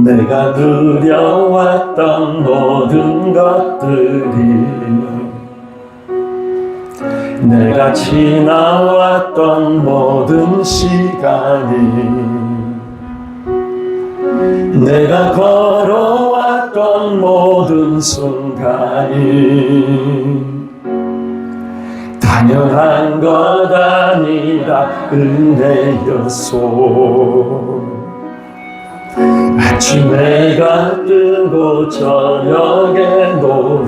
내가 누려왔던 모든 것들이, 내가 지나왔던 모든 시간이, 내가 걸어왔던 모든 순간이 당연한 것 아니라 은혜였소. 아침에 해가 뜨고 저녁에 노을,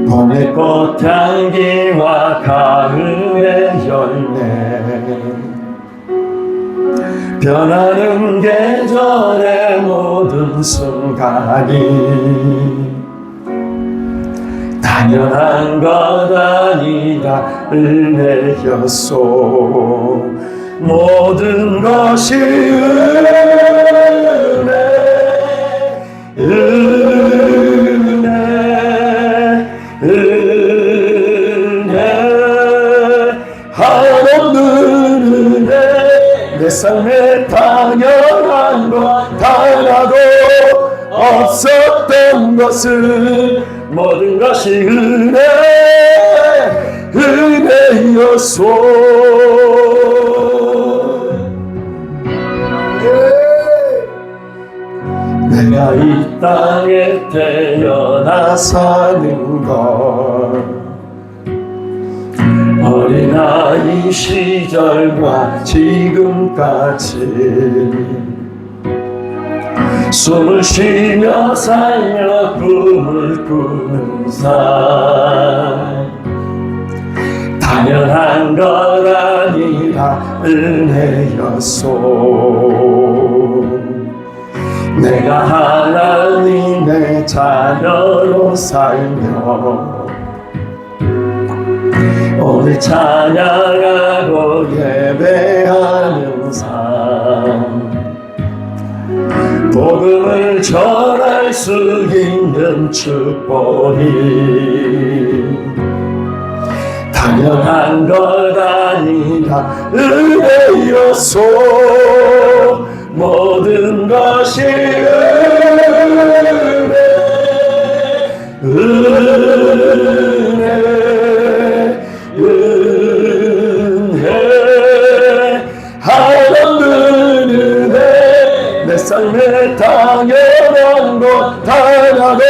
봄의 꽃향기와 가을의 열매, 변하는 계절의 모든 순간이 당연한 것 아니라 은혜였소. 모든 것이 은혜, 은혜, 은혜, 한없는 은혜. 내 삶에 당연한 것 하나도 없었던 것은 모든 것이 은혜, 은혜였소. 내가 이 땅에 태어나 사는 것, 어린아이 시절과 지금까지 숨을 쉬며 살며 꿈을 꾸는 삶, 당연한 것 아니라 은혜였소. 내가 하나님의 자녀로 살며 오늘 찬양하고 예배하는 삶, 복음을 전할 수 있는 축복이 당연한 것 아니라 은혜였소. 모든 것이 은혜, 은혜, 은혜, 한없는 은혜. 내 삶에 당연한 것 하나도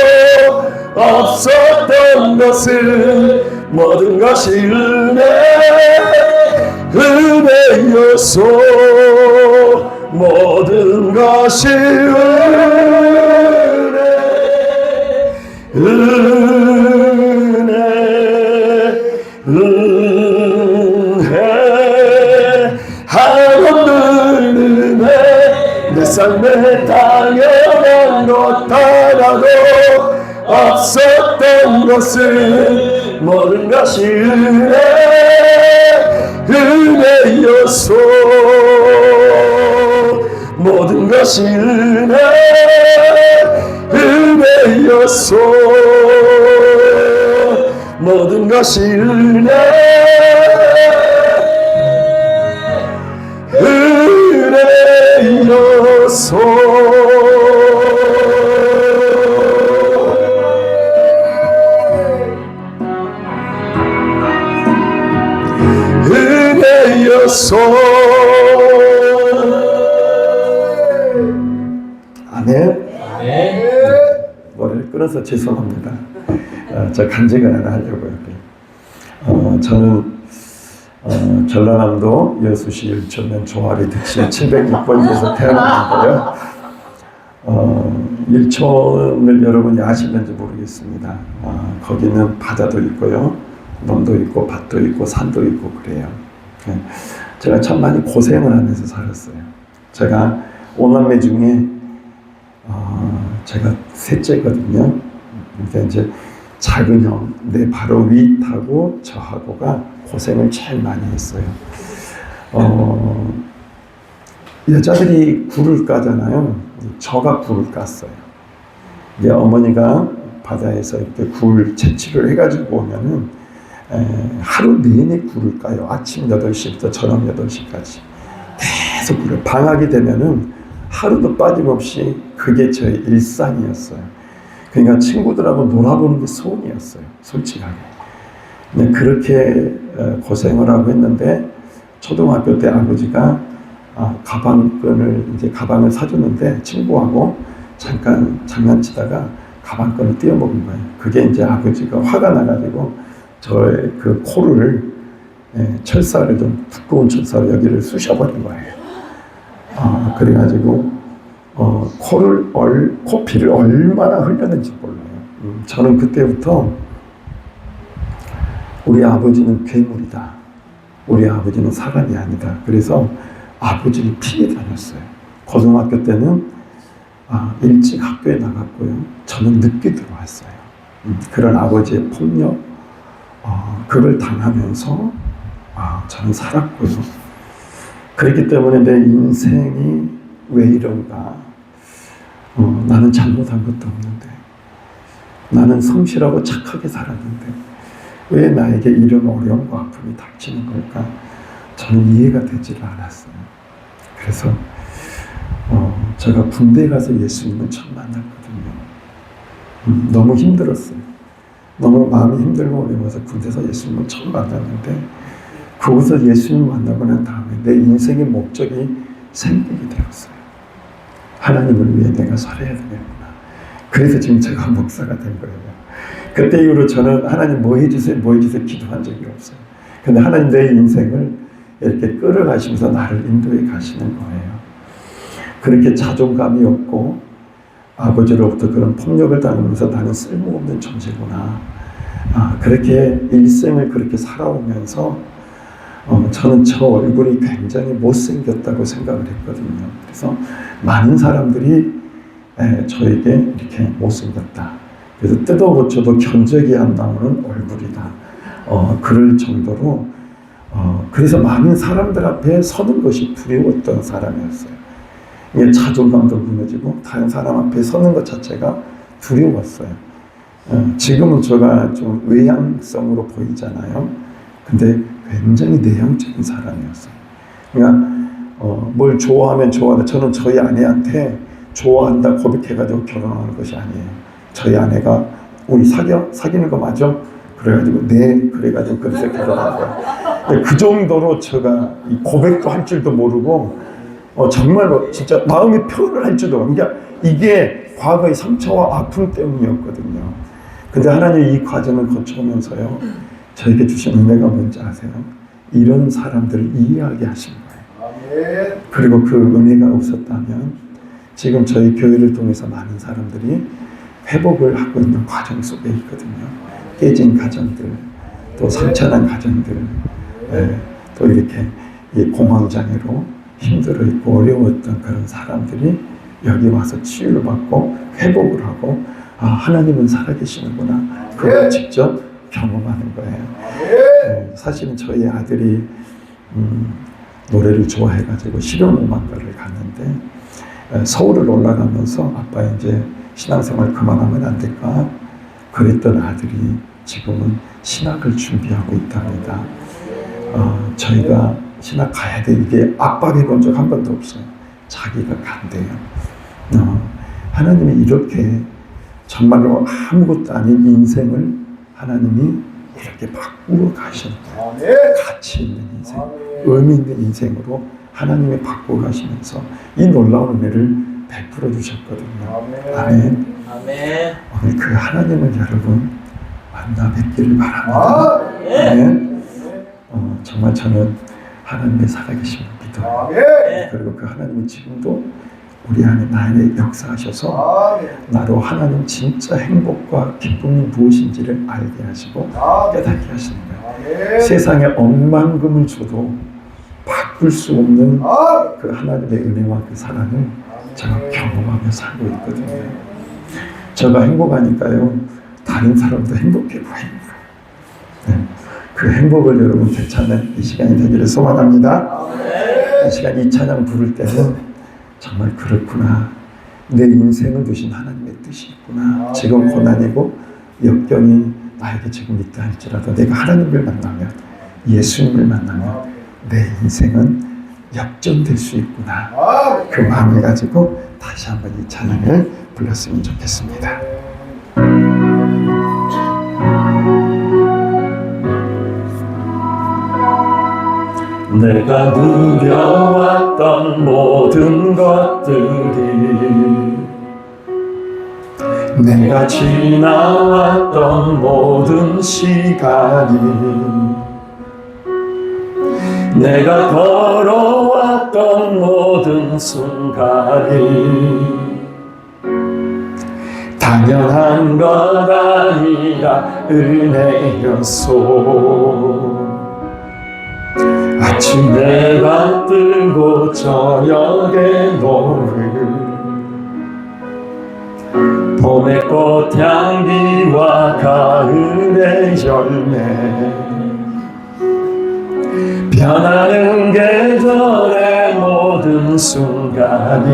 없었던 것은 모든 것이 은혜, 은혜였소. 모든 것이 은혜, 은혜, 은혜, 한없는 은혜. 내 삶에 당연한 것 하나도 없었던 것은 모든 것이 은혜, 은혜였소. 모든 것이 은혜, 은혜였소. 모든 것이 은혜, 은혜였소. 은혜였소. 아멘. 머리를 끊어서 죄송합니다. 저 간증을 하나 하려고요. 저는 전라남도 여수시 일천면 종아리 득실 706번지에서 태어났는데요. 일촌을 여러분이 아시는지 모르겠습니다. 거기는 바다도 있고요, 논도 있고 밭도 있고 산도 있고 그래요. 제가 참 많이 고생을 하면서 살았어요. 제가 5남매 중에 제가 셋째거든요. 그러니까 이제 작은 형, 내 바로 위하고 저하고가 고생을 제일 많이 했어요. 여자들이 굴을 까잖아요. 저가 굴을 깠어요. 이제 어머니가 바다에서 이렇게 굴 채취를 해가지고 오면은 하루 내내 굴을 까요. 아침 8시부터 저녁 8시까지. 계속 그래요. 방학이 되면은 하루도 빠짐없이 그게 저의 일상이었어요. 그러니까 친구들하고 놀아보는 게 소원이었어요. 솔직하게. 근데 그렇게 고생을 하고 했는데 초등학교 때 아버지가 가방을 사줬는데 친구하고 잠깐 장난치다가 가방끈을 띄어먹은 거예요. 그게 이제 아버지가 화가 나가지고 저의 그 코를 철사를 좀 두꺼운 철사로 여기를 쑤셔버린 거예요. 그래가지고 코피를 얼마나 흘렸는지 몰라요. 저는 그때부터 우리 아버지는 괴물이다. 우리 아버지는 사람이 아니다. 그래서 아버지를 피해 다녔어요. 고등학교 때는 일찍 학교에 나갔고요. 저는 늦게 들어왔어요. 그런 아버지의 폭력, 그걸 당하면서 저는 살았고요. 그렇기 때문에 내 인생이 왜 이런가? 나는 잘못한 것도 없는데, 나는 성실하고 착하게 살았는데 왜 나에게 이런 어려움과 아픔이 닥치는 걸까? 저는 이해가 되지를 않았어요. 그래서 제가 군대에 가서 예수님을 처음 만났거든요. 너무 힘들었어요. 너무 마음이 힘들고 어려워서 군대에서 예수님을 처음 만났는데 거기서 예수님 만나고 난 다음에 내 인생의 목적이 생기게 되었어요. 하나님을 위해 내가 살아야 되겠구나. 그래서 지금 제가 목사가 된 거예요. 그때 이후로 저는 하나님 뭐 해주세요 기도한 적이 없어요. 근데 하나님 내 인생을 이렇게 끌어가시면서 나를 인도해 가시는 거예요. 그렇게 자존감이 없고 아버지로부터 그런 폭력을 당하면서 나는 쓸모없는 존재구나. 그렇게 일생을 그렇게 살아오면서 저는 저 얼굴이 굉장히 못생겼다고 생각을 했거든요. 그래서 많은 사람들이 저에게 이렇게 못생겼다. 그래서 뜯어 고쳐도 견적이 안 나오는 얼굴이다. 그럴 정도로 그래서 많은 사람들 앞에 서는 것이 두려웠던 사람이었어요. 이게 자존감도 무너지고 다른 사람 앞에 서는 것 자체가 두려웠어요. 지금은 제가 좀 외향성으로 보이잖아요. 근데 굉장히 내향적인 사람이었어요. 그러니까 뭘 좋아하면 좋아하다. 저는 저희 아내한테 좋아한다 고백해가지고 결혼하는 것이 아니에요. 저희 아내가 우리 사귀는 거 맞아? 그래가지고 네 그래가지고 그래서 결혼한 거예요. 그 정도로 제가 이 고백도 할 줄도 모르고 정말로 진짜 마음의 표현을 할 줄도 모르고 그러니까 이게 과거의 상처와 아픔 때문이었거든요. 근데 하나님 이 과정을 거쳐오면서요 저에게 주신 은혜가 뭔지 아세요? 이런 사람들을 이해하게 하신 거예요. 그리고 그 은혜가 없었다면 지금 저희 교회를 통해서 많은 사람들이 회복을 하고 있는 과정 속에 있거든요. 깨진 가정들, 또 상처난 가정들, 또 이렇게 공황장애로 힘들어 있고 어려웠던 그런 사람들이 여기 와서 치유를 받고 회복을 하고 하나님은 살아계시는구나. 그걸 직접 경험하는 거예요. 사실은 저희 아들이 노래를 좋아해가지고 실용음악과를 갔는데 서울을 올라가면서 아빠 이제 신앙생활 그만하면 안 될까? 그랬던 아들이 지금은 신학을 준비하고 있답니다. 저희가 신학 가야 돼. 이게 압박해 본 적 한 번도 없어요. 자기가 간대요. 하나님이 이렇게 정말로 아무것도 아닌 인생을 하나님이 이렇게 바꾸어 가셨다. 가치 있는 인생, 의미 있는 인생으로 하나님이 바꾸어 가시면서 이 놀라운 은혜를 베풀어 주셨거든요. 아멘. 오늘 그 하나님을 여러분 만나 뵙기를 바랍니다. 아멘. 정말 저는 하나님의 살아계심을 믿어요. 그리고 그 하나님이 지금도 우리 안에 나 안에 역사하셔서 나로 하나님 진짜 행복과 기쁨이 무엇인지를 알게 하시고 깨닫게 하시는 거예요. 세상에 억만금을 줘도 바꿀 수 없는 그 하나님의 은혜와 그 사랑을 제가 경험하며 살고 있거든요. 제가 행복하니까요 다른 사람도 행복해 보입니다. 그 행복을 여러분 되찾는 이 시간이 되기를 소망합니다. 이 시간 이 찬양 부를 때는 정말 그렇구나. 내 인생을 두신 하나님의 뜻이 있구나. 지금 고난이고 역경이 나에게 지금 있다 할지라도 내가 하나님을 만나면 예수님을 만나면 내 인생은 역전될 수 있구나. 그 마음을 가지고 다시 한번 이 찬양을 불렀으면 좋겠습니다. 내가 누려왔던 모든 것들이, 내가 지나왔던 모든 시간이, 내가 걸어왔던 모든 순간이 당연한 것 아니라 은혜였소. 아침에 받들고 저녁에 노을, 봄의 꽃향기와 가을의 열매, 변하는 계절의 모든 순간이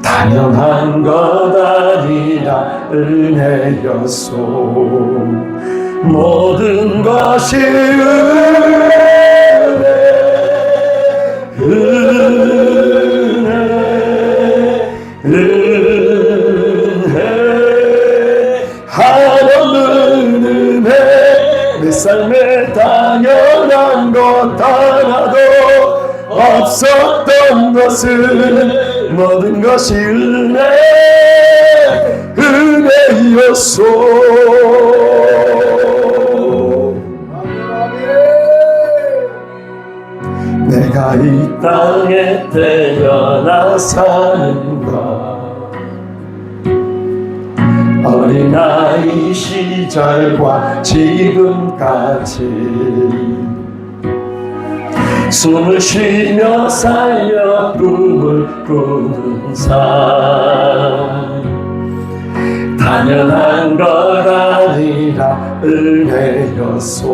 당연한 것 아니라 은혜였소. 모든 것이 은혜 하나는 은혜. 내 삶에 당연한 것 하나도 없었던 것은 모든 것이 은혜였소. 내가 이 땅에 태어나 사는 것, 어린아이 시절과 지금까지 숨을 쉬며 살려 꿈을 꾸는 삶, 당연한 것 아니라 은혜였소.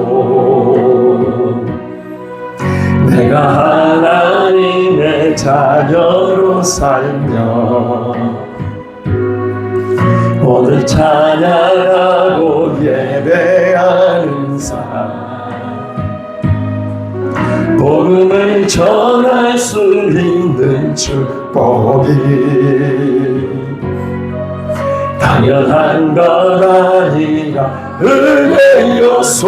내가 하나님의 자녀로 살며 오늘 찬양하고 예배하는 삶, 복음을 전할 수 있는 축복이 당연한 것 아니라 은혜였소.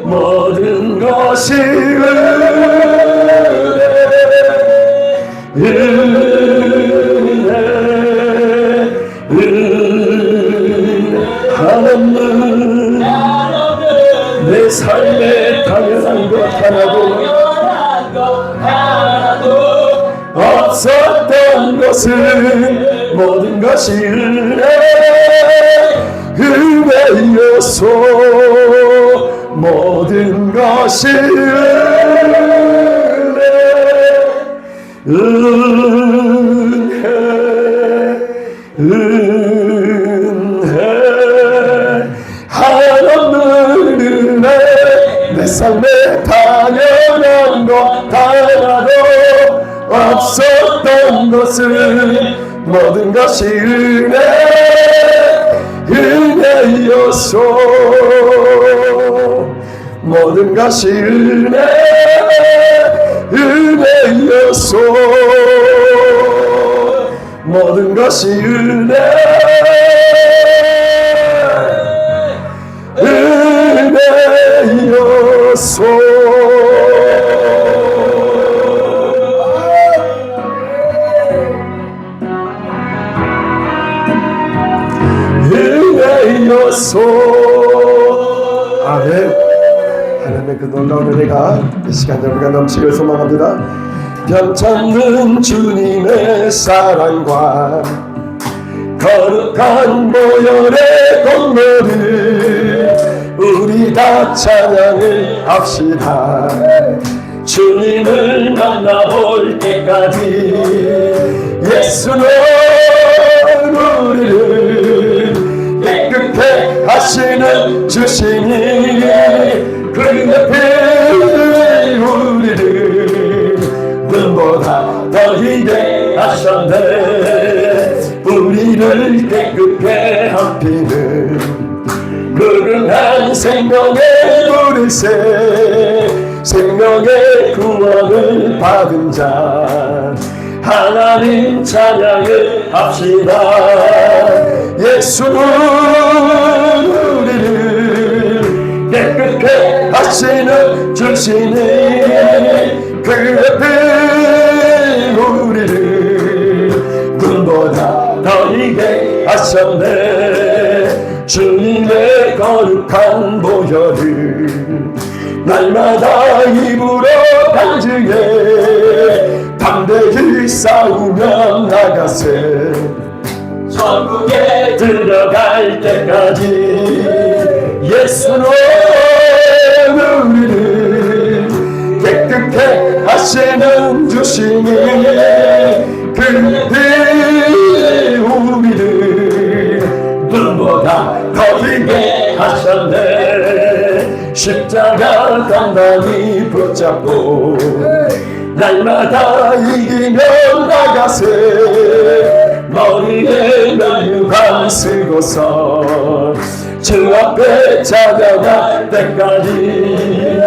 모든 것이 은혜 하나님. 내 삶에 당연한 것 하나도 없었던 것은 모든 것이 은혜였소. 모든 것이 은혜 하나는 은혜. 내 삶에 당연한 것 하나도 없었던 것은 모든 것이 은혜였소. 모든 것이 은혜였소. 모든 것이 은혜였소. 은혜였소. 아멘. 하나님의 그 놀라운 은혜가 이 시간 우리가 넘치길 소망합니다. 변찮는 주님의 사랑과 거룩한 보혈의 공로를 우리 다 찬양을 합시다. 주님을 만나볼 때까지 예수는 우리를 깨끗게 하시는 주시니 그 옆에 우리를 눈보다 더 희게 하셨네. 우리를 깨끗게 합히는 무궁한 생명의 물새 생명의 구원을 받은 자 하나님 찬양을 합시다. 예수는 우리를 깨끗게 하시는 주시니 그 앞에 우리를 눈보다 더 이게 하셨네. 주님의 거룩한 보혈을 날마다 입으로 간증해 담대히 싸우며 나가세. 천국에 들어갈 때까지 예수는 우리를 깨끗게 하시는 주시니 그때 우리를 눈보다 더 크게 하셨네. 십자가 단단히 붙잡고 날마다 이기며 나가세. 머리에 면류관 쓰고서 주 앞에 찾아갈 때까지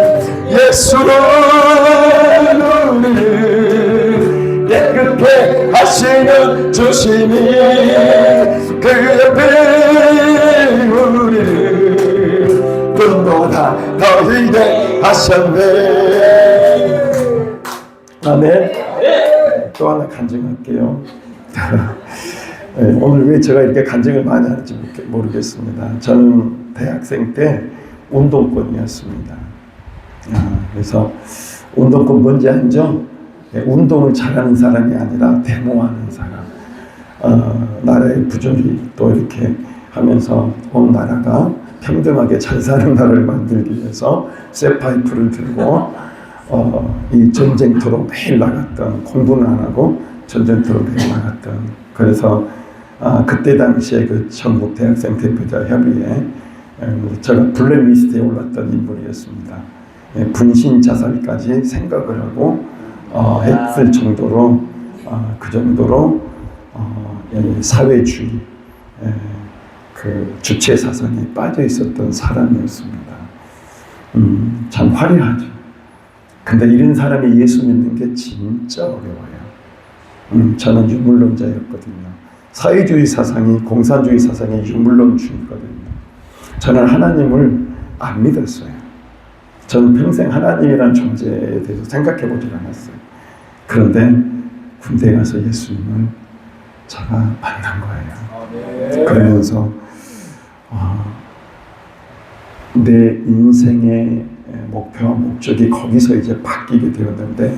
예수는 우리를 깨끗게 하시는 주시니 그 앞에 우리를 눈보다 더 희대 하셨네. 아멘. 또 하나 간증할게요. 오늘 왜 제가 이렇게 간증을 많이 하는지 모르겠습니다. 저는 대학생 때 운동권이었습니다. 그래서 운동권 뭔지 알죠? 운동을 잘하는 사람이 아니라 데모하는 사람. 나라의 부조리 또 이렇게 하면서 온 나라가 평등하게 잘 사는 나라를 만들기 위해서 쇠파이프를 들고 이 전쟁터로 매일 나갔던, 공부는 안 하고 전쟁터로 매일 나갔던. 그래서 그때 당시에 그 전국 대학생 대표자 협의회 제가 블랙리스트에 올랐던 인물이었습니다. 분신 자살까지 생각을 하고 했을 정도로 그 정도로 사회주의 그 주체 사상에 빠져 있었던 사람이었습니다. 참 화려하죠. 근데 이런 사람이 예수 믿는 게 진짜 어려워요. 저는 유물론자였거든요. 사회주의 사상이 공산주의 사상이 유물론주의거든요. 저는 하나님을 안 믿었어요. 저는 평생 하나님이란 존재에 대해서 생각해 보질 않았어요. 그런데 군대에 가서 예수님을 제가 만난 거예요. 그러면서 내 인생의 목표와 목적이 거기서 이제 바뀌게 되었는데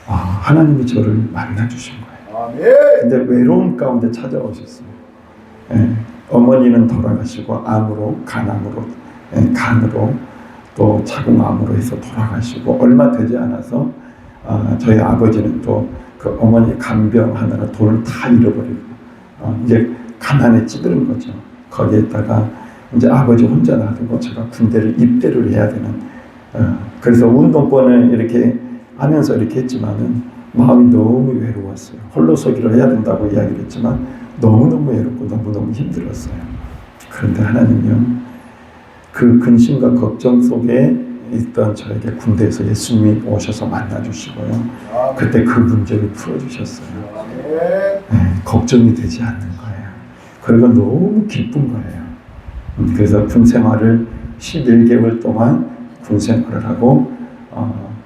하나님이 저를 만나주신 거예요. 근데 외로움 가운데 찾아오셨어요. 어머니는 돌아가시고 암으로, 간암으로, 간으로 또 자궁암으로 해서 돌아가시고 얼마 되지 않아서 저희 아버지는 또 그 어머니 간병 하느라 돈을 다 잃어버리고 이제 가난에 찌드는 거죠. 거기에다가 이제 아버지 혼자 놔두고 제가 군대를 입대를 해야 되는 그래서 운동권을 이렇게 하면서 이렇게 했지만은 마음이 너무 외로웠어요. 홀로서기를 해야 된다고 이야기를 했지만 너무너무 외롭고 너무너무 힘들었어요. 그런데 하나님요, 그 근심과 걱정 속에 있던 저에게 군대에서 예수님이 오셔서 만나주시고요. 그때 그 문제를 풀어주셨어요. 걱정이 되지 않는 거예요. 그리고 너무 기쁜 거예요. 그래서 군 생활을 11개월 동안 군 생활을 하고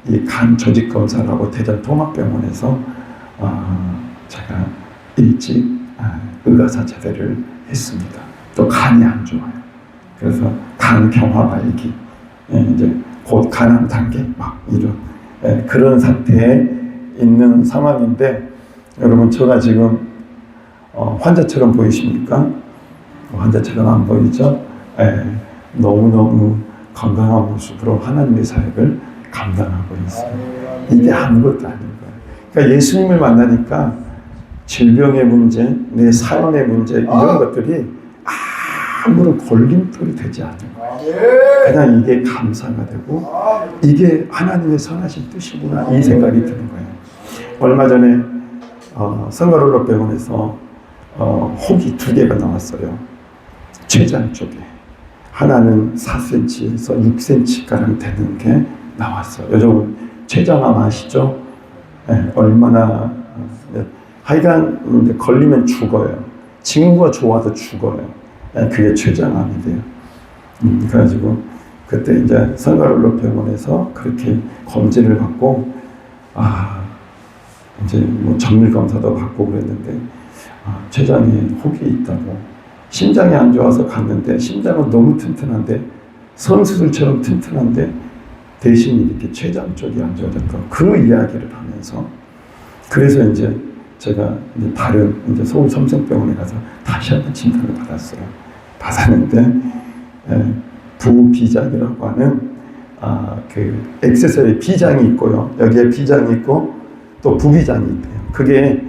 이 간 조직 검사를 하고 대전 통합병원에서 제가 일찍 의가사 제대를 했습니다. 또 간이 안 좋아요. 그래서 간 경화 말기, 이제 곧 간암 단계 막 이런 그런 상태에 있는 상황인데 여러분 제가 지금 환자처럼 보이십니까? 환자처럼 안 보이죠? 너무너무 건강한 모습으로 하나님의 사역을 감당하고 있어요. 이게 아무것도 아닌 거예요. 그러니까 예수님을 만나니까 질병의 문제, 내 삶의 문제 이런 것들이 아무런 걸림돌이 되지 않는 거예요. 그냥 이게 감사가 되고 이게 하나님의 선하신 뜻이구나 이 생각이 드는 거예요. 얼마 전에 성가롤로병원에서 혹이 2개가 나왔어요. 췌장 쪽에. 하나는 4cm에서 6cm가량 되는 게 나왔어요. 요즘 췌장암 아시죠? 얼마나 하여간 걸리면 죽어요. 징후가 좋아도 죽어요. 그게 췌장암이 돼요. 그래가지고 그때 이제 성가를로 병원에서 그렇게 검진을 받고 이제 뭐 정밀 검사도 받고 그랬는데 췌장에 혹이 있다고. 심장이 안 좋아서 갔는데 심장은 너무 튼튼한데 선수들처럼 튼튼한데 대신 이렇게 췌장 쪽이 안 좋아졌던 그 이야기를 하면서 그래서 이제 제가 이제 다른 이제 서울 삼성병원에 가서 다시 한번 진단을 받았어요. 받았는데 부비장이라고 하는 그 액세서리 비장이 있고요. 여기에 비장이 있고 또 부비장이 있대요. 그게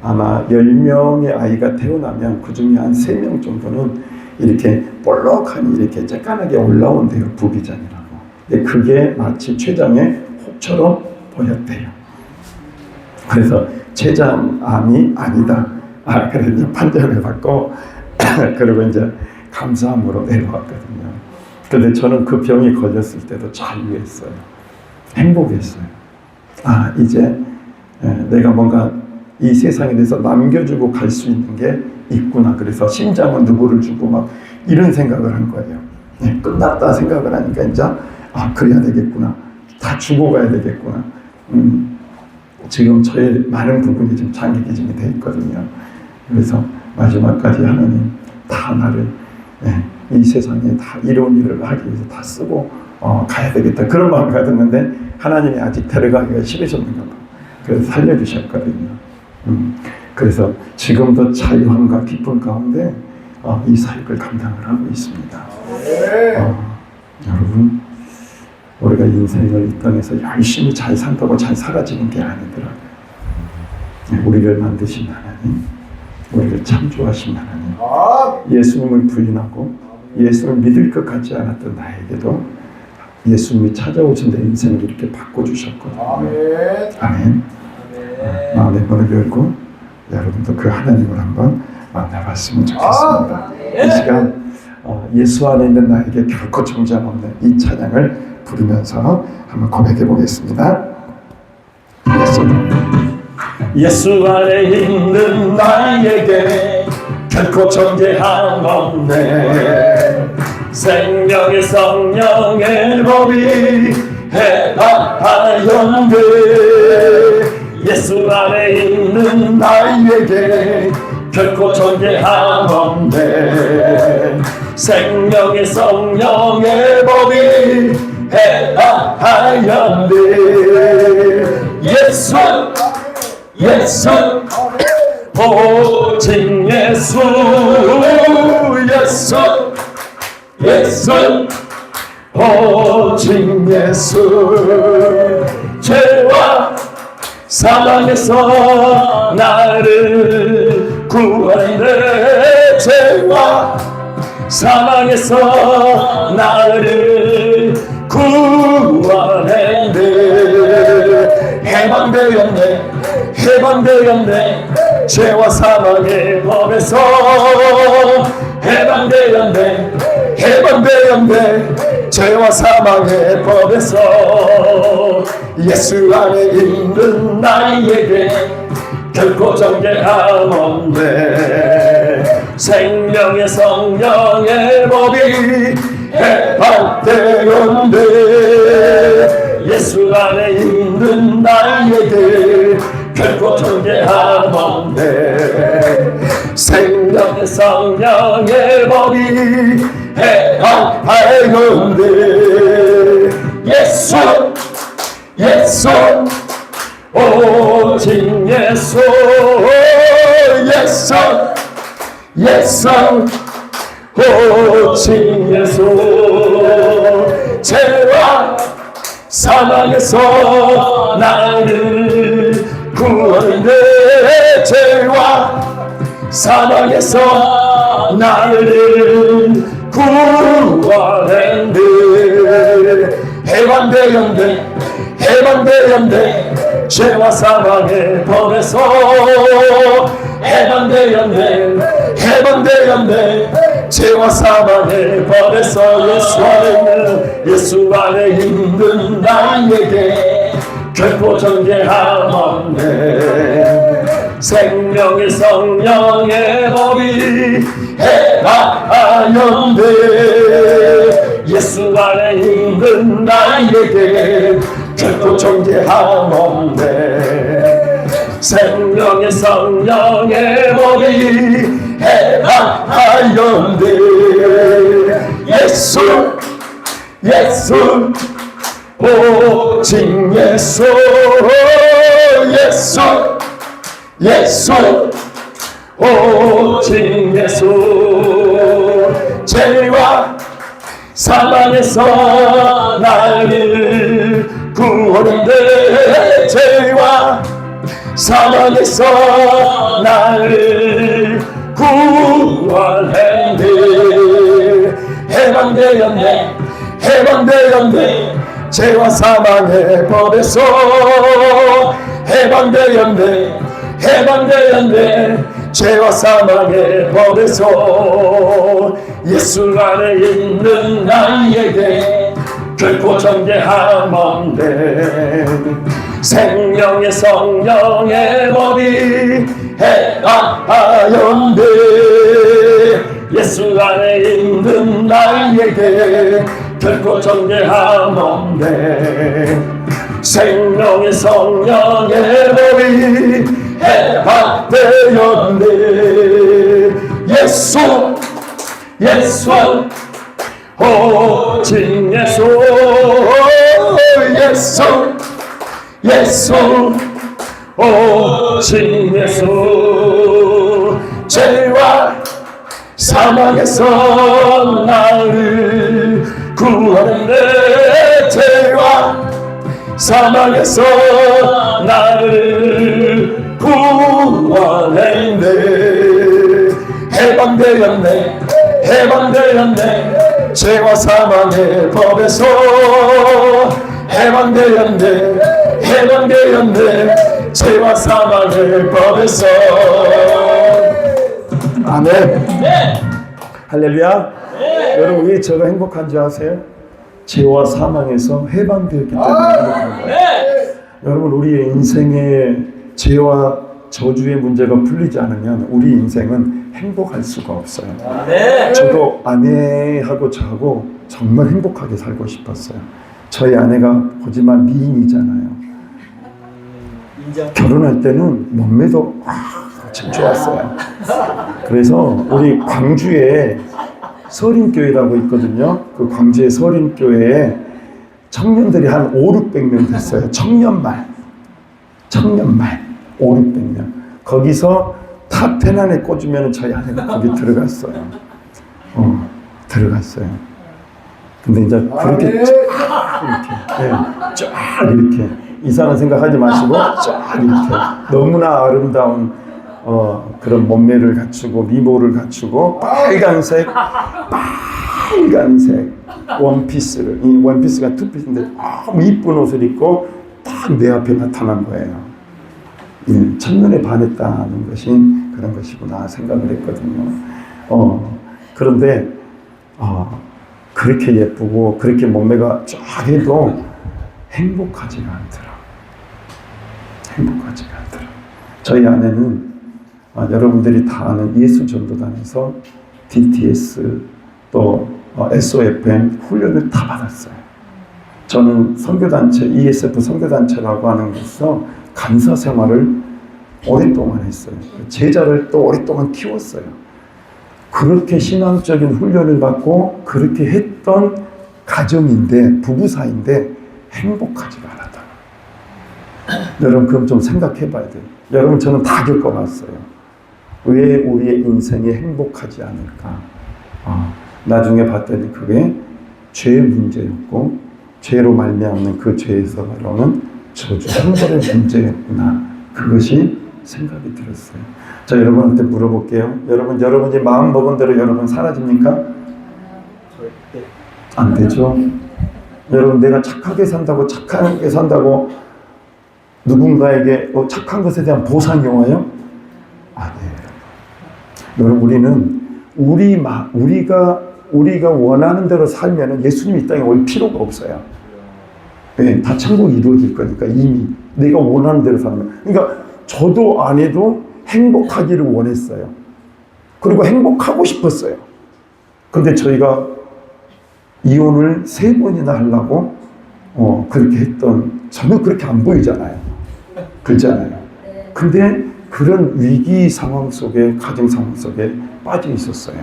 아마 10명의 아이가 태어나면 그 중에 한 3명 정도는 이렇게 볼록하니 이렇게 쬐깐하게 올라온대요. 부비장이라고. 근데 그게 마치 췌장의 혹처럼 보였대요. 그래서 췌장암이 아니다. 그래서 이제 판정을 받고 그리고 이제 감사함으로 내려왔거든요. 그런데 저는 그 병이 걸렸을 때도 자유했어요. 행복했어요. 이제 내가 뭔가 이 세상에 대해서 남겨주고 갈 수 있는 게 있구나. 그래서 심장은 누구를 주고 막 이런 생각을 한 거예요. 끝났다 생각을 하니까 이제 그래야 되겠구나. 다 주고 가야 되겠구나. 지금 저의 많은 부분이 지금 장기 기증이 돼 있거든요. 그래서 마지막까지 하나님 다 나를 이 세상에 다 이로운 일을 하기 위해서 다 쓰고 가야 되겠다. 그런 마음을 가졌는데 하나님이 아직 데려가기가 싫으셨는가 봐. 그래서 살려주셨거든요. 그래서 지금도 자유함과 기쁨 가운데 이 사역을 감당을 하고 있습니다. 여러분, 우리가 인생을 이 땅에서 열심히 잘 산다고 잘 살아지는 게 아니더라고요. 우리를 만드신 하나님, 우리를 창조하신 하나님, 예수님을 부인하고 예수님을 믿을 것 같지 않았던 나에게도 예수님이 찾아오신 내 인생을 이렇게 바꿔주셨거든요. 아멘. 마음의 문을 열고 여러분도 그 하나님을 한번 만나봤으면 좋겠습니다. 이 시간 예수 안에 있는 나에게 결코 정죄함 없는 이 찬양을 부르면서 한번 고백해 보겠습니다. 예수 안에 있는 나에게 결코 정죄함 없네. 생명의 성령의 법이 해방하였네. 예수 안에 있는 나에게 결코 정죄함 없네. 생명의 성령의 법이 해방하였네. 예수 오직 예수 오직 예수 죄와 사망에서 나를 구하네. 죄와 사망에서 나를 구하네. 해방되었네. 죄와 사망의 법에서 해방되었네. 죄와 사망의 법에서 예수 안에 있는 나에게 결코 정죄함 없네. 생명의 성령의 법이 해방되었네. 예수 안에 있는 나에게 결코 정죄함 없네. 생명의 성령의 법이 해방하였네. 예수 오직 예수 오직 예수 죄와 사망에서 나를 구하네. 죄와 사망에서 나를 구하네. 해방되었네. 죄와 사망의 법에서 해방되었네. 죄와 사망의 법에서 예수 안에 있는 나에게 결코 정죄함 없네. 생명의 성령의 법이 해방하였네. 예수 안에 있는 나에게 결코 정죄함 없네. 생명의 성령의 법이 해방하였네. 예수 오직 예수 오직 예수. 죄와 사망에서 나를 구원한대. 죄와 사망에서 나를 구원했네. 해방되었네. 죄와 사망의 법에서 해방되었네. 죄와 사망의 법에서 예수 안에 있는 나에게 결코 정죄함 없네. 생명의 성령의 법이 해방하였네. 예수 안에 있는 나에게 결코 정죄함 없네. 생명의 성령의 법이 해방되었네. 예수 오직 예수 오직 예수. 죄와 사망에서 나를 구원했네. 죄와 사망에서 나를 구원했네. 해방되었네. 죄와 사망의 법에서 해방되었네. 죄와 사망의 법에서. 아멘. 할렐루야. 여러분, 왜 제가 행복한 줄 아세요? 죄와 사망에서 해방되었기 때문에 행복한 거예요. 여러분, 우리의 인생에 죄와 저주의 문제가 풀리지 않으면 우리 인생은 행복할 수가 없어요. 저도 아내하고 저하고 정말 행복하게 살고 싶었어요. 저희 아내가 보지만 미인이잖아요. 결혼할 때는 몸매도 참 좋았어요. 그래서 우리 광주에 서린교회라고 있거든요. 그 광주의 서린교회에 청년들이 한 500~600명 됐어요. 청년말 500~600명. 거기서 탑 10 안에 꽂으면 저희 아내가 거기 들어갔어요. 들어갔어요. 근데 이제 그렇게 쫙 이렇게 이상한 생각하지 마시고 쫙 이렇게 너무나 아름다운 그런 몸매를 갖추고 미모를 갖추고 빨간색 원피스를, 이 원피스가 투피스인데 너무 이쁜 옷을 입고 딱 내 앞에 나타난 거예요. 첫눈에 반했다는 것이 그런 것이구나 생각을 했거든요. 그런데 그렇게 예쁘고 그렇게 몸매가 쫙 해도 행복하지가 않더라. 저희 아내는 여러분들이 다 아는 예수전도단에서 DTS 또 SOFM 훈련을 다 받았어요. 저는 선교단체 ESF 선교단체라고 하는 곳에서 간사 생활을 오랫동안 했어요. 제자를 또 오랫동안 키웠어요. 그렇게 신앙적인 훈련을 받고 그렇게 했던 가정인데, 부부 사이인데 행복하지가 않았다. 여러분, 그럼 좀 생각해 봐야 돼요. 여러분, 저는 다 겪어봤어요. 왜 우리의 인생이 행복하지 않을까? 나중에 봤더니 그게 죄의 문제였고, 죄로 말미암는 그 죄에서 나오는 저주 형벌의 문제였구나. 그것이 생각이 들었어요. 자, 여러분한테 물어볼게요. 여러분이 마음 먹은 대로 여러분 사라집니까? 절대 안 되죠. 여러분, 내가 착하게 산다고 누군가에게 착한 것에 대한 보상이 와요? 아니에요. 여러분, 우리는 우리가 원하는 대로 살면은 예수님이 이 땅에 올 필요가 없어요. 네, 다 천국이 이루어질 거니까 이미 내가 원하는 대로 살면. 그러니까 저도 아내도 행복하기를 원했어요. 그리고 행복하고 싶었어요. 근데 저희가 이혼을 3번이나 하려고 그렇게 했던, 저는 그렇게 안 보이잖아요. 그렇잖아요. 근데 그런 위기 상황 속에, 가정 상황 속에 빠져 있었어요.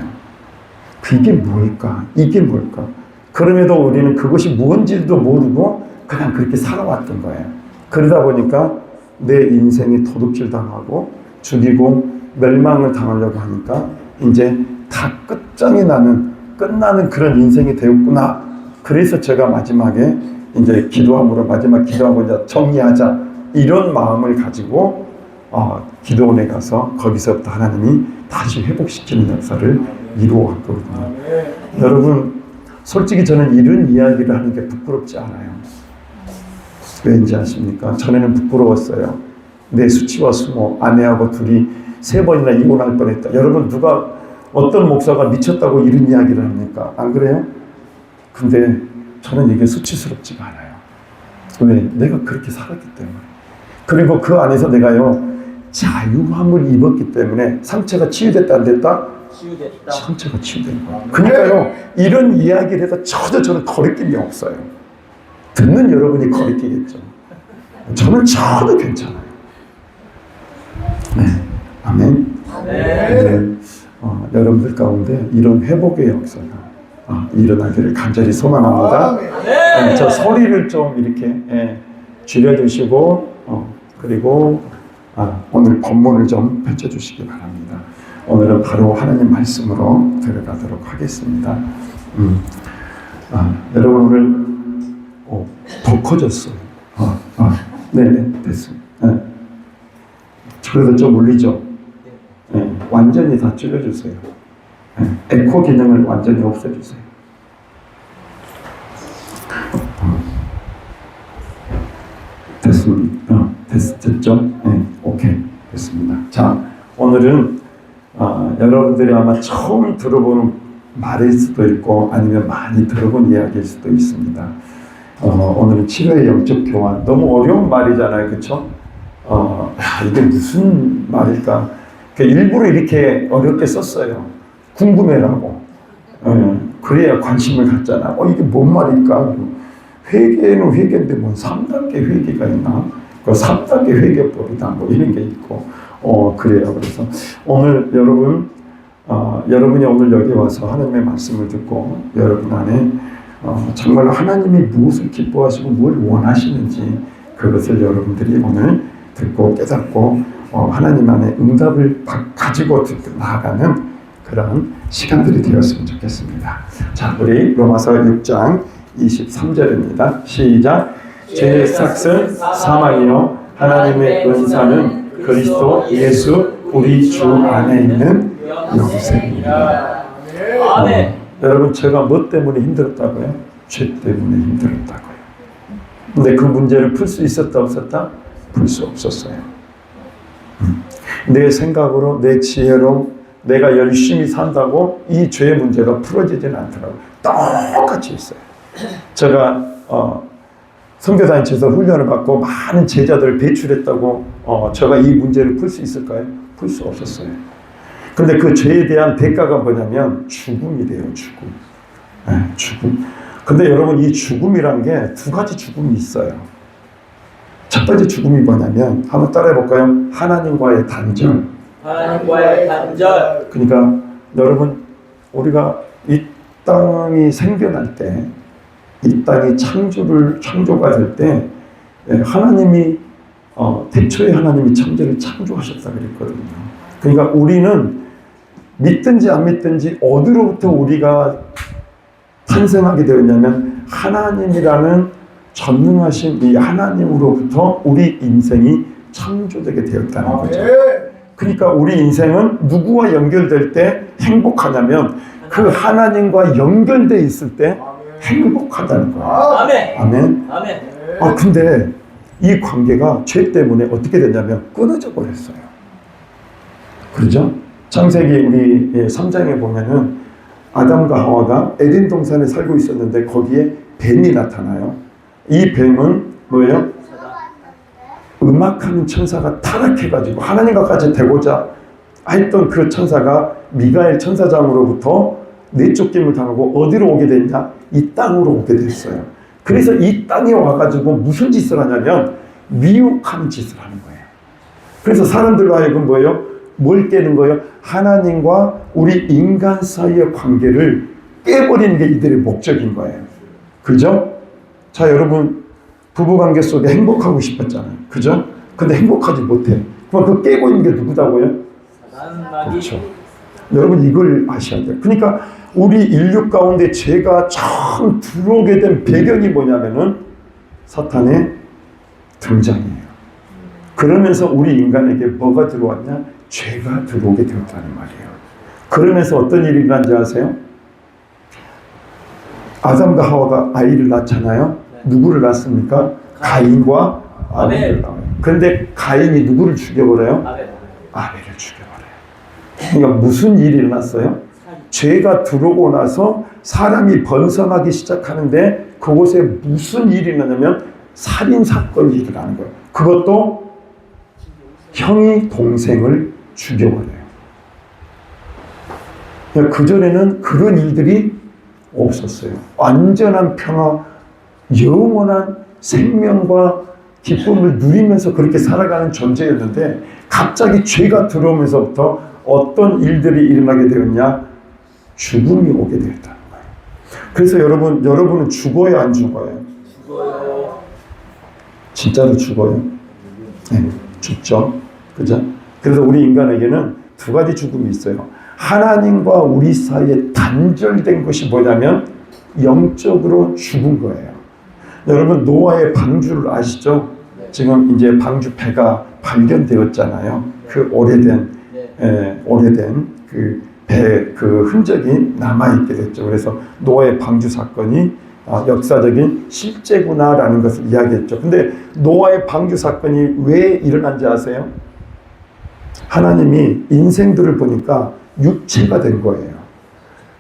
그게 뭘까? 이게 뭘까? 그럼에도 우리는 그것이 뭔지도 모르고 그냥 그렇게 살아왔던 거예요. 그러다 보니까 내 인생이 도둑질 당하고 죽이고 멸망을 당하려고 하니까 이제 다 끝나는 그런 인생이 되었구나. 그래서 제가 마지막에 이제 기도함으로 마지막 기도하고 이제 정리하자 이런 마음을 가지고 기도원에 가서 거기서부터 하나님이 다시 회복시키는 역사를 이루어왔거든요. 여러분 솔직히 저는 이런 이야기를 하는 게 부끄럽지 않아요. 왠지 아십니까? 전에는 부끄러웠어요. 내 수치와 수모, 아내하고 둘이 3번이나 이혼할 뻔했다. 여러분 누가 어떤 목사가 미쳤다고 이런 이야기를 합니까? 안 그래요? 근데 저는 이게 수치스럽지가 않아요. 왜? 내가 그렇게 살았기 때문에. 그리고 그 안에서 내가요 자유함을 입었기 때문에 상처가 치유됐다 안 됐다? 치유됐다. 상처가 치유된 거예요. 그러니까요 이런 이야기를 해서 저는 거리낌이 없어요. 듣는 여러분이 거리끼겠죠. 저는 전혀 괜찮아요. 네, 아멘. 네. 여러분들 가운데 이런 회복의 역사가 일어나기를 간절히 소망합니다. 네, 저 소리를 좀 이렇게 줄여주시고 그리고 오늘 본문을 좀 펼쳐주시기 바랍니다. 오늘은 바로 하나님 말씀으로 들어가도록 하겠습니다. 여러분 오늘 더 커졌어요. 네, 됐습니다. 네. 그래도 좀 올리죠. 네, 완전히 다 줄여주세요. 네, 에코 기능을 완전히 없애주세요. 됐습니다. 됐죠? 네, 오케이. 됐습니다. 자, 오늘은 여러분들이 아마 처음 들어보는 말일 수도 있고 아니면 많이 들어본 이야기일 수도 있습니다. 오늘은 치료의 영적 교환. 너무 어려운 말이잖아요. 그렇죠? 이게 무슨 말일까? 일부러 이렇게 어렵게 썼어요. 궁금해라고. 그래야 관심을 갖잖아. 이게 뭔 말일까? 회개는 회개인데 뭔 3단계 회개가 있나? 그 3단계 회개법이다. 뭐 이런 게 있고. 그래요. 그래서 오늘 여러분이 오늘 여기 와서 하나님의 말씀을 듣고 여러분 안에 정말 하나님이 무엇을 기뻐하시고 뭘 원하시는지 그것을 여러분들이 오늘 듣고 깨닫고 하나님 안에 응답을 가지고 나아가는 그런 시간들이 되었으면 좋겠습니다. 자, 우리 로마서 6장 23절입니다. 시작. 죄의 삭은 사망이요 하나님의 은사는 그리스도 예수 우리 주 안에 있는 영생입니다. 여러분 제가 뭐 때문에 힘들었다고요? 죄 때문에 힘들었다고요. 근데 그 문제를 풀 수 있었다 없었다? 풀 수 없었어요. 내 생각으로 내 지혜로 내가 열심히 산다고 이 죄의 문제가 풀어지지는 않더라고요. 똑같이 있어요. 제가 선교단체에서 훈련을 받고 많은 제자들을 배출했다고 제가 이 문제를 풀 수 있을까요? 풀 수 없었어요. 근데 그 죄에 대한 대가가 뭐냐면 죽음이래요. 죽음. 네, 죽음. 근데 여러분 이 죽음이란 게 2가지 죽음이 있어요. 첫 번째 죽음이 뭐냐면 한번 따라해 볼까요? 하나님과의 단절. 하나님과의 단절. 그러니까 여러분 우리가 이 땅이 생겨날 때 이 땅이 창조가 될 때 하나님이 태초에 하나님이 천지를 창조하셨다 그랬거든요. 그러니까 우리는 믿든지 안 믿든지 어디로부터 우리가 탄생하게 되었냐면 하나님이라는 전능하신 이 하나님으로부터 우리 인생이 창조되게 되었다는 거죠. 그러니까 우리 인생은 누구와 연결될 때 행복하냐면 그 하나님과 연결되어 있을 때 행복하다는 거예요. 아멘. 아멘. 아멘. 근데 이 관계가 죄 때문에 어떻게 됐냐면 끊어져 버렸어요. 그렇죠? 창세기 우리 3장에 보면은 아담과 하와가 에덴 동산에 살고 있었는데 거기에 뱀이 나타나요. 이 뱀은 뭐예요? 음악하는 천사가 타락해가지고 하나님과 같이 되고자 했던 그 천사가 미가엘 천사장으로부터 내쫓김을 당하고 어디로 오게 됐냐? 이 땅으로 오게 됐어요. 그래서 이 땅에 와가지고 무슨 짓을 하냐면 미혹하는 짓을 하는 거예요. 그래서 사람들로 하여금 뭐예요? 뭘 깨는 거예요? 하나님과 우리 인간 사이의 관계를 깨버리는 게 이들의 목적인 거예요. 그죠? 자, 여러분 부부관계 속에 행복하고 싶었잖아요. 그죠? 근데 행복하지 못해. 그럼 그 깨고 있는 게 누구다고요? 그렇죠. 여러분 이걸 아셔야 돼요. 그러니까 우리 인류 가운데 죄가 처음 들어오게 된 배경이 뭐냐면은 사탄의 등장이에요. 그러면서 우리 인간에게 뭐가 들어왔냐? 죄가 들어오게 되었다는 말이에요. 그러면서 어떤 일이 일어난지 아세요? 아담과 하와가 아이를 낳잖아요. 누구를 낳습니까? 가인과 아벨을 낳아요. 그런데 가인이 누구를 죽여버려요? 아벨을 죽여버려요. 그러니까 무슨 일이 일어났어요? 죄가 들어오고 나서 사람이 번성하기 시작하는데 그곳에 무슨 일이 일어나냐면 살인사건이 일어나는 거예요. 그것도 형이 동생을 죽여버려요. 그전에는 그런 일들이 없었어요. 완전한 평화, 영원한 생명과 기쁨을 누리면서 그렇게 살아가는 존재였는데 갑자기 죄가 들어오면서부터 어떤 일들이 일어나게 되었냐? 죽음이 오게 되었다는 거예요. 그래서 여러분은 죽어요, 안 죽어요? 죽어요. 진짜로 죽어요? 네, 죽죠. 그죠? 그래서 우리 인간에게는 두 가지 죽음이 있어요. 하나님과 우리 사이에 단절된 것이 뭐냐면 영적으로 죽은 거예요. 여러분 노아의 방주를 아시죠? 지금 이제 방주 배가 발견되었잖아요. 그 오래된 그 배 그 흔적이 남아있게 됐죠. 그래서 노아의 방주 사건이 역사적인 실제구나라는 것을 이야기했죠. 근데 노아의 방주 사건이 왜 일어난지 아세요? 하나님이 인생들을 보니까 육체가 된 거예요.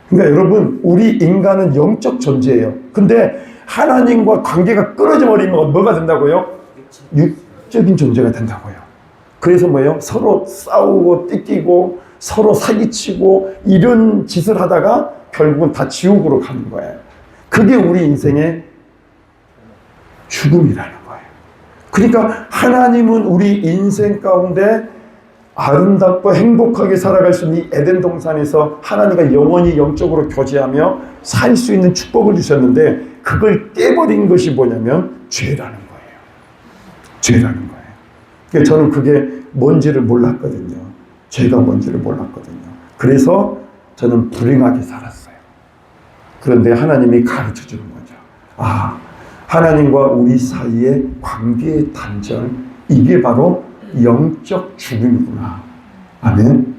그러니까 여러분 우리 인간은 영적 존재예요. 근데 하나님과 관계가 끊어져 버리면 뭐가 된다고요? 육적인 존재가 된다고요. 그래서 뭐예요? 서로 싸우고 띠끼고 서로 사기치고 이런 짓을 하다가 결국은 다 지옥으로 가는 거예요. 그게 우리 인생의 죽음이라는 거예요. 그러니까 하나님은 우리 인생 가운데 아름답고 행복하게 살아갈 수 있는 이 에덴 동산에서 하나님과 영원히 영적으로 교제하며 살 수 있는 축복을 주셨는데 그걸 깨버린 것이 뭐냐면 죄라는 거예요. 죄라는 거예요. 그러니까 저는 그게 뭔지를 몰랐거든요. 죄가 뭔지를 몰랐거든요. 그래서 저는 불행하게 살았어요. 그런데 하나님이 가르쳐 주는 거죠. 하나님과 우리 사이의 관계의 단절, 이게 바로 영적 죽음이구나. 아멘.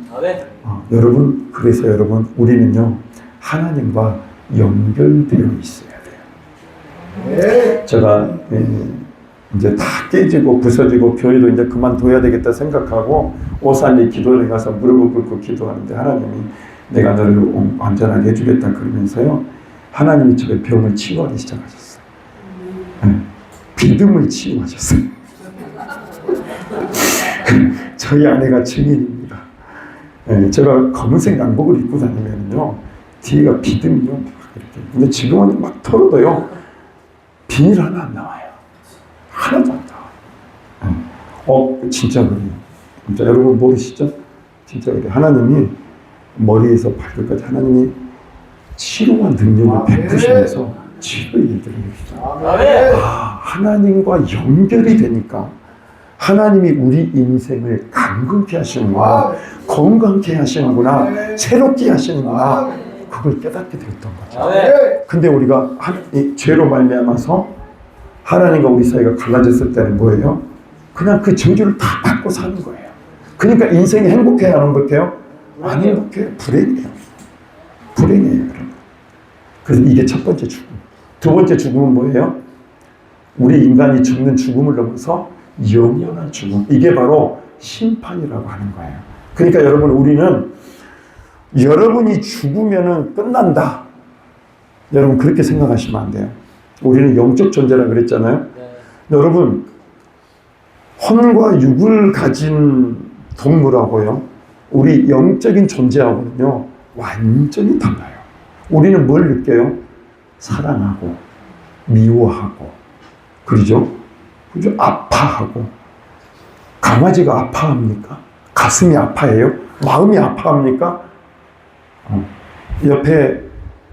여러분, 그래서 여러분, 우리는요, 하나님과 연결되어 있어야 돼요. 제가 이제 다 깨지고 부서지고 교회도 이제 그만둬야 되겠다 생각하고 오산리 기도원에 가서 무릎을 꿇고 기도하는데 하나님이 내가 너를 완전하게 해주겠다 그러면서요, 하나님이 저의 병을 치유하기 시작하셨어요. 믿음을 치유하셨어요. 저희 아내가 증인입니다. 제가 검은색 양복을 입고 다니면요, 뒤가 비듬이요. 이렇게. 근데 지금은 막 털어도요, 비닐 하나 안 나와요. 하나도 안 나와요. 진짜 그래요. 진짜 여러분 모르시죠? 진짜 그래요. 하나님이 머리에서 발끝까지 하나님이 치료와 능력을 베푸시면서 치료 일들을 해주죠. 하나님과 연결이 되니까 하나님이 우리 인생을 강건케 하시는구나, 건강케 하시는구나, 새롭게 하시는구나, 그걸 깨닫게 되었던 거죠. 근데 우리가 죄로 말미암아서 하나님과 우리 사이가 갈라졌을 때는 뭐예요? 그냥 그 저주를 다 받고 사는 거예요. 그러니까 인생이 행복해요, 안 행복해요? 안 행복해요. 불행해요. 불행해요, 여러분. 그래서 이게 첫 번째 죽음. 두 번째 죽음은 뭐예요? 우리 인간이 죽는 죽음을 넘어서 영원한 죽음. 이게 바로 심판이라고 하는 거예요. 그러니까 여러분, 우리는 여러분이 죽으면 끝난다. 여러분 그렇게 생각하시면 안 돼요. 우리는 영적 존재라 그랬잖아요. 여러분 혼과 육을 가진 동물하고요, 우리 영적인 존재하고는요 완전히 달라요. 우리는 뭘 느껴요? 사랑하고 미워하고, 그러죠? 그죠? 아파하고. 강아지가 아파합니까? 가슴이 아파해요? 마음이 아파합니까? 옆에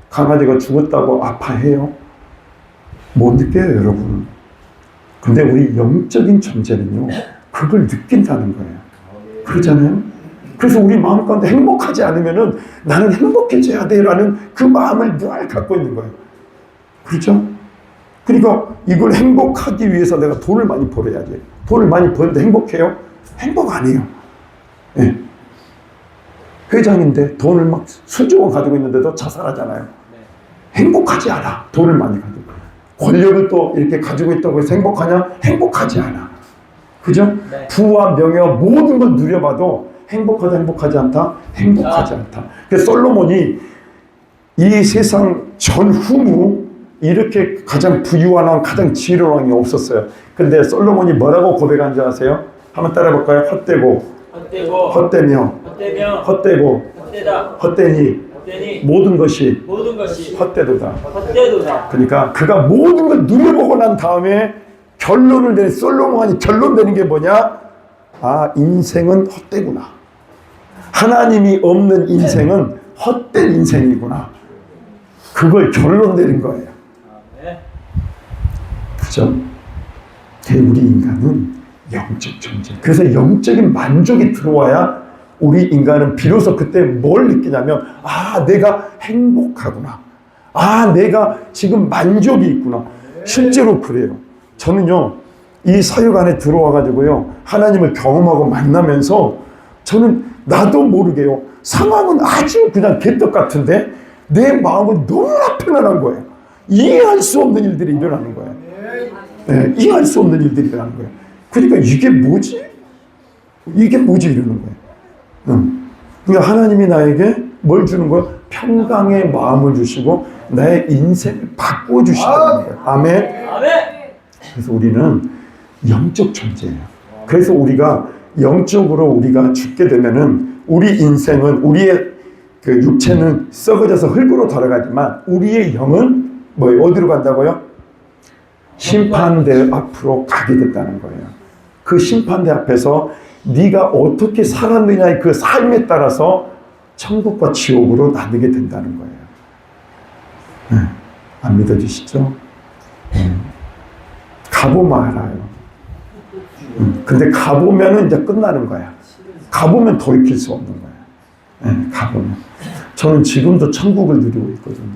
강아지가 죽었다고 아파해요? 못 느껴요, 여러분. 근데 우리 영적인 존재는요, 그걸 느낀다는 거예요. 그렇잖아요? 그래서 우리 마음 가운데 행복하지 않으면은 나는 행복해져야 돼라는 그 마음을 늘 갖고 있는 거예요. 그렇죠? 그러니까 이걸 행복하기 위해서 내가 돈을 많이 벌어야지. 돈을 많이 버는데 행복해요? 행복 아니에요. 네. 회장인데 돈을 막 수조원 가지고 있는데도 자살하잖아요. 행복하지 않아. 돈을 많이 가지고. 권력을 또 이렇게 가지고 있다고 해서 행복하냐? 행복하지 않아. 그죠? 네. 부와 명예와 모든 걸 누려봐도 행복하다, 행복하지 않다? 행복하지 않다. 그래서 솔로몬이 이 세상 전후무 이렇게 가장 부유한 왕, 가장 지혜로운 왕이 없었어요. 근데 솔로몬이 뭐라고 고백한 줄 아세요? 한번 따라해볼까요? 헛되고, 헛되며, 헛되고, 헛되니, 모든 것이 헛되도다. 그러니까 그가 모든 걸 누려보고 난 다음에 결론을 내는, 솔로몬이 결론 내는 게 뭐냐? 아, 인생은 헛되구나. 하나님이 없는 인생은 헛된 인생이구나. 그걸 결론 내린 거예요. 그죠? 우리 인간은 영적 존재. 그래서 영적인 만족이 들어와야 우리 인간은 비로소 그때 뭘 느끼냐면, 아, 내가 행복하구나. 아, 내가 지금 만족이 있구나. 실제로 그래요. 저는요, 이 사역 안에 들어와가지고요, 하나님을 경험하고 만나면서 저는 나도 모르게요, 상황은 아주 그냥 개떡 같은데 내 마음은 너무나 편안한 거예요. 이해할 수 없는 일들이 일어나는 거예요. 네, 이해할 수 없는 일들이 일어나는 거예요. 그러니까 이게 뭐지? 이게 뭐지? 이러는 거예요. 그러니까 하나님이 나에게 뭘 주는 거예요? 평강의 마음을 주시고 나의 인생을 바꾸어 주시는 거예요. 아멘. 그래서 우리는 영적 존재예요. 그래서 우리가 영적으로 우리가 죽게 되면은 우리 인생은, 우리의 그 육체는 썩어져서 흙으로 돌아가지만 우리의 영은 뭐예요? 어디로 간다고요? 심판대 앞으로 가게 된다는 거예요. 그 심판대 앞에서 네가 어떻게 살았느냐의 그 삶에 따라서 천국과 지옥으로 나뉘게 된다는 거예요. 네. 안 믿어지시죠? 가보면 알아요. 근데 가보면은 이제 끝나는 거야. 가보면 돌이킬 수 없는 거야. 네, 가보면. 저는 지금도 천국을 누리고 있거든요.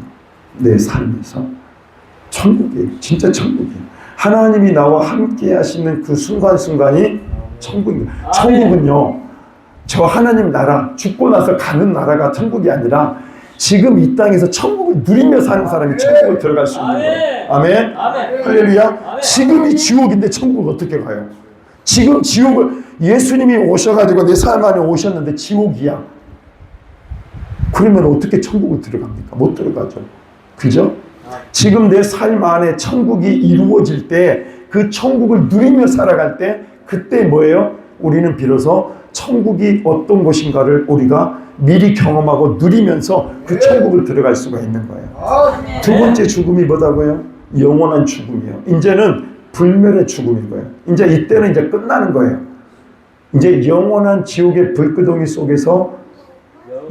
내 삶에서. 천국이에요. 진짜 천국이에요. 하나님이 나와 함께 하시는 그 순간순간이 천국입니다. 천국은요, 저 하나님 나라, 죽고 나서 가는 나라가 천국이 아니라 지금 이 땅에서 천국을 누리며 사는 사람이 천국을 들어갈 수 있는 거예요. 아멘. 할렐루야. 지금이 지옥인데 천국을 어떻게 가요? 지금 지옥을, 예수님이 오셔가지고 내 삶 안에 오셨는데 지옥이야. 그러면 어떻게 천국을 들어갑니까? 못 들어가죠. 그죠? 지금 내 삶 안에 천국이 이루어질 때, 그 천국을 누리며 살아갈 때, 그때 뭐예요? 우리는 비로소 천국이 어떤 곳인가를 우리가 미리 경험하고 누리면서 그 천국을 들어갈 수가 있는 거예요. 두 번째 죽음이 뭐다고요? 영원한 죽음이에요. 이제는 불멸의 죽음인 거예요. 이제 이때는 이제 끝나는 거예요. 이제 영원한 지옥의 불구덩이 속에서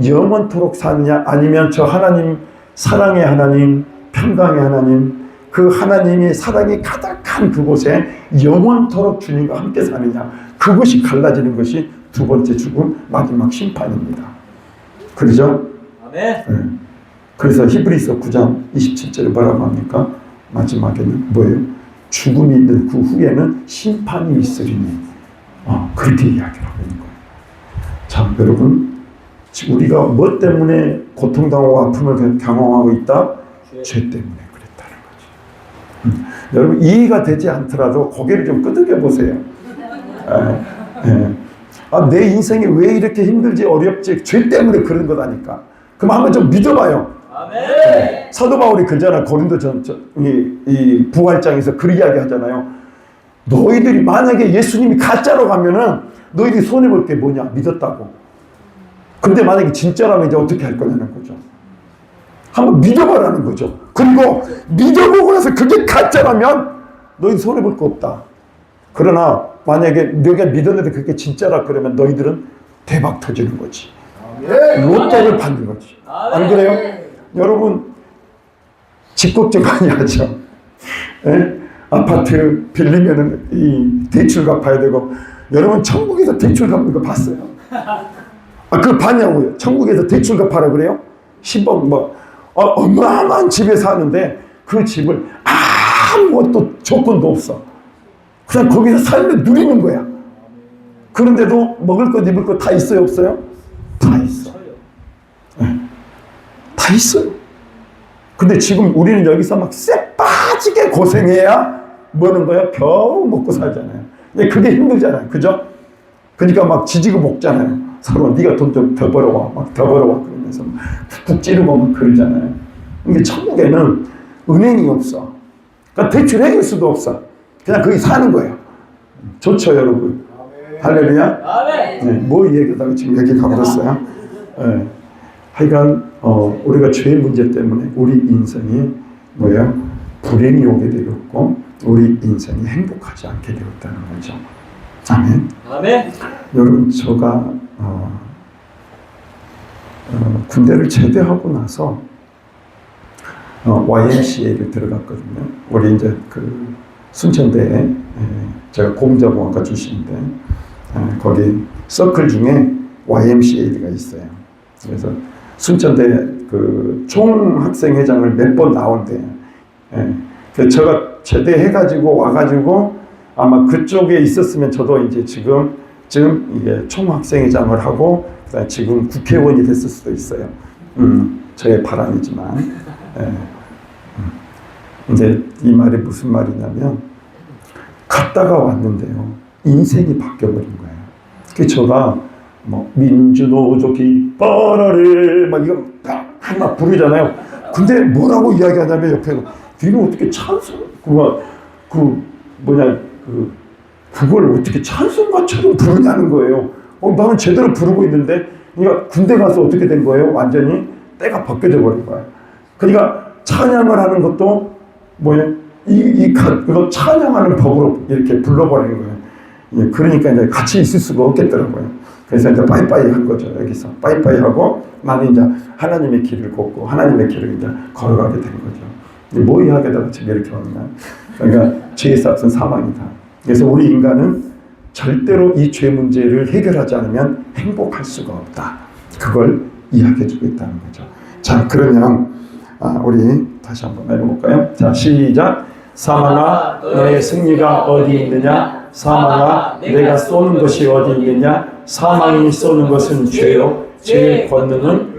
영원토록 사느냐, 아니면 저 하나님, 사랑의 하나님, 평강의 하나님, 그 하나님이 사랑이 가득한 그곳에 영원토록 주님과 함께 사느냐, 그것이 갈라지는 것이 두 번째 죽음, 마지막 심판입니다. 그러죠? 네. 그래서 히브리서 9장 27절에 뭐라고 합니까? 마지막에는 뭐예요? 죽음이 있는 그 후에는 심판이 있으리니, 그렇게 이야기를 하고 있는 거예요. 자, 여러분, 우리가 뭐 때문에 고통당하고 아픔을 경험하고 있다? 죄 때문에 그랬다는 거죠. 여러분, 이해가 되지 않더라도 고개를 좀 끄덕여 보세요. 아, 내 인생이 왜 이렇게 힘들지 어렵지? 죄 때문에 그런 거다니까. 그럼 한번 좀 믿어봐요. 아멘. 사도 바울이 그잖아. 고린도 이 부활장에서 그 이야기 하잖아요. 너희들이 만약에 예수님이 가짜로 가면은 너희들이 손해볼 게 뭐냐? 믿었다고. 근데 만약에 진짜라면 이제 어떻게 할 거냐는 거죠. 한번 믿어보라는 거죠. 그리고 믿어보고 나서 그게 가짜라면 너희들 손해볼 거 없다. 그러나 만약에 너희가 믿었는데 그게 진짜라 그러면 너희들은 대박 터지는 거지. 로또를 받는 거지. 안 그래요? 여러분 집 걱정 많이 하죠. 예? 아파트 빌리면은 이 대출 갚아야 되고. 여러분 천국에서 대출 갚는 거 봤어요? 아, 그거 봤냐고요? 천국에서 대출 갚아라 그래요? 10억 어마어마한 집에 사는데 그 집을 아무것도 조건도 없어. 그냥 거기서 살면 누리는 거야. 그런데도 먹을 것 입을 것 다 있어요 없어요? 다 있어. 네. 다 있어요. 근데 지금 우리는 여기서 막 쎄빠지게 고생해야 뭐는 거야? 겨우 먹고 살잖아요. 근데 그게 힘들잖아요. 그죠? 그러니까 막 지지고 먹잖아요. 서로 네가 돈 좀 더 벌어와. 막 더 벌어와. 그러면서 푹 찌르고 막 그러잖아요. 근데 천국에는 은행이 없어. 그러니까 대출해줄 수도 없어. 그냥 거기 사는 거예요. 좋죠, 여러분? 아멘. 할렐루야? 아멘. 네, 뭐 얘기하다가 지금 여기 가버렸어요. 네. 하여간 우리가 죄의 문제 때문에 우리 인생이 뭐예요? 불행이 오게 되었고 우리 인생이 행복하지 않게 되었다는 거죠. 아멘. 아멘. 여러분 제가 군대를 제대하고 나서 YMCA를 들어갔거든요. 우리 이제 그 순천대에 제가 공자공학과 출신인데 거기 서클 중에 YMCA가 있어요. 그래서 순천대 그 총학생회장을 몇 번 나온대요. 그래서 제가 제대해가지고 와가지고 아마 그쪽에 있었으면 저도 이제 지금 이게 총학생회장을 하고 그다음에 지금 국회의원이 됐을 수도 있어요. 저의 바람이지만. 근데 이 말이 무슨 말이냐면 갔다가 왔는데요. 인생이 바뀌어버린 거예요. 그래서 제가 뭐 민주노조 깃발아래 막 이거 막 부르잖아요. 근데 뭐라고 이야기하냐면 옆에서 니는 어떻게 찬송 그걸 어떻게 찬송가처럼 부르냐는 거예요. 나는 제대로 부르고 있는데 그러니까 군대 가서 어떻게 된 거예요? 완전히 때가 바뀌어져 버린 거야. 그러니까 찬양을 하는 것도 뭐예요? 이거 찬양하는 법으로 이렇게 불러버리는 거예요. 예, 그러니까 이제 같이 있을 수가 없겠더라고요. 그래서 이제 빠이빠이 한 거죠. 여기서 빠이빠이 하고 나는 이제 하나님의 길을 걷고 하나님의 길을 이제 걸어가게 된 거죠. 뭐 이야기하다가 지금 이렇게 왔나? 그러니까 죄에서 앞선 사망이다. 그래서 우리 인간은 절대로 이 죄 문제를 해결하지 않으면 행복할 수가 없다. 그걸 이야기해주고 있다는 거죠. 자, 그러면 우리 다시 한번 읽어볼까요? 자, 시작. 사망아, 너의 승리가 어디 있느냐? 사망아, 내가 쏘는 것이 어디 있느냐? 사망이 쏘는 것은 죄요. 죄의 권능은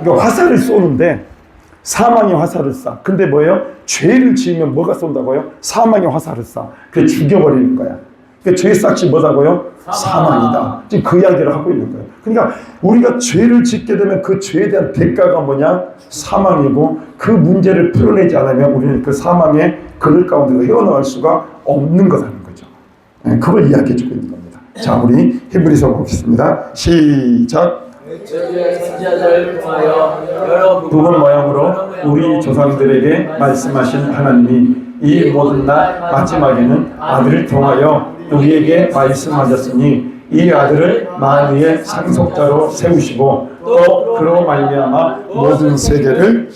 그러니까 화살을 쏘는데 사망이 화살을 쏴. 근데 뭐예요? 죄를 지으면 뭐가 쏜다고요? 사망이 화살을 쏴. 그래 죽여버리는 거야. 그러니까 죄의 싹이 뭐다고요? 사망이다. 지금 그 이야기를 하고 있는 거예요. 그러니까 우리가 죄를 짓게 되면 그 죄에 대한 대가가 뭐냐? 사망이고 그 문제를 풀어내지 않으면 우리는 그 사망의 그늘 가운데서 헤어나올 수가 없는 거라는 거죠. 그걸 이야기해주고 있는 겁니다. 자, 우리 히브리서 보겠습니다. 시작. 부분 모양으로 우리 조상들에게 말씀하신 하나님이 이 모든 날 마지막에는 아들을 통하여 우리에게 말씀하셨으니 이 아들을 만유의 상속자로 세우시고 또 그로 말미암아 모든 세계를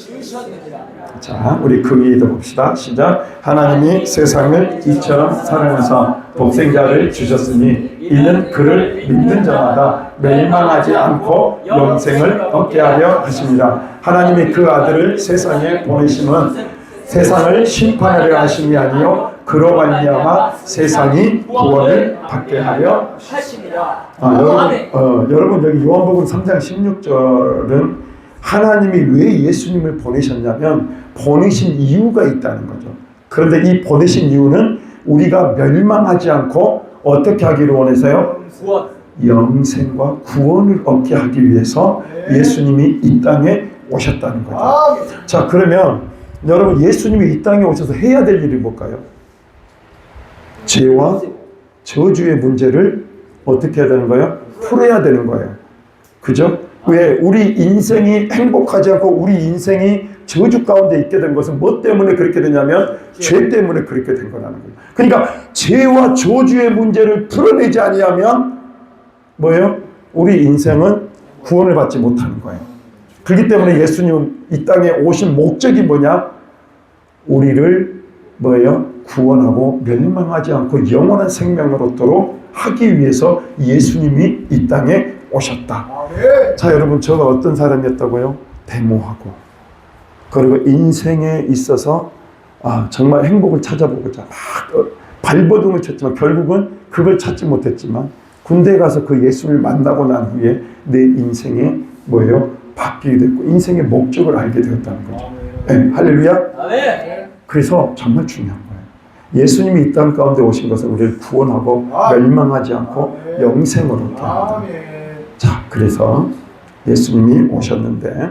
자, 우리 그 위에도 봅시다. 시작. 하나님이 세상을 이처럼 사랑하사 독생자를 주셨으니 이는 그를 믿는 자마다 멸망하지 않고 영생을 얻게 하려 하십니다. 하나님이 그 아들을 세상에 보내심은 세상을 심판하려 하심이 아니요 그로 말미암아 세상이 구원을 받게 하려 하십니다. 여러분 여기 요한복음 3장 16절은 하나님이 왜 예수님을 보내셨냐면 보내신 이유가 있다는 거죠. 그런데 이 보내신 이유는 우리가 멸망하지 않고 어떻게 하기를 원해서요? 영생과 구원을 얻게 하기 위해서 예수님이 이 땅에 오셨다는 거죠. 자, 그러면 여러분, 예수님이 이 땅에 오셔서 해야 될 일이 뭘까요? 죄와 저주의 문제를 어떻게 해야 되는 거예요? 풀어야 되는 거예요. 그죠? 왜? 우리 인생이 행복하지 않고 우리 인생이 저주 가운데 있게 된 것은 뭐 때문에 그렇게 되냐면 죄 때문에 그렇게 된 거라는 거예요. 그러니까 죄와 저주의 문제를 풀어내지 아니하면 뭐예요? 우리 인생은 구원을 받지 못하는 거예요. 그렇기 때문에 예수님은 이 땅에 오신 목적이 뭐냐? 우리를 뭐예요? 구원하고 멸망하지 않고 영원한 생명을 얻도록 하기 위해서 예수님이 이 땅에 오셨다. 자, 여러분, 저가 어떤 사람이었다고요? 데모하고, 그리고 인생에 있어서 정말 행복을 찾아보고자 막 발버둥을 쳤지만 결국은 그걸 찾지 못했지만 군대에 가서 그 예수를 만나고 난 후에 내 인생에 뭐예요? 바뀌게 됐고 인생의 목적을 알게 되었다는 거죠. 네, 할렐루야. 그래서 정말 중요한 거예요. 예수님이 이 땅 가운데 오신 것은 우리를 구원하고 멸망하지 않고 영생을 얻게 합니다. 자, 그래서 예수님이 오셨는데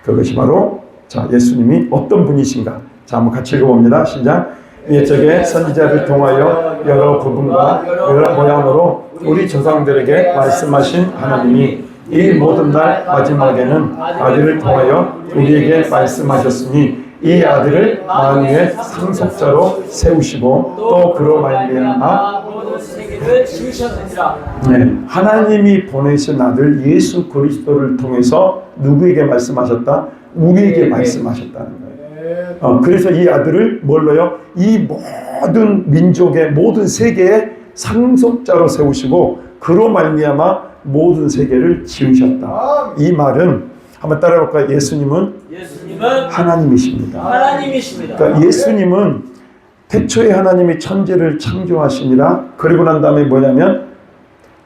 그것이 바로, 자, 예수님이 어떤 분이신가? 자, 한번 같이 읽어봅니다. 시작. 옛적에 선지자를 통하여 여러 부분과 여러 모양으로 우리 조상들에게 말씀하신 하나님이 이 모든 날 마지막에는 아들을 통하여 우리에게 말씀하셨으니 이 아들을 만유의 상속자로 세우시고 또 그로 말미암아 모든 세계를 지으셨느니라. 네, 하나님이 보내신 아들 예수 그리스도를 통해서 누구에게 말씀하셨다? 우리에게 말씀하셨다는 거예요. 그래서 이 아들을 뭘로요? 이 모든 민족의 모든 세계의 상속자로 세우시고 그로 말미암아 모든 세계를 지으셨다. 이 말은 한번 따라해볼까요? 예수님은 하나님이십니다. 하나님이십니다. 그러니까 예수님은 태초에 하나님이 천지를 창조하시니라. 그리고 난 다음에 뭐냐면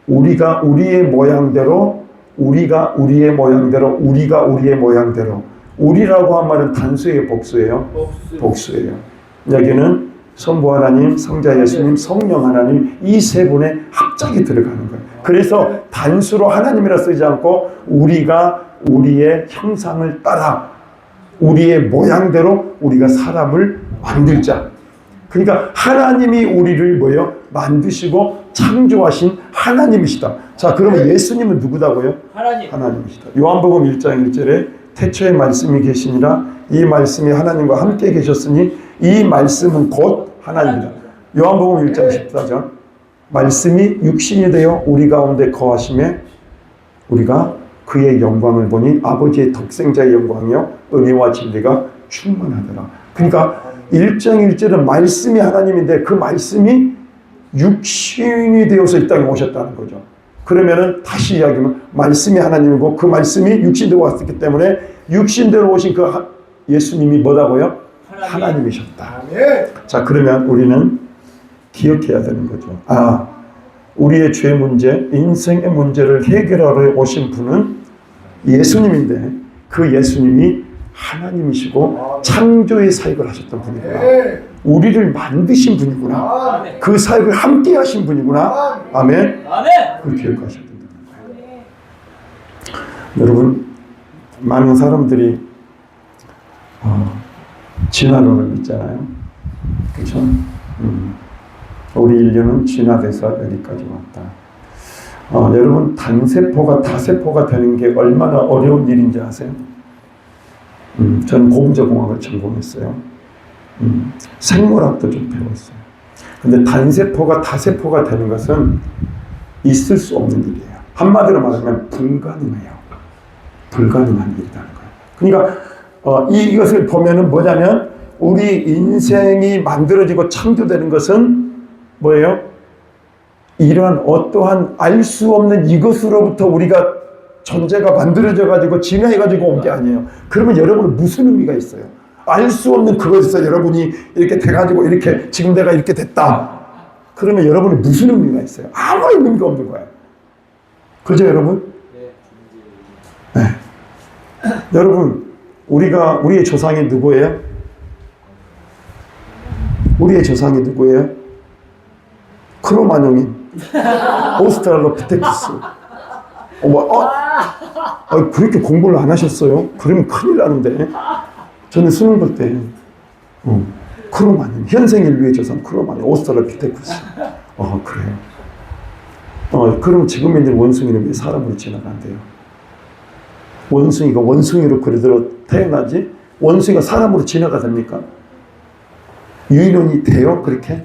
우리가 우리의 모양대로, 우리가 우리의 모양대로, 우리가 우리의 모양대로. 우리라고 한 말은 단수예요, 복수예요? 복수예요. 여기는 성부 하나님, 성자 예수님, 성령 하나님, 이 세 분의 합작이 들어가는 거예요. 그래서 단수로 하나님이라 쓰지 않고 우리가 우리의 형상을 따라 우리의 모양대로 우리가 사람을 만들자. 그러니까 하나님이 우리를 뭐예요? 만드시고 창조하신 하나님이시다. 자, 그러면 예수님은 누구다고요? 하나님이시다. 요한복음 1장 1절에 태초에 말씀이 계시니라. 이 말씀이 하나님과 함께 계셨으니 이 말씀은 곧 하나님이다. 요한복음 1장 14절. 말씀이 육신이 되어 우리 가운데 거하심에 우리가 그의 영광을 보니 아버지의 독생자의 영광이요 은혜와 진리가 충만하더라. 그러니까 1장 1절은 말씀이 하나님인데 그 말씀이 육신이 되어서 이 땅에 오셨다는 거죠. 그러면은 다시 이야기하면 말씀이 하나님이고 그 말씀이 육신되어 왔기 때문에 육신대로 오신 그 예수님이 뭐라고요? 하나님이셨다. 자, 그러면 우리는 기억해야 되는 거죠. 우리의 죄 문제, 인생의 문제를 해결하러 오신 분은 예수님인데 그 예수님이 하나님이시고 창조의 사역을 하셨던 분이구나. 우리를 만드신 분이구나. 그 사역을 함께 하신 분이구나. 아멘. 그걸 기억하셔야 된다는 거예요. 여러분, 많은 사람들이 진화론을 믿잖아요. 그렇죠? 우리 인류는 진화돼서 여기까지 왔다. 여러분, 단세포가 다세포가 되는 게 얼마나 어려운 일인지 아세요? 저는 고분자공학을 전공했어요. 생물학도 좀 배웠어요. 근데 단세포가 다세포가 되는 것은 있을 수 없는 일이에요. 한마디로 말하면 불가능해요. 불가능한 일이라는 거예요. 그러니까 이것을 보면은 뭐냐면 우리 인생이 만들어지고 창조되는 것은 뭐예요? 이러한 어떠한 알 수 없는 이것으로부터 우리가 존재가 만들어져 가지고 진화해 가지고 온 게 아니에요. 그러면 여러분은 무슨 의미가 있어요? 알 수 없는 그것에서 여러분이 이렇게 돼 가지고 이렇게 지금 내가 이렇게 됐다. 그러면 여러분은 무슨 의미가 있어요? 아무 의미가 없는 거예요. 그죠, 여러분? 네. 여러분, 우리의 조상이 누구예요? 우리의 조상이 누구예요? 크로마뇽인 오스트랄로피테쿠스. 그렇게 공부를 안 하셨어요? 그러면 큰일 나는데. 저는 수능 볼 때, 크로마늄, 현생 인류의 조상 크로마늄, 오스트랄로피테쿠스. 그래요. 그럼 지금 있는 원숭이는 왜 사람으로 지나간대요? 원숭이가 원숭이로 그대로 태어나지? 원숭이가 사람으로 지나가 됩니까? 유인원이 돼요? 그렇게?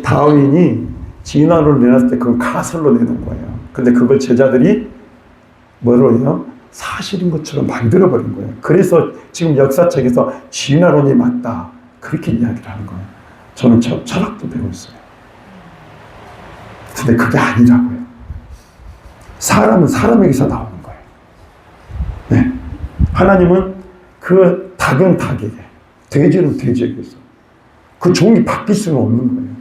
다윈이 진화론을 내놨을 때 그건 가설로 내는 거예요. 근데 그걸 제자들이 뭐로 해요? 사실인 것처럼 만들어버린 거예요. 그래서 지금 역사책에서 진화론이 맞다. 그렇게 이야기를 하는 거예요. 저는 철학도 배웠어요. 근데 그게 아니라고요. 사람은 사람에게서 나오는 거예요. 네. 하나님은 그 닭은 닭에게, 돼지는 돼지에게서. 그 종이 바뀔 수는 없는 거예요.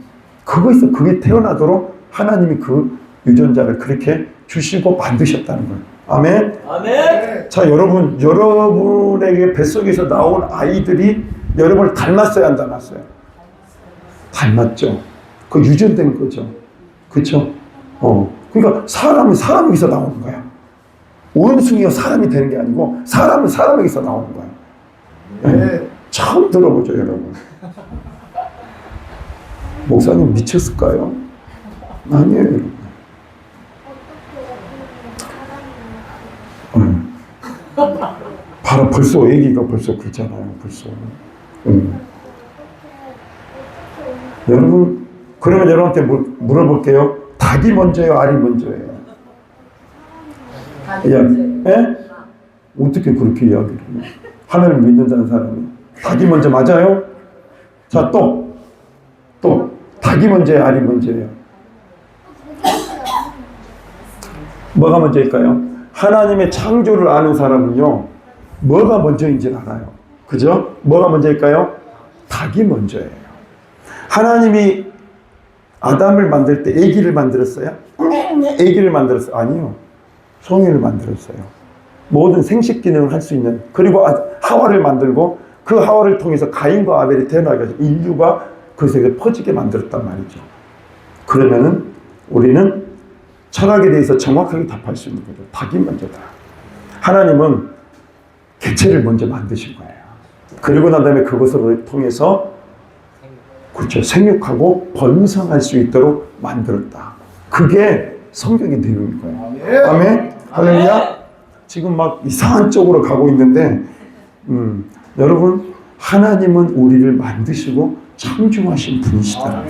그거에서 그게 태어나도록 하나님이 그 유전자를 그렇게 주시고 만드셨다는 거예요. 아멘? 아멘. 자, 여러분에게 뱃속에서 나온 아이들이 여러분을 닮았어요, 안 닮았어요? 닮았죠. 그 유전된 거죠. 그렇죠? 그러니까 사람은 사람에게서 나오는 거야. 원숭이가 사람이 되는 게 아니고 사람은 사람에게서 나오는 거야. 네. 처음 들어보죠, 여러분. 목사님 미쳤을까요? 아니에요, 여러분. 봐라, 벌써 애기가 벌써 그렇잖아요, 벌써. 여러분, 그러면 여러분한테 물어볼게요. 닭이 먼저예요, 알이 먼저예요? 예? 어떻게 그렇게 이야기를 해요? 하나님을 믿는다는 사람이. 닭이 먼저 맞아요? 자, 또 닭이 먼저예요, 알이 먼저예요? 뭐가 먼저일까요? 하나님의 창조를 아는 사람은요, 뭐가 먼저인지 알아요. 그죠? 뭐가 먼저일까요? 닭이 먼저예요. 하나님이 아담을 만들 때 애기를 만들었어요? 애기를 만들었어요? 아니요. 성인을 만들었어요. 모든 생식 기능을 할 수 있는, 그리고 하와를 만들고 그 하와를 통해서 가인과 아벨이 태어나게 해서 인류가 그 세계에 퍼지게 만들었단 말이죠. 그러면은 우리는 철학에 대해서 정확하게 답할 수 있는 거죠. 닭이 먼저다. 하나님은 개체를 먼저 만드신 거예요. 그리고 난 다음에 그것을 통해서 그렇죠. 생육하고 번성할 수 있도록 만들었다. 그게 성경의 내용인 거예요. 아멘. 할렐루야. 지금 막 이상한 쪽으로 가고 있는데, 여러분, 하나님은 우리를 만드시고 창조하신 분이시다.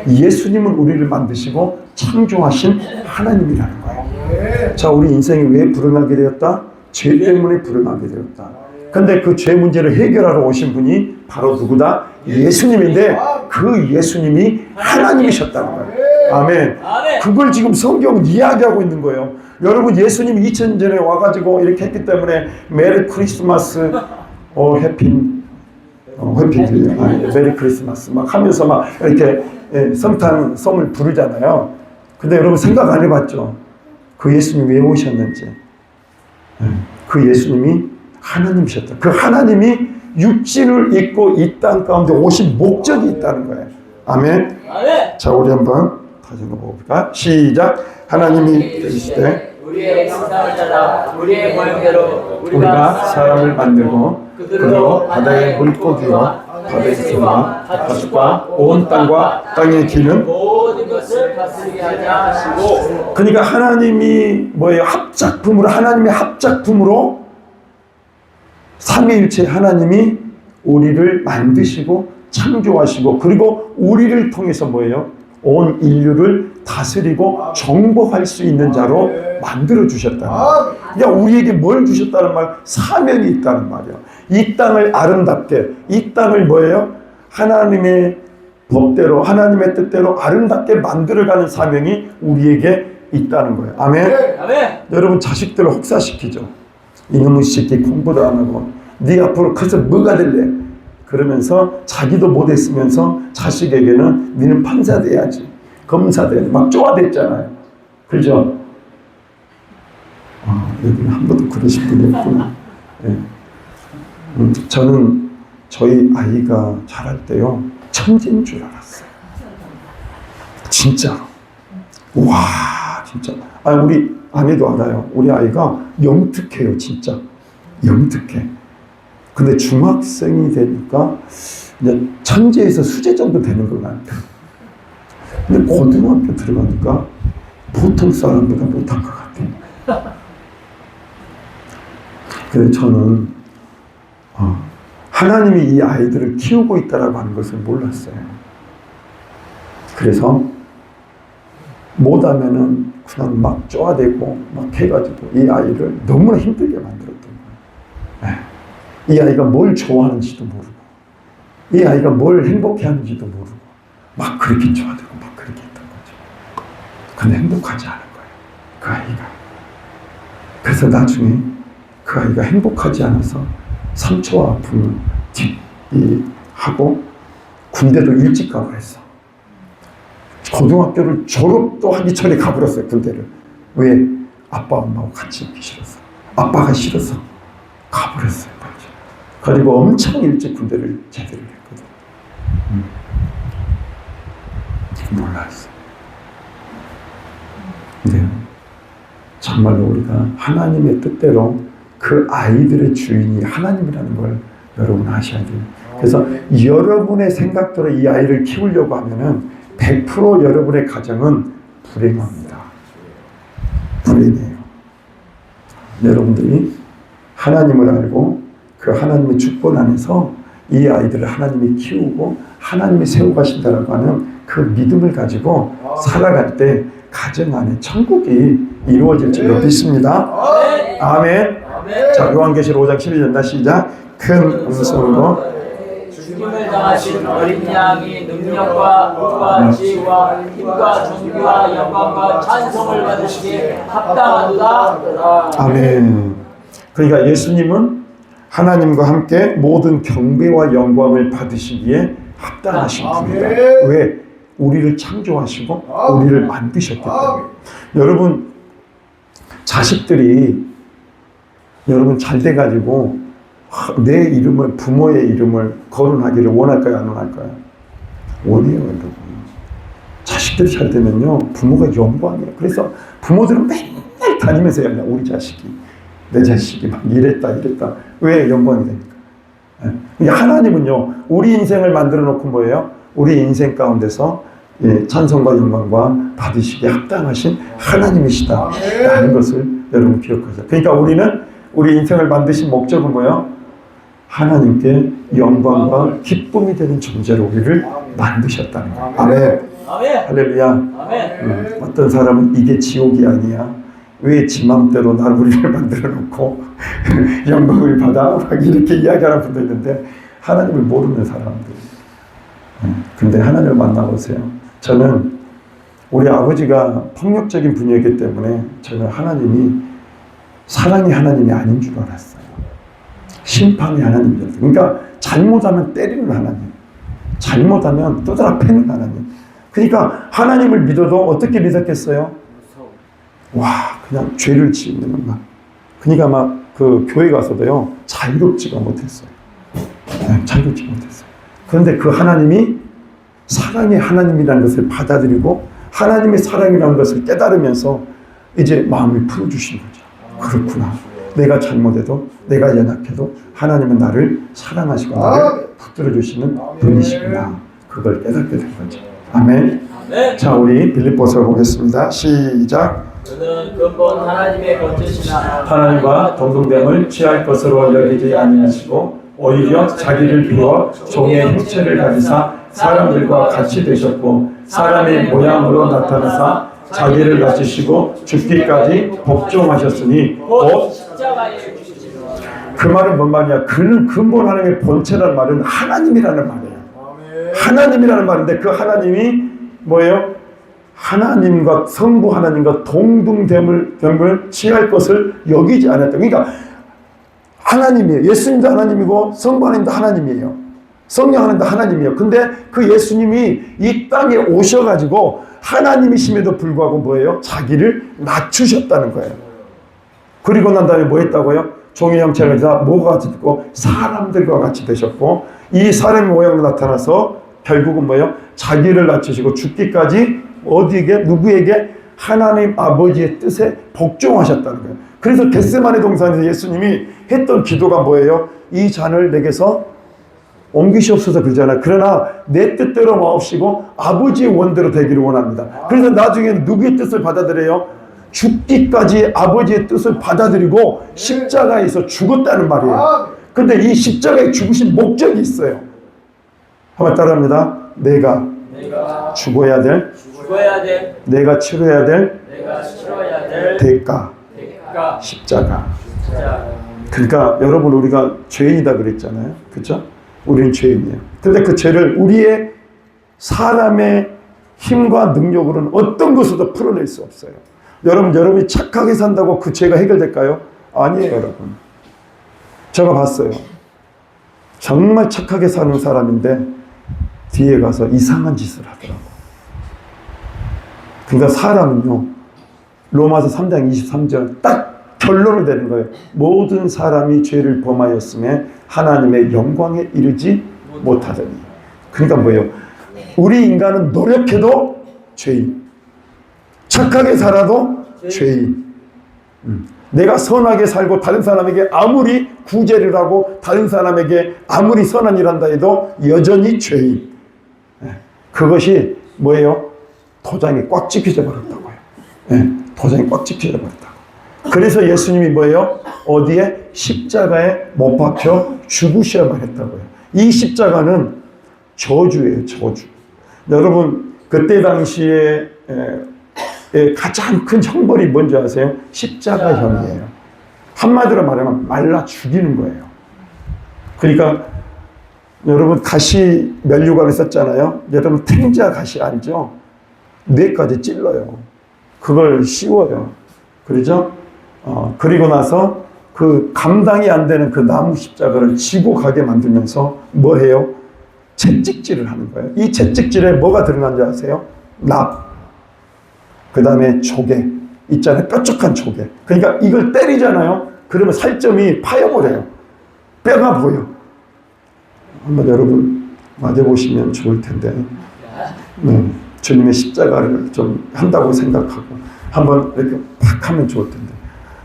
예수님은 우리를 만드시고 창조하신 하나님이라는 거예요. 자, 우리 인생이 왜 불행하게 되었다? 죄 때문에 불행하게 되었다. 근데 그 죄 문제를 해결하러 오신 분이 바로 누구다? 예수님인데 그 예수님이 하나님이셨다는 거예요. 아멘. 그걸 지금 성경은 이야기하고 있는 거예요. 여러분, 예수님이 2000년 전에 와가지고 이렇게 했기 때문에 메리 크리스마스, 해피 메리 크리스마스 막 하면서 막 이렇게 성탄송을 부르잖아요. 근데 여러분 생각 안 해봤죠? 그 예수님이 왜 오셨는지. 그 예수님이 하나님이셨다. 그 하나님이 육신을 입고 이 땅 가운데 오신 목적이 있다는 거예요. 아멘. 자, 우리 한번 다시 한번 볼까? 시작. 하나님이 되시되 우리의 형상을 따라 우리의 모형대로 우리가 사람을 만들고 그로 바다의 물고기와 바다의 새와 가축과 온 땅과 땅의 기는 모든 것을 다스리게 하자 하시고. 그러니까 하나님이 뭐예요? 하나님의 합작품으로 삼위일체 하나님이 우리를 만드시고 창조하시고 그리고 우리를 통해서 뭐예요? 온 인류를 다스리고 정복할 수 있는 자로 만들어 주셨다. 그러니까 우리에게 뭘 주셨다는 말? 사명이 있다는 말이에요. 이 땅을 아름답게, 이 땅을 뭐예요? 하나님의 법대로, 하나님의 뜻대로 아름답게 만들어가는 사명이 우리에게 있다는 거예요. 아멘. 아멘. 여러분, 자식들을 혹사시키죠. 이놈의 새끼 공부도 안 하고 네 앞으로 커서 뭐가 될래? 그러면서 자기도 못했으면서 자식에게는 너는 판사 돼야지, 검사 돼야지 막 쪼아댔잖아요. 그죠? 여기는 한 번도 그러신 분이 없구나. 네. 저는 저희 아이가 자랄 때요 천재인 줄 알았어요. 진짜. 와, 진짜. 아, 우리 아내도 알아요. 우리 아이가 영특해요, 진짜. 영특해. 근데 중학생이 되니까 이제 천재에서 수재 정도 되는 것 같아. 근데 고등학교 들어가니까 보통 사람보다 못한 것 같아. 그래서 저는 하나님이 이 아이들을 키우고 있다라고 하는 것을 몰랐어요. 그래서 못하면은 그냥 막 쪼아대고 막 해가지고 이 아이를 너무나 힘들게 만들었던 거예요. 이 아이가 뭘 좋아하는지도 모르고 이 아이가 뭘 행복해하는지도 모르고 막 그렇게 쪼아대고 막 그렇게 했던 거죠. 근데 행복하지 않은 거예요, 그 아이가. 그래서 나중에 그 아이가 행복하지 않아서 상처와 아픔을 하고 군대도 일찍 가고 했어. 고등학교를 졸업도 하기 전에 가버렸어요, 군대를. 왜? 아빠, 엄마하고 같이 있기 싫어서. 아빠가 싫어서 가버렸어요. 그리고 엄청 일찍 군대를 제대를 했거든. 몰랐어. 근데 정말로 우리가 하나님의 뜻대로 그 아이들의 주인이 하나님이라는 걸 여러분 아셔야 돼요. 그래서 여러분의 생각대로 이 아이를 키우려고 하면은 100% 여러분의 가정은 불행합니다. 불행해요. 여러분들이 하나님을 알고 그 하나님의 주권 안에서 이 아이들을 하나님이 키우고 하나님이 세워 가신다라고 하는 그 믿음을 가지고 살아갈 때 가정 안에 천국이 이루어질 줄 믿습니다. 아멘. 자, 요한계시록 5장 12절 시작. 큰 음성으로 죽임을 당하신 어린 양이 능력과 부와 지혜와 힘과 존귀와 영광과 찬송을 받으시기에 합당하도다. 아멘. 그러니까 예수님은 하나님과 함께 모든 경배와 영광을 받으시기에 합당하신 분이다. 왜? 우리를 창조하시고 우리를 만드셨기 때문에. 여러분, 자식들이 여러분 잘 돼가지고 내 이름을, 부모의 이름을 거론하기를 원할까요, 안 원할까요? 원해요, 여러분. 자식들이 잘 되면요, 부모가 영광이에요. 그래서 부모들은 맨날 다니면서 얘기해요. 우리 자식이, 내 자식이 막 이랬다. 왜? 영광이 되니까. 하나님은요, 우리 인생을 만들어 놓고 뭐예요? 우리 인생 가운데서 찬송과 영광과 받으시기에 합당하신 하나님이시다 라는 것을 여러분 기억하세요. 그러니까 우리는 우리 인생을 만드신 목적은 뭐예요? 하나님께 영광과 기쁨이 되는 존재로 우리를 만드셨다는 거예요. 아멘. 할렐루야. 아멘. 어떤 사람은 이게 지옥이 아니야. 왜 지 맘대로 우리를 만들어 놓고 영광을 받아? 막 이렇게 이야기하는 분도 있는데 하나님을 모르는 사람들. 근데 하나님을 만나보세요. 저는 우리 아버지가 폭력적인 분이었기 때문에 저는 하나님이 사랑의 하나님이 아닌 줄 알았어요. 심판의 하나님이었어요. 그러니까 잘못하면 때리는 하나님, 잘못하면 두드러 패는 하나님. 그러니까 하나님을 믿어도 어떻게 믿었겠어요? 와, 그냥 죄를 지으면 막. 그러니까 막 그 교회 가서도요, 자유롭지가 못했어요. 자유롭지 못했어요. 그런데 그 하나님이 사랑의 하나님이라는 것을 받아들이고 하나님의 사랑이라는 것을 깨달으면서 이제 마음을 풀어주신 거죠. 그렇구나. 내가 잘못해도, 내가 연약해도 하나님은 나를 사랑하시고 나를 붙들어 주시는 분이시구나. 그걸 깨닫게 된 거죠. 아멘. 자, 우리 빌립보서 보겠습니다. 시작. 그는 근본 하나님의 거처시나 하나님과 동등됨을 취할 것으로 여기지 아니하시고 오히려 자기를 비워 종의 형체를 가지사 사람들과 같이 되셨고 사람의 모양으로 나타나사 자기를 낮추시고 죽기까지 복종하셨으니 곧 십자가에 죽으시고. 그 말은 뭔 말이야? 그는 근본 하나님의 본체라는 말은 하나님이라는 말이에요. 하나님이라는 말인데 그 하나님이 뭐예요? 하나님과 성부 하나님과 동등됨을 취할 것을 여기지 않았다. 그러니까 하나님이에요. 예수님도 하나님이고 성부 하나님도 하나님이에요. 성령 하나님도 하나님이에요. 근데 그 예수님이 이 땅에 오셔가지고 하나님이심에도 불구하고 뭐예요? 자기를 낮추셨다는 거예요. 그리고 난 다음에 뭐 했다고요? 종의 형체를 가지사 뭐가 같이 되고 사람들과 같이 되셨고 이 사람의 모양으로 나타나서 결국은 뭐예요? 자기를 낮추시고 죽기까지 어디에게? 누구에게? 하나님 아버지의 뜻에 복종하셨다는 거예요. 그래서 겟세마네 동산에서 예수님이 했던 기도가 뭐예요? 이 잔을 내게서 옮기시옵소서 그러잖아요. 그러나 내 뜻대로 마옵시고 아버지의 원대로 되기를 원합니다. 그래서 나중에는 누구의 뜻을 받아들여요? 죽기까지 아버지의 뜻을 받아들이고 십자가에서 죽었다는 말이에요. 근데 이 십자가에 죽으신 목적이 있어요. 한번 따라합니다. 내가 죽어야 될, 내가 치러야 될 대가, 십자가. 그러니까 여러분 우리가 죄인이다 그랬잖아요. 그렇죠? 우리는 죄인이에요. 근데 그 죄를 우리의 사람의 힘과 능력으로는 어떤 것으로도 풀어낼 수 없어요. 여러분이 착하게 산다고 그 죄가 해결될까요? 아니에요, 여러분. 제가 봤어요. 정말 착하게 사는 사람인데 뒤에 가서 이상한 짓을 하더라고. 그러니까 사람은요, 로마서 3장 23절 딱 결론을 내는 거예요. 모든 사람이 죄를 범하였음에 하나님의 영광에 이르지 못하더니. 그러니까 뭐예요? 우리 인간은 노력해도 죄인. 착하게 살아도 죄인. 내가 선하게 살고 다른 사람에게 아무리 구제를 하고 다른 사람에게 아무리 선한 일 한다 해도 여전히 죄인. 그것이 뭐예요? 도장이 꽉 찍혀져 버렸다고요. 도장이 꽉 찍혀져 버렸다고. 그래서 예수님이 뭐예요? 어디에? 십자가에 못 박혀 죽으셔야만 했다고요. 이 십자가는 저주예요, 저주. 여러분, 그때 당시에 가장 큰 형벌이 뭔지 아세요? 십자가형이에요. 한마디로 말하면 말라 죽이는 거예요. 그러니까 여러분 가시 면류관 있었잖아요. 여러분 탱자 가시 알죠? 뇌까지 찔러요. 그걸 씌워요. 그러죠? 그리고 나서 그 감당이 안 되는 그 나무 십자가를 지고 가게 만들면서 뭐 해요? 채찍질을 하는 거예요. 이 채찍질에 뭐가 들어간 줄 아세요? 납. 그 다음에 조개. 있잖아요. 뾰족한 조개. 그러니까 이걸 때리잖아요. 그러면 살점이 파여버려요. 뼈가 보여. 한번 여러분 맞아보시면 좋을 텐데. 주님의 십자가를 좀 한다고 생각하고 한번 이렇게 팍 하면 좋을 텐데.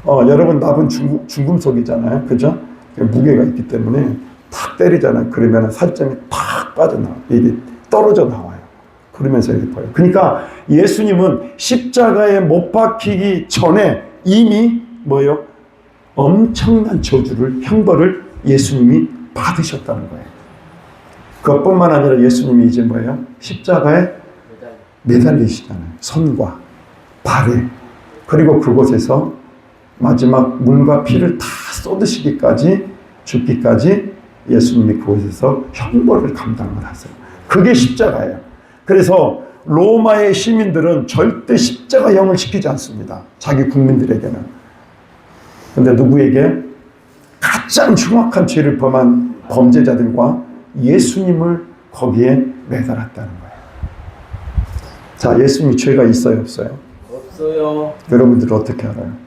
여러분 납은 중금속이잖아요. 그죠? 무게가 있기 때문에 탁 때리잖아요. 그러면 살점이 팍 빠져나와요. 이게 떨어져 나와요. 그러면서 이렇게 보여요. 그러니까 예수님은 십자가에 못 박히기 전에 이미 뭐예요? 엄청난 저주를, 형벌을 예수님이 받으셨다는 거예요. 그것뿐만 아니라 예수님이 이제 뭐예요? 십자가에 매달리시잖아요. 손과 발에. 그리고 그곳에서 마지막 물과 피를 다 쏟으시기까지, 죽기까지 예수님이 그곳에서 형벌을 감당을 하세요. 그게 십자가예요. 그래서 로마의 시민들은 절대 십자가형을 시키지 않습니다. 자기 국민들에게는. 근데 누구에게? 가장 흉악한 죄를 범한 범죄자들과 예수님을 거기에 매달았다는 거예요. 자, 예수님이 죄가 있어요, 없어요? 없어요. 여러분들 어떻게 알아요?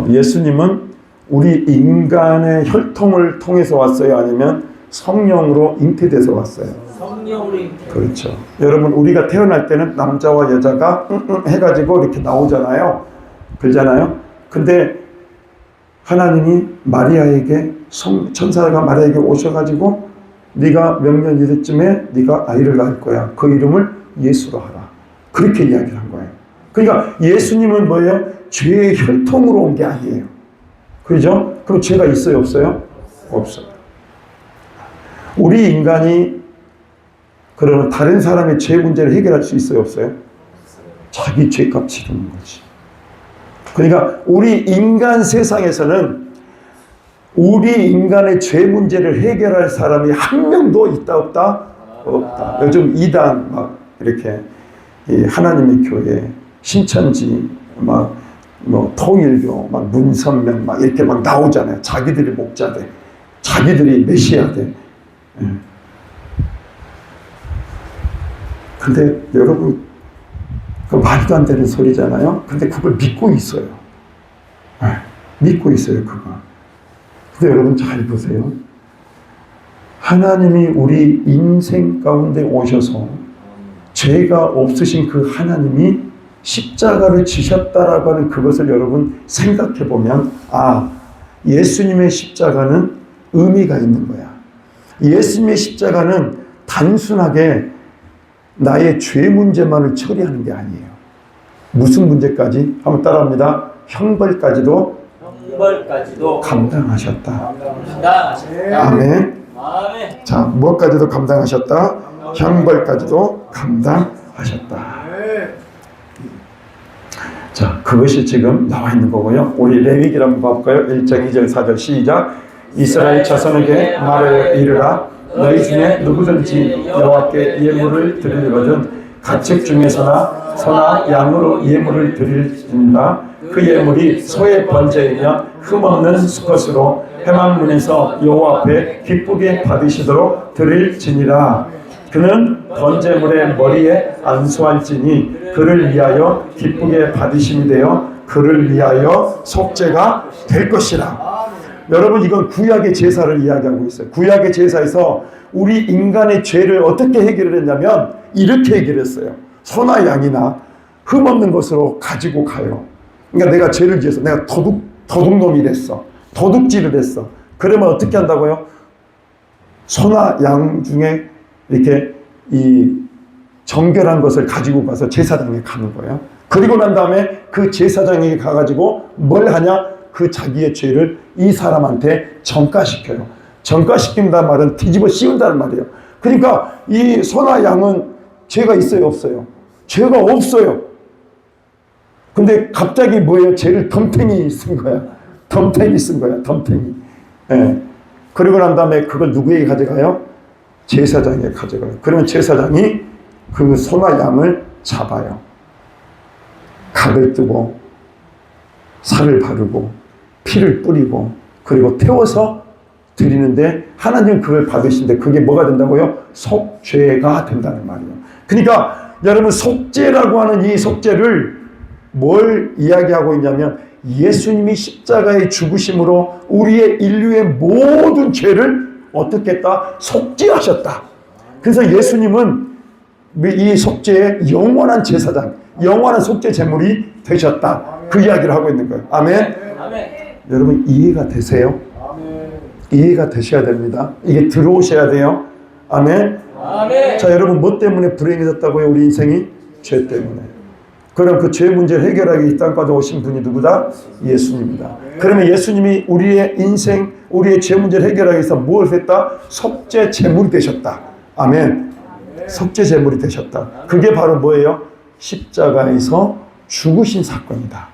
예수님은 우리 인간의 혈통을 통해서 왔어요? 아니면 성령으로 잉태돼서 왔어요? 성령으로 잉태. 그렇죠. 여러분, 우리가 태어날 때는 남자와 여자가 해가지고 이렇게 나오잖아요. 그러잖아요. 근데 하나님이 마리아에게, 천사가 마리아에게 오셔가지고 네가 몇 년 이때쯤에 네가 아이를 낳을 거야. 그 이름을 예수로 하라. 그렇게 이야기를 한 거예요. 그러니까 예수님은 뭐예요? 죄의 혈통으로 온 게 아니에요. 그죠? 그럼 죄가 있어요, 없어요? 없어요. 우리 인간이 그러면 다른 사람의 죄 문제를 해결할 수 있어요, 없어요? 자기 죄값 치르는 거지. 그러니까 우리 인간 세상에서는 우리 인간의 죄 문제를 해결할 사람이 한 명도 있다 없다? 없다. 요즘 이단 막 이렇게 하나님의 교회, 신천지 막 뭐 통일교, 막 문선명 막 이렇게 막 나오잖아요. 자기들이 목자돼, 자기들이 메시아돼. 근데 여러분, 그 말도 안 되는 소리잖아요. 근데 그걸 믿고 있어요. 믿고 있어요, 그거. 근데 여러분 잘 보세요. 하나님이 우리 인생 가운데 오셔서 죄가 없으신 그 하나님이 십자가를 지셨다라고 하는 그것을 여러분 생각해 보면, 아, 예수님의 십자가는 의미가 있는 거야. 예수님의 십자가는 단순하게 나의 죄 문제만을 처리하는 게 아니에요. 무슨 문제까지? 한번 따라합니다. 형벌까지도 감당하셨다. 아멘. 아멘. 자, 무엇까지도 감당하셨다? 형벌까지도 감당하셨다. 자, 그것이 지금 나와 있는 거고요. 우리 레위기를 한번 봐볼까요? 1장 2절 4절 시작. 이스라엘 자손에게 말하여 이르라. 너희 중에 누구든지 여호와께 예물을 드리거든 가축 중에서나 소나 양으로 예물을 드릴지니라. 그 예물이 소의 번제이며 흠없는 수컷으로 회막문에서 여호와 앞에 기쁘게 받으시도록 드릴지니라. 그는 번제물의 머리에 안수할지니 그를 위하여 기쁘게 받으심이 되어 그를 위하여 속죄가 될 것이라. 여러분, 이건 구약의 제사를 이야기하고 있어요. 구약의 제사에서 우리 인간의 죄를 어떻게 해결을 했냐면 이렇게 해결했어요. 소나 양이나 흠없는 것으로 가지고 가요. 그러니까 내가 죄를 지어서 내가 도둑놈이 됐어. 도둑질을 했어. 그러면 어떻게 한다고요? 소나 양 중에 이렇게 이 정결한 것을 가지고 가서 제사장에 가는 거예요. 그리고 난 다음에 그 제사장에게 가가지고 뭘 하냐? 그 자기의 죄를 이 사람한테 전가시켜요. 전가시킨다는 말은 뒤집어 씌운다는 말이에요. 그러니까 이 소나 양은 죄가 있어요, 없어요? 죄가 없어요. 근데 갑자기 뭐예요? 죄를 덤탱이 쓴 거야. 덤탱이 쓴 거야, 덤탱이. 예. 그리고 난 다음에 그걸 누구에게 가져가요? 제사장에게 가져가요. 그러면 제사장이 그 소나 양을 잡아요. 각을 뜨고 살을 바르고 피를 뿌리고 그리고 태워서 드리는데 하나님은 그걸 받으시는데 그게 뭐가 된다고요? 속죄가 된다는 말이에요. 그러니까 여러분, 속죄라고 하는 이 속죄를 뭘 이야기하고 있냐면 예수님이 십자가의 죽으심으로 우리의 인류의 모든 죄를 어떻게 했다? 속죄하셨다. 그래서 예수님은 이 속죄의 영원한 제사장, 영원한 속죄 제물이 되셨다. 그 이야기를 하고 있는 거예요. 아멘. 아멘. 여러분, 이해가 되세요? 아멘. 이해가 되셔야 됩니다. 이게 들어오셔야 돼요. 아멘. 아멘. 자, 여러분, 뭐 때문에 불행해졌다고요? 우리 인생이? 죄 때문에. 그럼 그 죄 문제를 해결하기 이 땅까지 오신 분이 누구다? 예수님이다. 그러면 예수님이 우리의 인생, 우리의 죄 문제를 해결하기 위해서 뭘 했다? 속죄 제물이 되셨다. 아멘. 속죄 제물이 되셨다. 그게 바로 뭐예요? 십자가에서 죽으신 사건이다.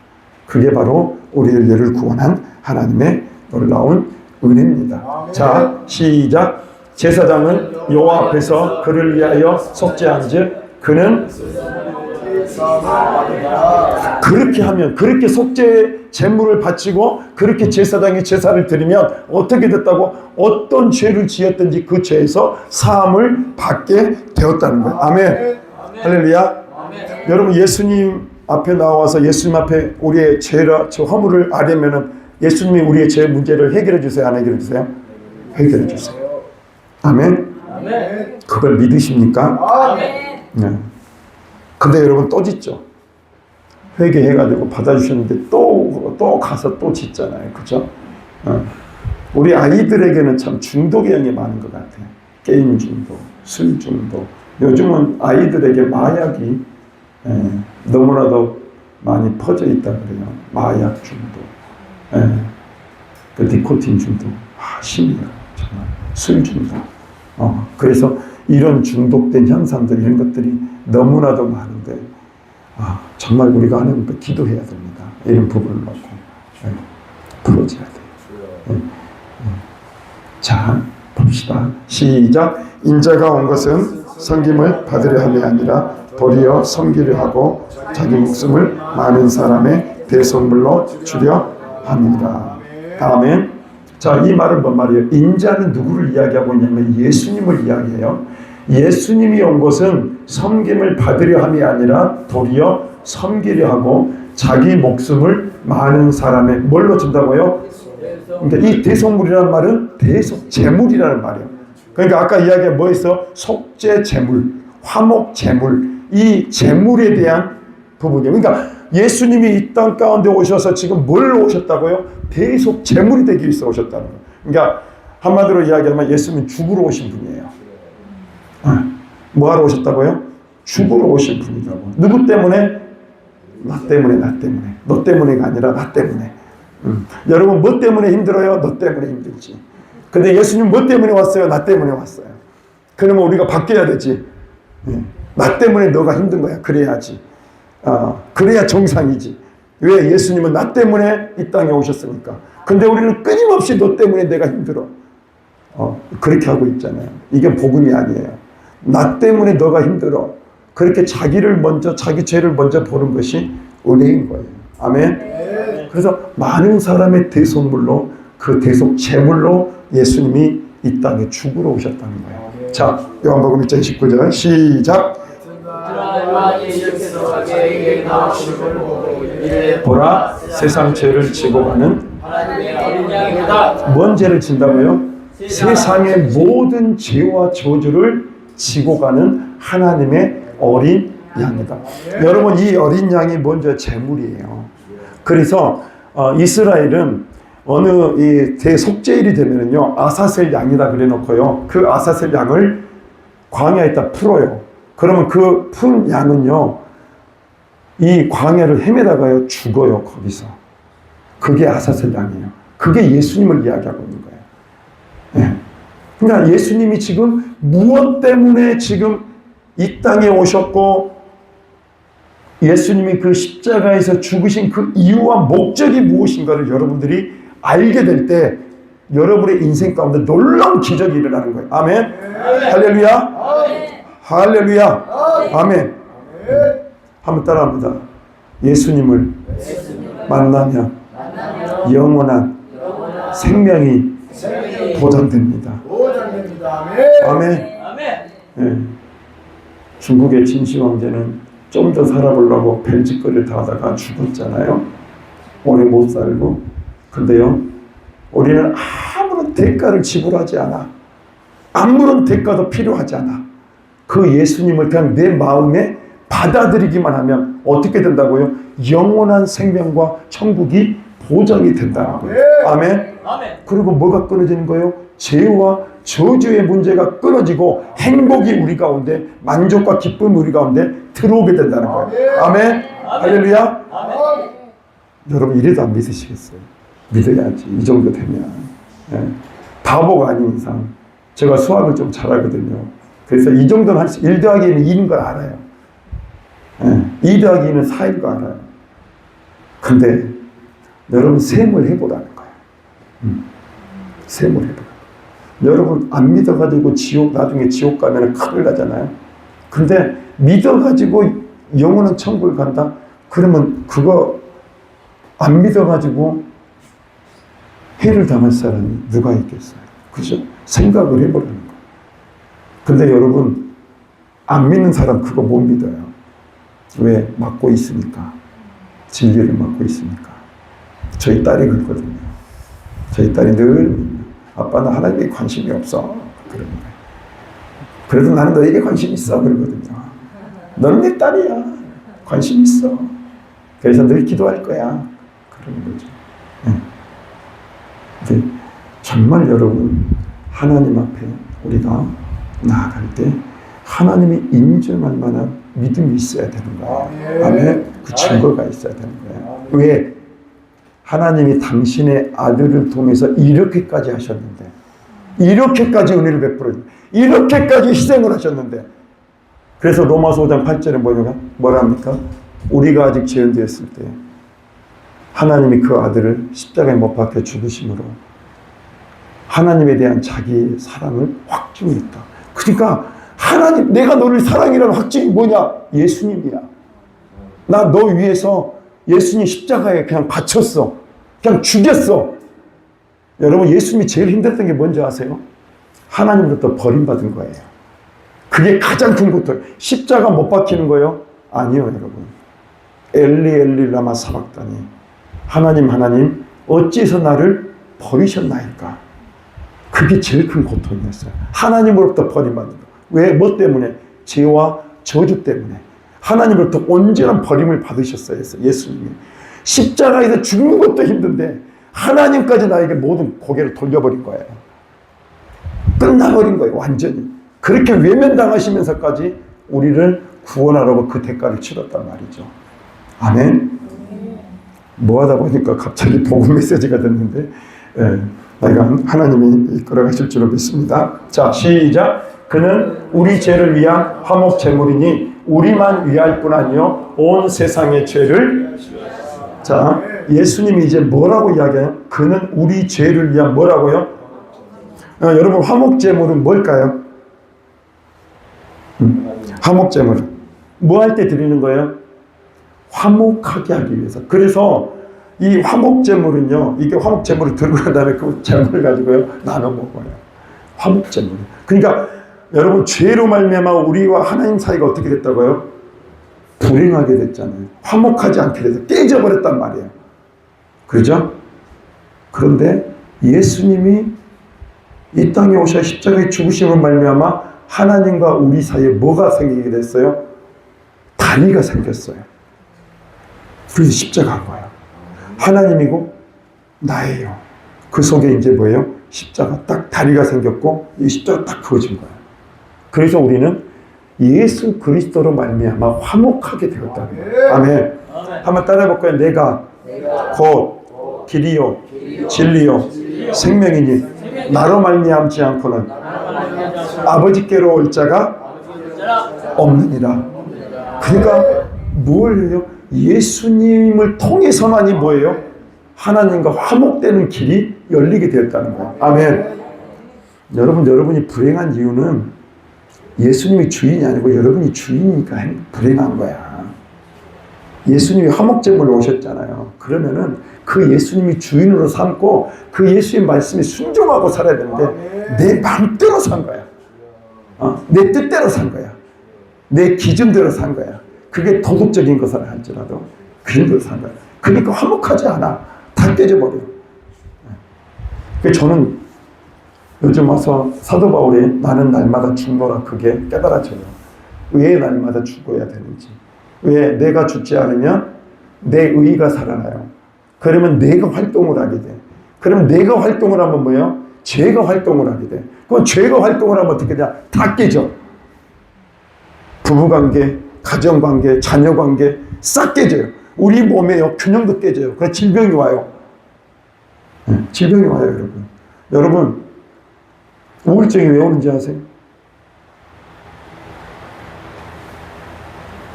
그게 바로 우리를 죄를 구원한 하나님의 놀라운 은혜입니다. 자, 시작. 제사장은 여호와 앞에서 그를 위하여 속죄한즉 그는 그렇게 하면, 그렇게 속죄 제물을 바치고 그렇게 제사장이 제사를 드리면 어떻게 됐다고? 어떤 죄를 지었든지 그 죄에서 사함을 받게 되었다는 거예요. 아멘. 할렐루야. 여러분, 예수님 앞에 나와서 예수님 앞에 우리의 죄라 저 허물을 아뢰면은 예수님이 우리의 죄 문제를 해결해 주세요, 안 해결해 주세요? 해결해 주세요. 아멘. 아멘. 그걸 믿으십니까? 아멘. 네. 근데 여러분 또 짓죠. 회개해가지고 받아주셨는데 또 가서 또 짓잖아요. 그죠? 우리 아이들에게는 참 중독의 영이 많은 것 같아요. 게임 중독, 술 중독. 요즘은 아이들에게 마약이 너무나도 많이 퍼져 있다 그래요. 마약 중독, 그 니코틴 중독, 심해요. 정말 술 중독. 그래서 이런 중독된 현상들, 이런 것들이 너무나도 많은데 정말 우리가 하나님께 기도해야 됩니다. 이런 부분을 놓고 풀어줘야 돼요. 자, 봅시다. 시작. 인자가 온 것은 섬김을 받으려 함이 아니라 도리어 섬기려 하고 자기 목숨을 많은 사람의 대속물로 주려 함이라. 아멘. 자, 이 말은 뭔 말이에요? 인자는 누구를 이야기하고 있냐면 예수님을 이야기해요. 예수님이 온 것은 섬김을 받으려 함이 아니라 도리어 섬기려 하고 자기 목숨을 많은 사람의 뭘로 준다고요? 그러니까 이 대속물이라는 말은 대속 제물이라는 말이에요. 그러니까 아까 이야기한 뭐 있어? 속죄 제물, 화목 제물, 이 재물에 대한 부분이에요. 그러니까 예수님이 이 땅 가운데 오셔서 지금 뭘 오셨다고요? 대속 재물이 되기 위해서 오셨다는 거예요. 그러니까 한마디로 이야기하면 예수님은 죽으러 오신 분이에요. 뭐 하러 오셨다고요? 죽으러 오신 분이라고. 누구 때문에? 나 때문에, 나 때문에. 너 때문에가 아니라 나 때문에. 여러분 뭐 때문에 힘들어요? 너 때문에 힘들지. 근데 예수님 뭐 때문에 왔어요? 나 때문에 왔어요. 그러면 우리가 바뀌어야 되지. 나 때문에 너가 힘든 거야. 그래야지. 그래야 정상이지. 왜? 예수님은 나 때문에 이 땅에 오셨으니까. 근데 우리는 끊임없이 너 때문에 내가 힘들어. 그렇게 하고 있잖아요. 이게 복음이 아니에요. 나 때문에 너가 힘들어. 그렇게 자기를 먼저, 자기 죄를 먼저 보는 것이 은혜인 거예요. 아멘. 그래서 많은 사람의 대속물로, 그 대속 제물로 예수님이 이 땅에 죽으러 오셨다는 거예요. 자, 요한복음 1장 19절 시작. 보라, 세상 죄를 지고 가는 뭔 죄를 진다고요? 세상의 모든 죄와 저주를 지고 가는 하나님의 어린 양이다. 여러분, 이 어린 양이 먼저 제물이에요. 그래서 이스라엘은 어느 이 대속죄일이 되면은요, 아사셀 양이다 그래 놓고요, 그 아사셀 양을 광야에다 풀어요. 그러면 그 푼 양은요, 이 광야를 헤매다가요 죽어요. 거기서. 그게 아사셀 양이에요. 그게 예수님을 이야기하고 있는 거예요. 네. 그러니까 예수님이 지금 무엇 때문에 지금 이 땅에 오셨고, 예수님이 그 십자가에서 죽으신 그 이유와 목적이 무엇인가를 여러분들이 알게 될 때 여러분의 인생 가운데 놀라운 기적이 일어나는 거예요. 아멘. 할렐루야. 할렐루야. 아멘. 한번 따라합니다. 예수님을 만나면 영원한 생명이 보장됩니다. 아멘. 네. 중국의 진시 황제는 좀 더 살아보려고 벨짓거리를 다 하다가 죽었잖아요. 오래 못 살고. 근데요, 우리는 아무런 대가를 지불하지 않아. 아무런 대가도 필요하지 않아. 그 예수님을 그냥 내 마음에 받아들이기만 하면 어떻게 된다고요? 영원한 생명과 천국이 보장이 된다는 거예요. 아멘. 그리고 뭐가 끊어지는 거예요? 죄와 저주의 문제가 끊어지고 행복이 우리 가운데, 만족과 기쁨이 우리 가운데 들어오게 된다는 거예요. 아멘. 할렐루야. 여러분 이래도 안 믿으시겠어요? 믿어야지. 이 정도 되면. 바보가 아닌 이상. 제가 수학을 좀 잘하거든요. 그래서 이 정도는 할 수, 1 더하기 2는 2인 걸 알아요. 2 더하기 2는 4인 거 알아요. 근데 여러분 셈을 해보라는 거예요. 셈을 해보라. 여러분 안 믿어가지고 나중에 지옥 가면 큰일 나잖아요. 근데 믿어가지고 영원한 천국을 간다? 그러면 그거 안 믿어가지고 해를 당할 사람이 누가 있겠어요? 그죠? 생각을 해보라는 거예요. 근데 여러분 안 믿는 사람 그거 못 믿어요. 왜? 맡고 있으니까. 진리를 맡고 있으니까. 저희 딸이 그렇거든요. 저희 딸이 늘 아빠는 하나님에 관심이 없어. 그러는 거예요. 그래도 나는 너에게 관심 있어. 그러거든요. 너는 내 딸이야. 관심 있어. 그래서 늘 기도할 거야. 그러는 거죠. 근데 정말 여러분 하나님 앞에 우리가 나아갈 때 하나님이 인정할 만한 믿음이 있어야 되는 거예요. 아멘. 그 증거가 있어야 되는 거예요. 왜? 하나님이 당신의 아들을 통해서 이렇게까지 하셨는데, 이렇게까지 은혜를 베풀어주고, 이렇게까지 희생을 하셨는데, 그래서 로마서 5장 8절에 뭐랍니까? 우리가 아직 죄인되었을 때 하나님이 그 아들을 십자가에 못 박혀 죽으심으로 하나님에 대한 자기의 사랑을 확증했다. 그러니까 하나님, 내가 너를 사랑이라는 확증이 뭐냐? 예수님이야. 나 너 위해서 예수님 십자가에 그냥 바쳤어. 그냥 죽였어. 여러분 예수님이 제일 힘들었던 게 뭔지 아세요? 하나님으로부터 버림받은 거예요. 그게 가장 큰 고통. 십자가 못 박히는 거예요? 아니요 여러분. 엘리 엘리 라마 사박다니. 하나님 하나님 어찌해서 나를 버리셨나이까. 그게 제일 큰 고통이었어요. 하나님으로부터 버림받는 거. 왜? 뭐 때문에? 죄와 저주 때문에. 하나님으로부터 온전한 버림을 받으셨어요. 예수님이. 십자가에서 죽는 것도 힘든데 하나님까지 나에게 모든 고개를 돌려버린 거예요. 끝나버린 거예요. 완전히. 그렇게 외면당하시면서까지 우리를 구원하라고 그 대가를 치렀단 말이죠. 아멘. 뭐 하다 보니까 갑자기 복음 메시지가 됐는데 내가 하나님이 이끌어가실 줄로 믿습니다. 자, 시작. 그는 우리 죄를 위한 화목 제물이니 우리만 위할 뿐 아니요 온 세상의 죄를. 자, 예수님이 이제 뭐라고 이야기해요? 그는 우리 죄를 위한 뭐라고요? 여러분, 화목 제물은 뭘까요? 화목 제물은 뭐 할 때 드리는 거예요? 화목하게 하기 위해서. 그래서 이 화목 제물은요, 이게 화목 제물을 들고 난 다음에 그 제물을 가지고요 나눠 먹어요. 화목 제물. 그러니까 여러분, 죄로 말미암아 우리와 하나님 사이가 어떻게 됐다고요? 불행하게 됐잖아요. 화목하지 않게 돼서 깨져버렸단 말이에요. 그렇죠? 그런데 예수님이 이 땅에 오셔 십자가에 죽으심을 말미암아 하나님과 우리 사이에 뭐가 생기게 됐어요? 다리가 생겼어요. 그래서 십자가인 거예요. 하나님이고 나예요. 그 속에 이제 뭐예요? 십자가 딱 다리가 생겼고 이 십자가 딱 그어진 거예요. 그래서 우리는 예수 그리스도로 말미암아 화목하게 되었다는 거예요. 아멘. 한번 따라해 볼까요? 내가 곧 길이요 진리요 생명이니 나로 말미암지 않고는 아버지께로 올 자가 없느니라. 그러니까 뭘 해요? 예수님을 통해서만이 뭐예요? 하나님과 화목되는 길이 열리게 되었다는 거예요. 아멘. 여러분이 불행한 이유는 예수님이 주인이 아니고 여러분이 주인이니까 불행한 거야. 예수님이 화목제물로 오셨잖아요. 그러면은 그 예수님이 주인으로 삼고 그 예수님 말씀에 순종하고 살아야 되는데 내 마음대로 산 거야. 내 뜻대로 산 거야. 내 기준대로 산 거야. 그게 도덕적인 것을 할지라도 그 정도로 산 거야. 그러니까 화목하지 않아. 다 깨져버려. 저는 요즘 와서 사도 바울이 나는 날마다 죽노라 그게 깨달아져요. 왜 날마다 죽어야 되는지. 왜 내가 죽지 않으면 내 의의가 살아나요. 그러면 내가 활동을 하게 돼. 그러면 내가 활동을 하면 뭐예요? 죄가 활동을 하게 돼. 그럼 죄가 활동을 하면 어떻게 되냐? 다 깨져. 부부관계, 가정관계, 자녀관계 싹 깨져요. 우리 몸에요 균형도 깨져요. 그래서 질병이 와요. 질병이 와요, 여러분. 여러분, 우울증이 왜 오는지 아세요?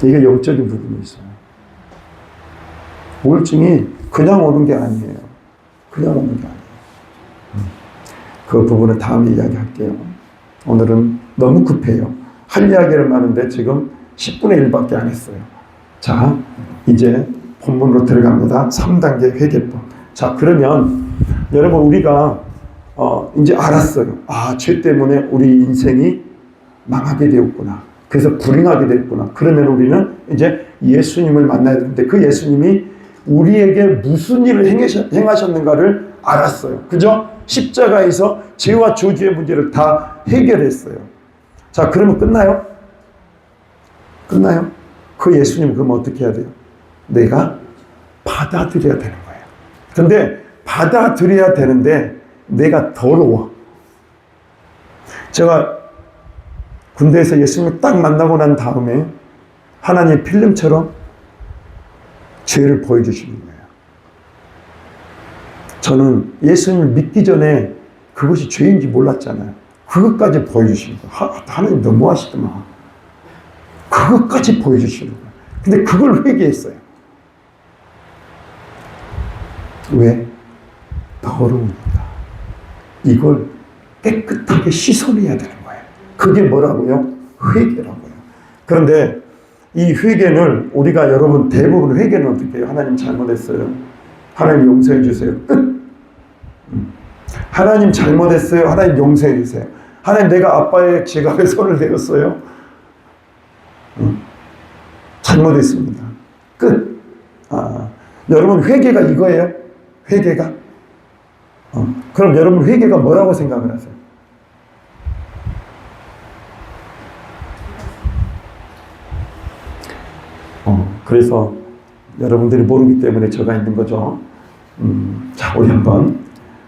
이게 영적인 부분이 있어요. 우울증이 그냥 오는 게 아니에요. 그냥 오는 게 아니에요. 그 부분은 다음에 이야기할게요. 오늘은 너무 급해요. 할 이야기를 많은데 지금 10분의 1밖에 안 했어요. 자, 이제 본문으로 들어갑니다. 3단계 회개법. 자, 그러면 여러분 우리가 이제 알았어요. 죄 때문에 우리 인생이 망하게 되었구나. 그래서 불행하게 됐구나. 그러면 우리는 이제 예수님을 만나야 되는데 그 예수님이 우리에게 무슨 일을 행하셨는가를 알았어요. 그죠? 십자가에서 죄와 저주의 문제를 다 해결했어요. 자, 그러면 끝나요? 끝나요? 그 예수님 그러면 어떻게 해야 돼요? 내가 받아들여야 되는 거예요. 근데 받아들여야 되는데 내가 더러워. 제가 군대에서 예수님을 딱 만나고 난 다음에 하나님의 필름처럼 죄를 보여주시는 거예요. 저는 예수님을 믿기 전에 그것이 죄인지 몰랐잖아요. 그것까지 보여주시는 거예요. 하나님 너무하시더만. 그것까지 보여주시는 거예요. 근데 그걸 회개했어요. 왜? 더러우니까. 이걸 깨끗하게 씻어내야 되는 거예요. 그게 뭐라고요? 회개라고요. 그런데 이 회개는 우리가 여러분 대부분 회개는 어떻게 해요? 하나님 잘못했어요. 하나님 용서해 주세요. 끝. 하나님 잘못했어요. 하나님 용서해 주세요. 하나님 내가 아빠의 지갑에 손을 대었어요. 잘못했습니다. 끝. 여러분 회개가 이거예요? 회개가? 그럼 여러분 회개가 뭐라고 생각을 하세요? 그래서 여러분들이 모르기 때문에 저가 있는 거죠. 자, 우리 한번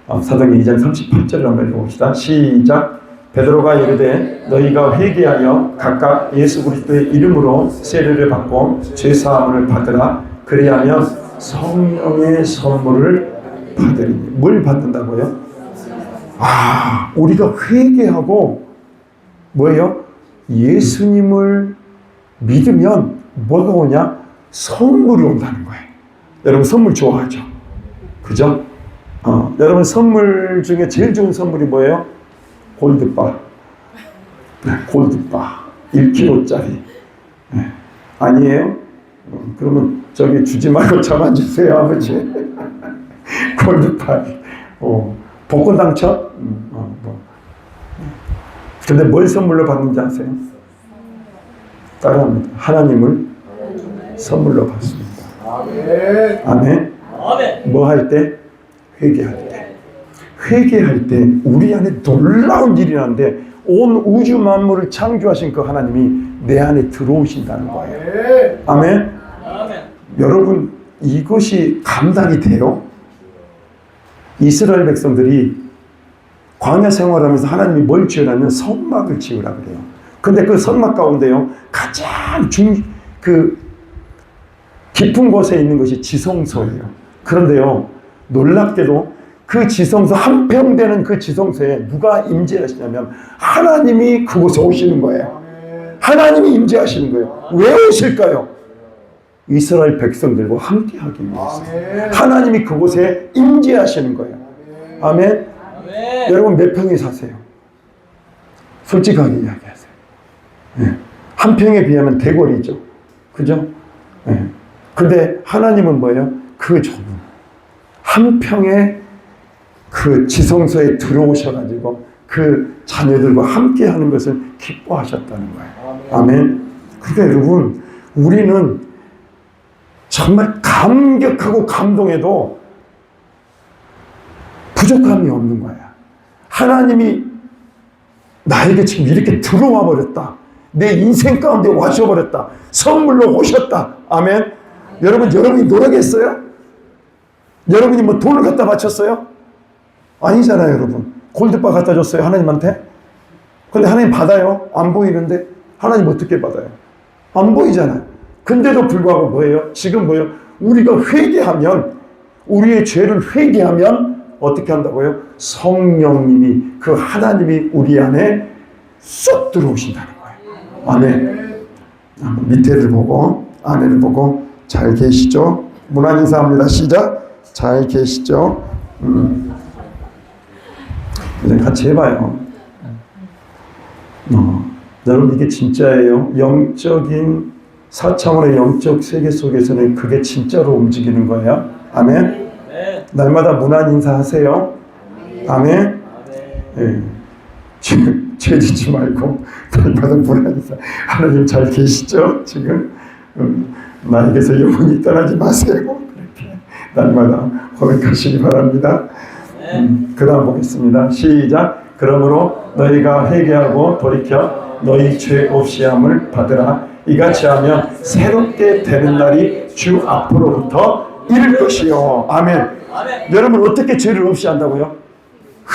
사도행전 2장 38절을 한번 읽어봅시다. 시작. 베드로가 이르되 너희가 회개하여 각각 예수 그리스도의 이름으로 세례를 받고 죄 사함을 받으라. 그리하면 성령의 선물을 받으리니. 뭘 받는다고요? 우리가 회개하고 뭐예요? 예수님을 믿으면 뭐가 오냐? 선물이 온다는 거예요. 여러분 선물 좋아하죠? 그죠? 여러분 선물 중에 제일 좋은 선물이 뭐예요? 골드바. 골드바. 1kg짜리. 아니에요? 그러면 저기 주지 말고 저만 주세요, 아버지. 골드바. 복권 당첨? 근데 뭘 선물로 받는지 아세요? 따라합니다. 하나님을 선물로 받습니다. 아멘. 뭐 할 때? 회개할 때. 회개할 때 우리 안에 놀라운 일이 나는데 온 우주 만물을 창조하신 그 하나님이 내 안에 들어오신다는 거예요. 아멘. 여러분 이것이 감당이 돼요? 이스라엘 백성들이 광야 생활하면서 하나님이 뭘 지으라면 성막을 지으라 그래요. 근데 그 성막 가운데요 가장 깊은 곳에 있는 것이 지성소예요. 그런데요 놀랍게도 그 지성소 한평 되는 그 지성소에 누가 임재하시냐면 하나님이 그곳에 오시는 거예요. 하나님이 임재하시는 거예요. 왜 오실까요? 이스라엘 백성들과 함께하기 위해서. 하나님이 그곳에 임재하시는 거예요. 아멘. 여러분 몇 평에 사세요? 솔직하게 이야기하세요. 한 평에 비하면 대궐이죠. 그죠? 근데 하나님은 뭐예요? 그 좁은 한 평의 그 지성소에 들어오셔가지고 그 자녀들과 함께 하는 것을 기뻐하셨다는 거예요. 아멘. 그러니까 여러분 우리는 정말 감격하고 감동해도 부족함이 없는 거야. 하나님이 나에게 지금 이렇게 들어와 버렸다. 내 인생 가운데 와셔버렸다. 선물로 오셨다. 아멘. 여러분이 노력했어요? 여러분이 뭐 돈을 갖다 바쳤어요? 아니잖아요, 여러분. 골드바 갖다 줬어요, 하나님한테? 근데 하나님 받아요? 안 보이는데? 하나님 어떻게 받아요? 안 보이잖아요. 근데도 불구하고 뭐예요? 지금 뭐예요? 우리가 회개하면, 우리의 죄를 회개하면 어떻게 한다고요? 성령님이, 그 하나님이 우리 안에 쏙 들어오신다는 거예요. 아멘. 밑에를 보고, 아내를 보고, 잘 계시죠? 문안 인사합니다. 시작. 잘 계시죠? 이제 같이 해봐요. 여러분 이게 진짜예요. 영적인 4차원의 영적 세계 속에서는 그게 진짜로 움직이는 거예요. 아멘. 날마다 문안 인사하세요. 아멘. 예. 지금 죄짓지 말고 날마다 문안 인사. 하나님 잘 계시죠? 지금 나에게서 영원히 떠나지 마세요. 그렇게 날마다 고백하시기 바랍니다. 그 다음 보겠습니다. 시작. 그러므로 너희가 회개하고 돌이켜 너희 죄 없이 함을 받으라. 이같이 하면 새롭게 되는 날이 주 앞으로부터 이를 것이요. 아멘. 여러분 어떻게 죄를 없이 한다고요?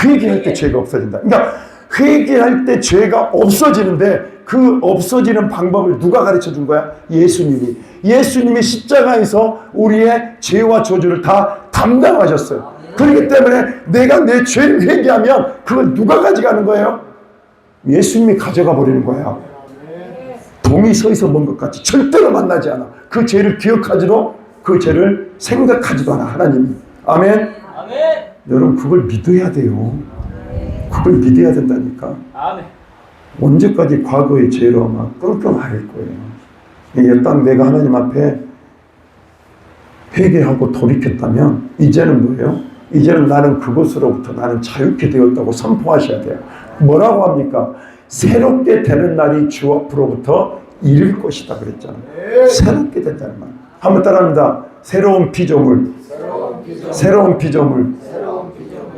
회개할 때 죄가 없어진다. 그러니까 회개할 때 죄가 없어지는데 그 없어지는 방법을 누가 가르쳐 준 거야? 예수님이 십자가에서 우리의 죄와 저주를 다 담당하셨어요. 그렇기 때문에 내가 내 죄를 회개하면 그걸 누가 가져가는 거예요? 예수님이 가져가 버리는 거야. 동이 서서 먼 것 같이 절대로 만나지 않아. 그 죄를 기억하지도 그 죄를 생각하지도 않아. 하나님이. 아멘. 여러분 그걸 믿어야 돼요. 그걸 믿어야 된다니까. 언제까지 과거의 죄로 막 끙끙할 거예요. 이게 딱 내가 하나님 앞에 회개하고 돌이켰다면 이제는 뭐예요? 이제는 나는 그것으로부터 나는 자유케 되었다고 선포하셔야 돼요. 뭐라고 합니까? 새롭게 되는 날이 주 앞으로부터 이를 것이다 그랬잖아요. 새롭게 된다는 말. 한번 따라합니다. 새로운 피조물. 새로운 피조물.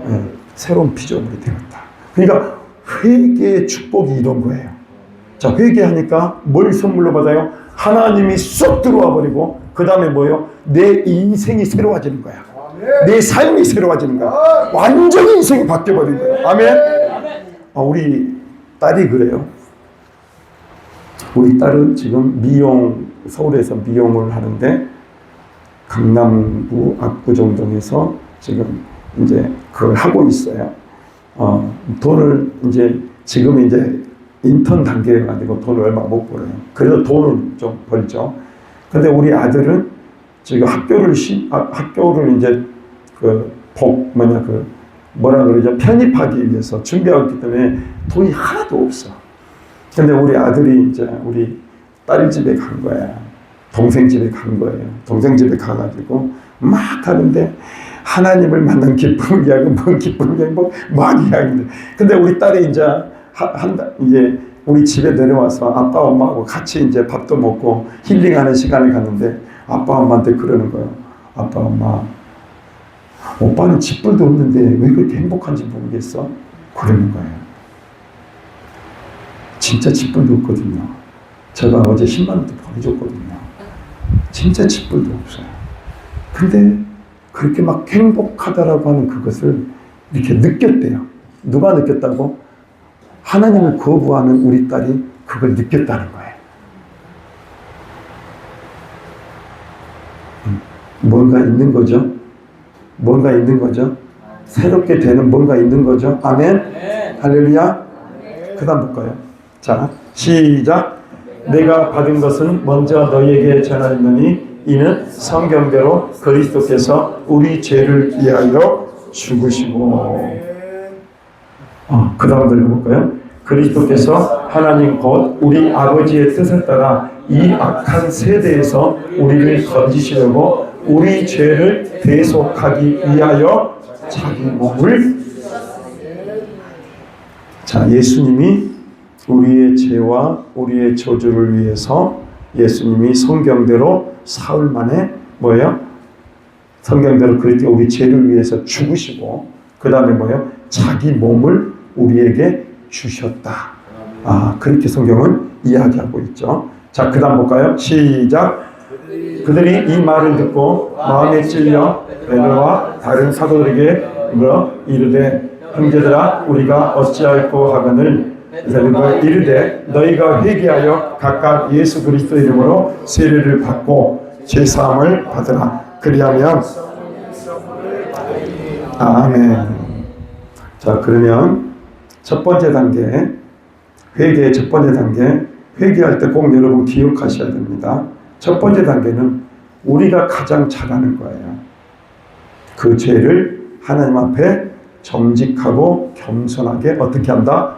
네, 새로운 피조물이 되었다. 그러니까 회개의 축복이 이런 거예요. 자, 회개하니까 뭘 선물로 받아요? 하나님이 쏙 들어와 버리고 그 다음에 뭐예요? 내 인생이 새로워지는 거야. 내 삶이 새로워지는 거야. 완전히 인생이 바뀌어버린 거야. 아멘. 우리 딸이 그래요. 우리 딸은 지금 서울에서 미용을 하는데 강남구 압구정동에서 지금 이제 그걸 하고 있어요. 돈을 지금 이제 인턴 단계에 가지고 돈을 얼마 못 벌어요. 그래도 돈은 좀 벌죠. 근데 우리 아들은 지금 학교를 이제 뭐라 그러죠? 편입하기 위해서 준비하고 있기 때문에 돈이 하나도 없어. 근데 우리 아들이 이제 우리 딸 집에 간 거야. 동생 집에 간 거예요. 동생 집에 가가지고 막 하는데 하나님을 만난 기쁨을 이야기하고 뭔 기쁨을 이야기하고 막 이야기하는데 근데 우리 딸이 이제 이제 우리 집에 내려와서 아빠 엄마하고 같이 이제 밥도 먹고 힐링하는 시간을 갖는데 아빠 엄마한테 그러는 거예요. 아빠 엄마, 오빠는 집불도 없는데 왜 그렇게 행복한지 모르겠어? 그러는 거예요. 진짜 집불도 없거든요. 제가 어제 10만 원도 보내줬거든요. 진짜 집불도 없어요. 근데 그렇게 막 행복하다라고 하는 그것을 이렇게 느꼈대요. 누가 느꼈다고? 하나님을 거부하는 우리 딸이 그걸 느꼈다는 거예요. 뭔가 있는 거죠. 뭔가 있는 거죠. 새롭게 되는 뭔가 있는 거죠. 아멘. 할렐루야. 그 다음 볼까요? 자, 시작. 내가 받은 것은 먼저 너희에게 전하였느니 이는 성경대로 그리스도께서 우리 죄를 위하여 죽으시고 그 다음 들려볼까요? 그리스도께서 하나님 곧 우리 아버지의 뜻을 따라 이 악한 세대에서 우리를 건지시려고 우리 죄를 대속하기 위하여 자기 몸을 예수님이 우리의 죄와 우리의 저주를 위해서 예수님이 성경대로 사흘 만에 뭐예요? 성경대로 그렇게 우리 죄를 위해서 죽으시고 그 다음에 뭐예요? 자기 몸을 우리에게 주셨다. 그렇게 성경은 이야기하고 있죠. 자, 그 다음 볼까요? 시작. 그들이 이 말을 듣고 마음에 찔려 베드로와 다른 사도들에게 이르되 형제들아 우리가 어찌할꼬 하거늘 이르되 너희가 회개하여 각각 예수 그리스도 이름으로 세례를 받고 죄사함을 받으라. 그리하면 아멘. 자, 그러면 첫 번째 단계, 회개의 첫 번째 단계, 회개할 때 꼭 여러분 기억하셔야 됩니다. 첫 번째 단계는 우리가 가장 잘하는 거예요. 그 죄를 하나님 앞에 정직하고 겸손하게 어떻게 한다?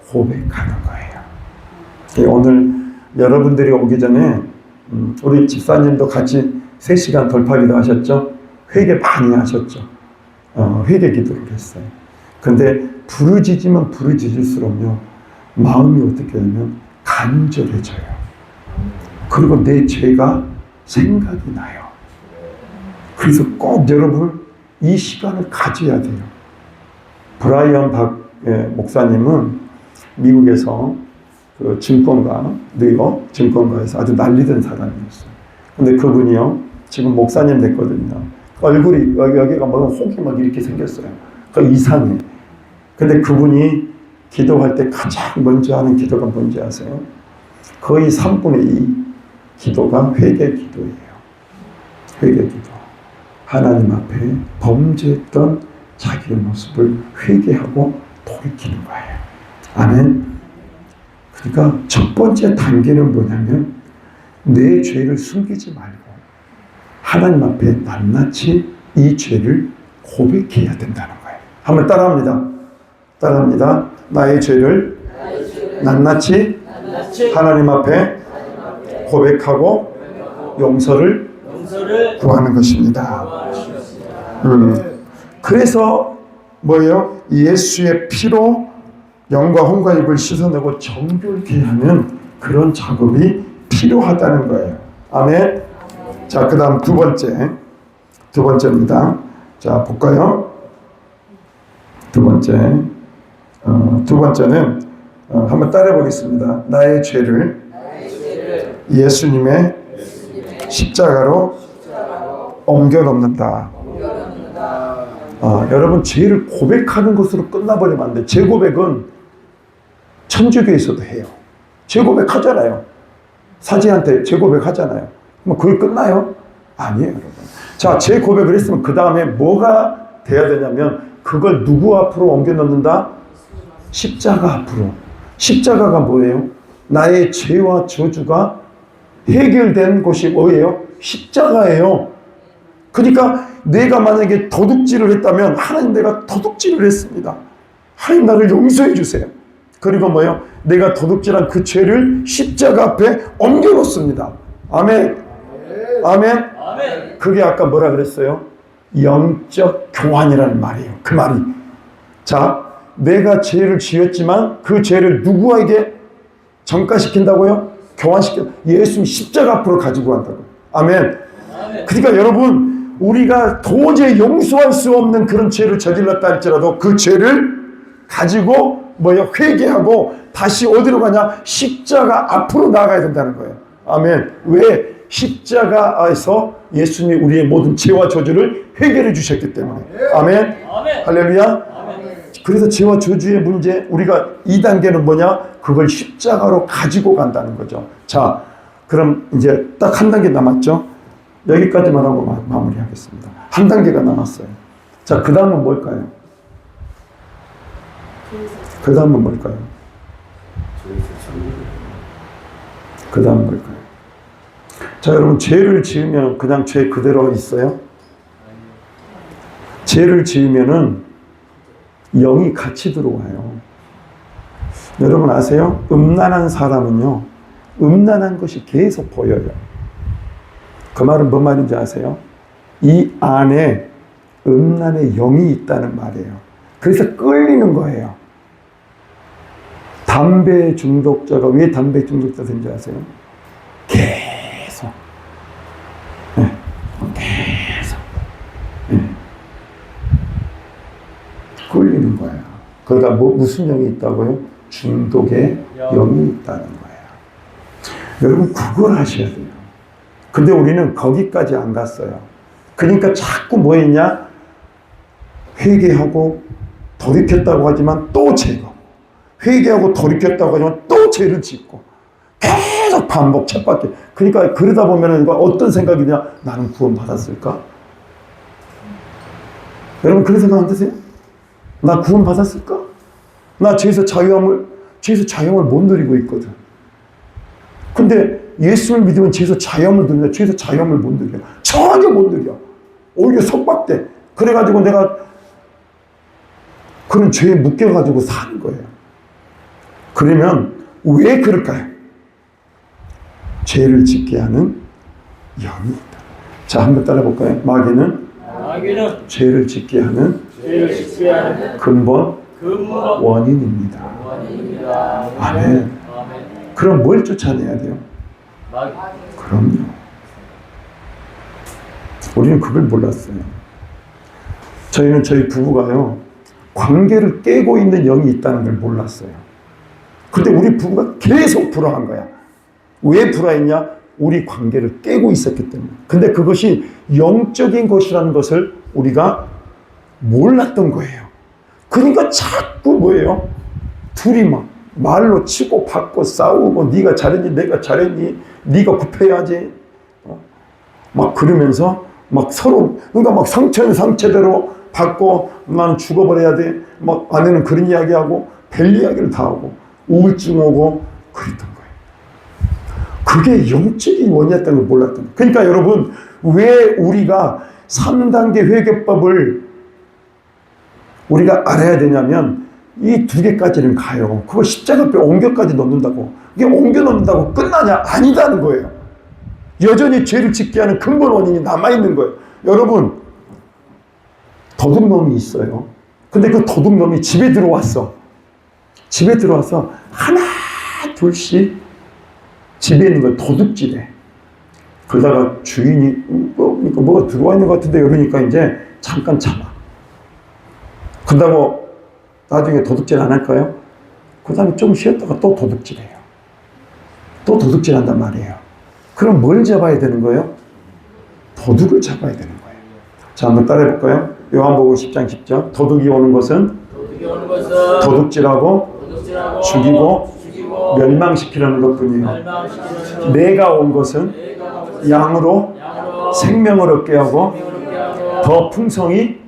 고백하는 거예요. 오늘 여러분들이 오기 전에 우리 집사님도 같이 3시간 돌파기도 하셨죠? 회개 많이 하셨죠? 회개 기도를 했어요. 근데 부르짖으면 부르짖을수록요 마음이 어떻게 되면 간절해져요. 그리고 내 죄가 생각이 나요. 그래서 꼭 여러분 이 시간을 가져야 돼요. 브라이언 박 목사님은 미국에서 그 증권가, 뉴욕 증권가에서 아주 난리된 사람이었어요. 근데 그분이요 지금 목사님 됐거든요. 얼굴이 여기가 뭐 혹이 막 이렇게 생겼어요. 그 이상해. 근데 그분이 기도할 때 가장 먼저 하는 기도가 뭔지 아세요? 거의 3분의 2 기도가 회개 기도예요. 회개 기도. 하나님 앞에 범죄했던 자기의 모습을 회개하고 돌이키는 거예요. 아멘. 그러니까 첫 번째 단계는 뭐냐면 내 죄를 숨기지 말고 하나님 앞에 낱낱이 이 죄를 고백해야 된다는 거예요. 한번 따라합니다. 나의 죄를 낱낱이 하나님 앞에 고백하고 용서를 구하는 것입니다. 그래서 뭐예요? 예수의 피로 영과 혼과 입을 씻어내고 정결케 하는 그런 작업이 필요하다는 거예요. 아멘. 자, 그 다음 두 번째입니다. 자, 볼까요? 두 번째는 한번 따라해 보겠습니다. 나의 죄를 예수님의 십자가로 옮겨 놓는다. 여러분 죄를 고백하는 것으로 끝나버리면 안 돼. 제 고백은 천주교에서도 해요. 제 고백하잖아요. 사지한테 제 고백하잖아요. 뭐 그걸 끝나요? 아니에요, 여러분. 자, 제 고백을 했으면 그 다음에 뭐가 돼야 되냐면 그걸 누구 앞으로 옮겨 놓는다? 십자가 앞으로. 십자가가 뭐예요? 나의 죄와 저주가 해결된 곳이 뭐예요? 십자가예요. 그러니까 내가 만약에 도둑질을 했다면 하나님 내가 도둑질을 했습니다. 하나님 나를 용서해 주세요. 그리고 뭐요? 내가 도둑질한 그 죄를 십자가 앞에 옮겨 놓습니다. 아멘. 아멘. 아멘. 그게 아까 뭐라 그랬어요? 영적 교환이라는 말이에요. 그 말이. 자, 내가 죄를 지었지만 그 죄를 누구에게 전가시킨다고요? 교환시켜. 예수님 십자가 앞으로 가지고 간다고. 아멘. 아멘. 그러니까 여러분, 우리가 도저히 용서할 수 없는 그런 죄를 저질렀다 할지라도 그 죄를 가지고 뭐요? 회개하고 다시 어디로 가냐? 십자가 앞으로 나아가야 된다는 거예요. 아멘. 왜? 십자가에서 예수님이 우리의 모든 죄와 저주를 해결해 주셨기 때문에. 아멘. 아멘. 할렐루야. 아멘. 그래서 죄와 저주의 문제, 우리가 2단계는 뭐냐? 그걸 십자가로 가지고 간다는 거죠. 자, 그럼 이제 딱 한 단계 남았죠? 여기까지만 하고 마무리하겠습니다. 한 단계가 남았어요. 자, 그 다음은 뭘까요? 그 다음은 뭘까요? 그 다음은 뭘까요? 자, 여러분, 죄를 지으면 그냥 죄 그대로 있어요? 죄를 지으면은 영이 같이 들어와요. 여러분 아세요? 음란한 사람은요, 음란한 것이 계속 보여요. 그 말은 뭔 말인지 아세요? 이 안에 음란의 영이 있다는 말이에요. 그래서 끌리는 거예요. 담배 중독자가 왜 담배 중독자 된지 아세요? 계속. 네. 계속. 네. 끌리는 거예요. 그러니까 무슨 영이 있다고요? 중독의 영이 있다는 거예요. 여러분 그걸 하셔야 돼요. 근데 우리는 거기까지 안 갔어요. 그러니까 자꾸 뭐 했냐? 회개하고 돌이켰다고 하지만 또 죄고, 회개하고 돌이켰다고 하지만 또 죄를 짓고, 계속 반복 쳇바퀴. 그러니까 그러다 보면은 어떤 생각이냐? 나는 구원 받았을까? 여러분 그런 생각 안 드세요? 나 구원 받았을까? 나 죄에서 자유함을 못 누리고 있거든. 근데 예수를 믿으면 죄에서 자유함을 누리냐? 죄에서 자유함을 못 누려. 전혀 못 누려. 오히려 속박돼. 그래가지고 내가 그런 죄에 묶여가지고 사는 거예요. 그러면 왜 그럴까요? 죄를 짓게 하는 영이 있다. 자, 한번 따라볼까요? 마귀는 죄를 짓게 하는 근본 원인입니다. 아멘. 그럼 뭘 쫓아내야 돼요? 그럼요. 우리는 그걸 몰랐어요. 저희는 저희 부부가요, 관계를 깨고 있는 영이 있다는 걸 몰랐어요. 근데 우리 부부가 계속 불화한 거야. 왜 불화했냐? 우리 관계를 깨고 있었기 때문에. 근데 그것이 영적인 것이라는 것을 우리가 몰랐던 거예요. 그러니까 자꾸 뭐예요? 둘이 막 말로 치고 받고 싸우고, 네가 잘했니? 내가 잘했니? 네가 굽혀야지. 막 그러면서 막 서로, 그러니까 막 상처는 상처대로 받고, 나는 죽어버려야 돼. 막 아내는 그런 이야기하고 별 이야기를 다 하고 우울증 오고 그랬던 거예요. 그게 영적인 원인이었다는 걸 몰랐던 거예요. 그러니까 여러분, 왜 우리가 3단계 회개법을 우리가 알아야 되냐면, 이 2개까지는 가요. 그걸 십자가 앞에 옮겨까지 넣는다고. 이게 옮겨 넣는다고 끝나냐? 아니다는 거예요. 여전히 죄를 짓게 하는 근본 원인이 남아있는 거예요. 여러분, 도둑놈이 있어요. 근데 그 도둑놈이 집에 들어왔어. 집에 들어와서 하나, 둘씩 집에 있는 걸 도둑질해. 그러다가 주인이, 그러니까 뭐가 들어와 있는 것 같은데, 이러니까 이제 잠깐 참아. 그런다고 나중에 도둑질 안 할까요? 그 다음에 좀 쉬었다가 또 도둑질해요. 또 도둑질 한단 말이에요. 그럼 뭘 잡아야 되는 거예요? 도둑을 잡아야 되는 거예요. 자, 한번 따라해 볼까요? 요한복음 10장 10절. 도둑이 오는 것은 도둑질하고 죽이고 멸망시키려는 것뿐이에요. 내가 온 것은 양으로 생명을 얻게 하고 더 풍성히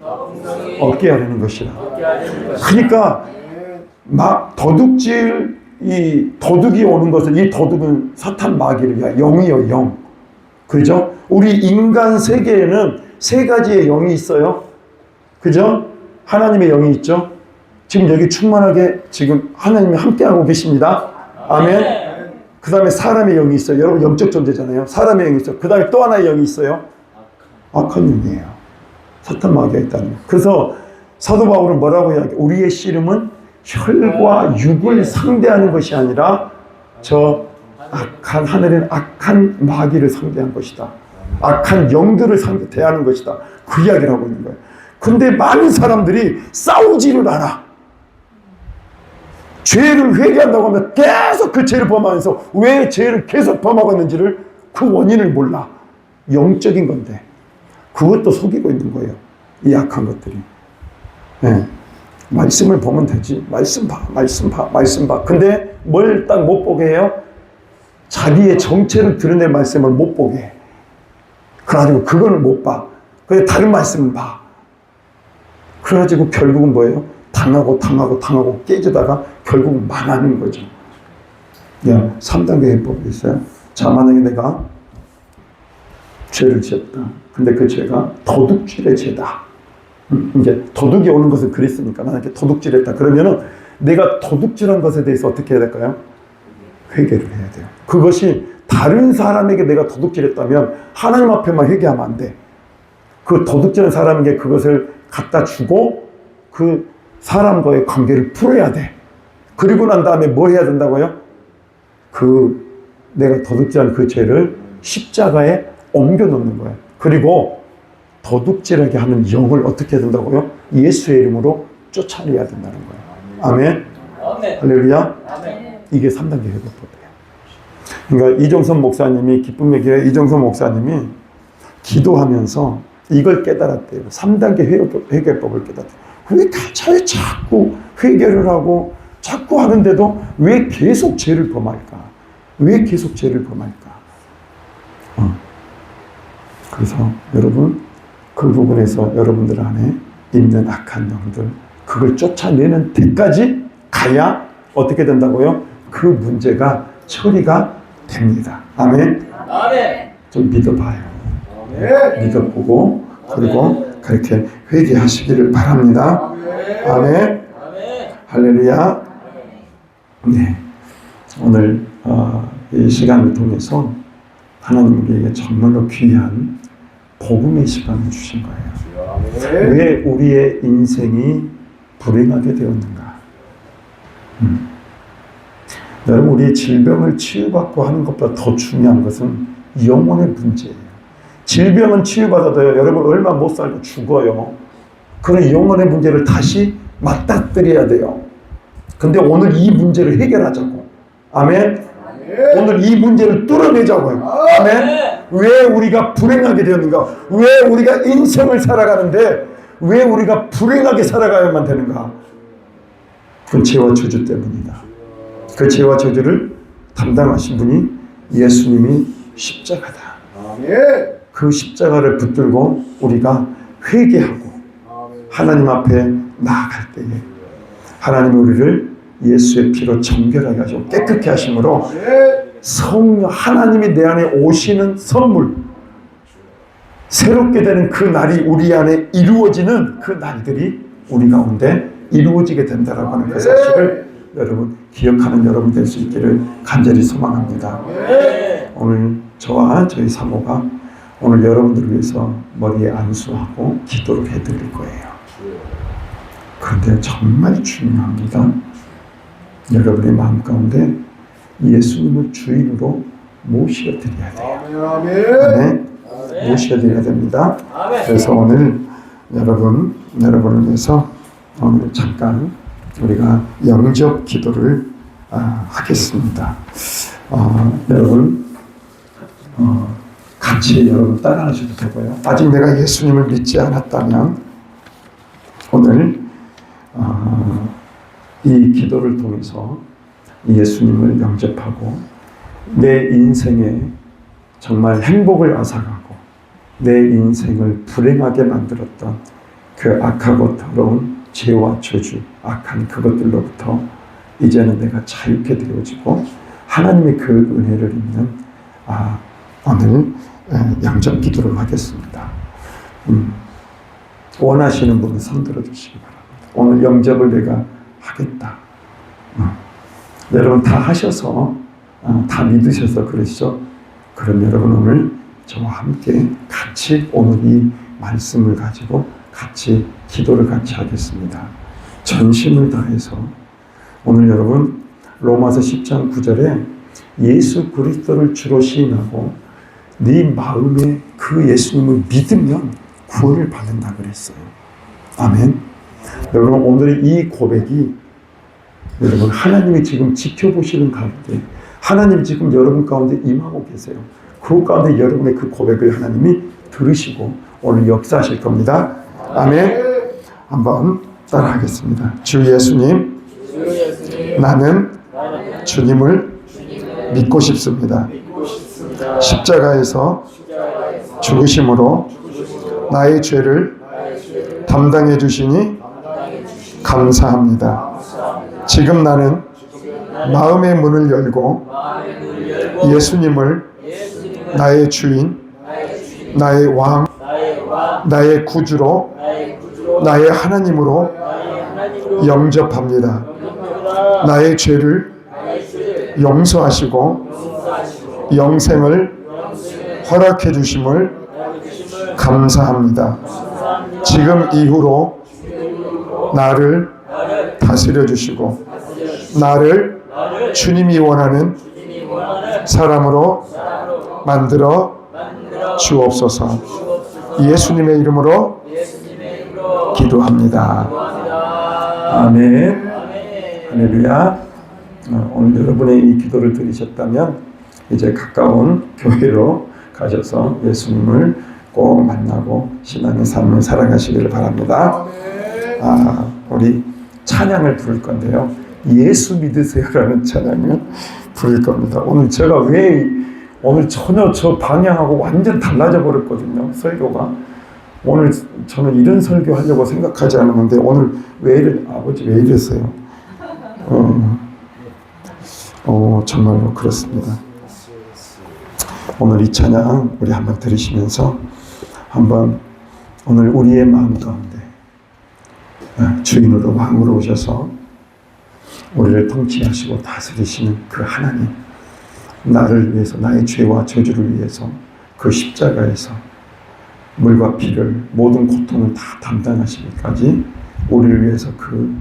얻게 하려는 것이라. 그러니까 막 이 도둑이 오는 것은, 이 도둑은 사탄 마귀를 영이요, 영. 그죠? 우리 인간 세계에는 세 가지의 영이 있어요. 그죠? 하나님의 영이 있죠. 지금 여기 충만하게 지금 하나님이 함께하고 계십니다. 아멘. 그 다음에 사람의 영이 있어요. 여러분 영적 존재잖아요. 사람의 영이 있어요. 그 다음에 또 하나의 영이 있어요. 악한 영이에요. 사탄 마귀가 있다는 거예요. 그래서 사도 바울은 뭐라고 이야기해요? 우리의 씨름은 혈과 육을 상대하는 것이 아니라 저 악한, 하늘엔 악한 마귀를 상대한 것이다. 악한 영들을 대하는 것이다. 그 이야기를 하고 있는 거예요. 근데 많은 사람들이 싸우지를 않아. 죄를 회개한다고 하면 계속 그 죄를 범하면서 왜 죄를 계속 범하고 있는지를 그 원인을 몰라. 영적인 건데 그것도 속이고 있는 거예요. 이 악한 것들이. 네. 말씀을 보면 되지. 말씀 봐. 근데 뭘 딱 못 보게 해요? 자기의 정체를 드러낼 말씀을 못 보게 해. 그래가지고 그거를 못 봐. 그래서 다른 말씀을 봐. 그래가지고 결국은 뭐예요? 당하고 깨지다가 결국은 망하는 거죠. 3단계 해법이 있어요. 자, 만약에 내가 죄를 지었다. 근데 그 죄가 도둑질의 죄다. 이제 도둑이 오는 것은 그랬으니까 만약에 도둑질했다. 그러면은 내가 도둑질한 것에 대해서 어떻게 해야 될까요? 회개를 해야 돼요. 그것이 다른 사람에게 내가 도둑질했다면 하나님 앞에만 회개하면 안 돼. 그 도둑질한 사람에게 그것을 갖다 주고 그 사람과의 관계를 풀어야 돼. 그리고 난 다음에 뭐 해야 된다고요? 내가 도둑질한 그 죄를 십자가에 옮겨 놓는 거예요. 그리고 도둑질하게 하는 영을 어떻게 해야 된다고요? 예수의 이름으로 쫓아내야 된다는 거예요. 아멘. 할렐루야. 이게 3단계 회개법이에요. 그러니까 이종선 목사님이, 기쁨의 교회 이종선 목사님이 기도하면서 이걸 깨달았대요. 3단계 회개법을 깨달았대요. 왜 자꾸 회개를 하고 자꾸 하는데도 왜 계속 죄를 범할까? 그래서 여러분, 그 부분에서 여러분들 안에 있는 악한 영들, 그걸 쫓아내는 데까지 가야 어떻게 된다고요? 그 문제가 처리가 됩니다. 아멘. 좀 믿어봐요. 믿어보고 그리고 그렇게 회개하시기를 바랍니다. 아멘. 할렐루야. 네, 오늘 이 시간을 통해서 하나님께 정말로 귀한 복음의 시간을 주신 거예요. 왜 우리의 인생이 불행하게 되었는가? 여러분, 우리의 질병을 치유받고 하는 것보다 더 중요한 것은 영혼의 문제예요. 질병은 치유받아도요, 여러분 얼마 못 살고 죽어요. 그런 영혼의 문제를 다시 맞닥뜨려야 돼요. 근데 오늘 이 문제를 해결하자고. 아멘. 오늘 이 문제를 뚫어내자고요. 아멘. 왜 우리가 불행하게 되었는가? 왜 우리가 인생을 살아가는데 왜 우리가 불행하게 살아가야만 되는가? 그 죄와 저주 때문이다. 그 죄와 저주를 담당하신 분이 예수님이 십자가다. 그 십자가를 붙들고 우리가 회개하고 하나님 앞에 나아갈 때에 하나님이 우리를 예수의 피로 정결하게 하시고 깨끗게 하심으로 성령 하나님이 내 안에 오시는 선물, 새롭게 되는 그 날이 우리 안에 이루어지는 그 날들이 우리 가운데 이루어지게 된다라고 하는 그 사실을 여러분 기억하는 여러분 될 수 있기를 간절히 소망합니다. 오늘 저와 저희 사모가 오늘 여러분들을 위해서 머리에 안수하고 기도를 해드릴 거예요. 그런데 정말 중요합니다. 여러분의 마음 가운데 예수님을 주인으로 모셔드려야 돼요. 아멘. 모셔드려야 됩니다. 그래서 오늘 여러분을 위해서 오늘 잠깐 우리가 영접 기도를 하겠습니다. 여러분 같이 여러분 따라하셔도 되고요. 아직 내가 예수님을 믿지 않았다면 오늘 이 기도를 통해서 예수님을 영접하고 내 인생에 정말 행복을 앗아가고 내 인생을 불행하게 만들었던 그 악하고 더러운 죄와 저주, 악한 그것들로부터 이제는 내가 자유케 되어지고 하나님의 그 은혜를 입는 오늘 영접 기도를 하겠습니다. 원하시는 분은 손 들어주시기 바랍니다. 오늘 영접을 내가 하겠다. 여러분 다 하셔서 다 믿으셔서 그러시죠? 그럼 여러분 오늘 저와 함께 같이 오늘 이 말씀을 가지고 같이 기도를 같이 하겠습니다. 전심을 다해서 오늘 여러분 로마서 10장 9절에 예수 그리스도를 주로 시인하고 네 마음에 그 예수님을 믿으면 구원을 받는다 그랬어요. 아멘. 여러분 오늘 이 고백이 여러분 하나님이 지금 지켜보시는 가운데 하나님이 지금 여러분 가운데 임하고 계세요. 그 가운데 여러분의 그 고백을 하나님이 들으시고 오늘 역사하실 겁니다. 아멘. 한번 따라하겠습니다. 주 예수님, 나는 주님을 믿고 싶습니다. 십자가에서 죽으심으로 나의 죄를 담당해 주시니 감사합니다. 지금 나는 마음의 문을 열고 예수님을 나의 주인, 나의 왕, 나의 구주로, 나의 하나님으로 영접합니다. 나의 죄를 용서하시고 영생을 허락해 주심을 감사합니다. 지금 이후로 나를 다스려 주시고 나를 주님이 원하는 사람으로 만들어 주옵소서. 예수님의 이름으로 기도합니다. 아멘. 할렐루야. 오늘 여러분의 이 기도를 들으셨다면 이제 가까운 교회로 가셔서 예수님을 꼭 만나고 신앙의 삶을 살아가시기를 바랍니다. 우리 찬양을 부를 건데요. 예수 믿으세요라는 찬양을 부를 겁니다. 오늘 제가 오늘 전혀 저 방향하고 완전 달라져 버렸거든요. 설교가. 오늘 저는 이런 설교 하려고 생각하지 않았는데 오늘 아버지 왜 이랬어요? 정말로 그렇습니다. 오늘 이 찬양 우리 한번 들으시면서 한번 오늘 우리의 마음 가운데 주인으로 왕으로 오셔서 우리를 통치하시고 다스리시는 그 하나님, 나를 위해서 나의 죄와 저주를 위해서 그 십자가에서 물과 피를 모든 고통을 다 담당하시기까지 우리를 위해서 그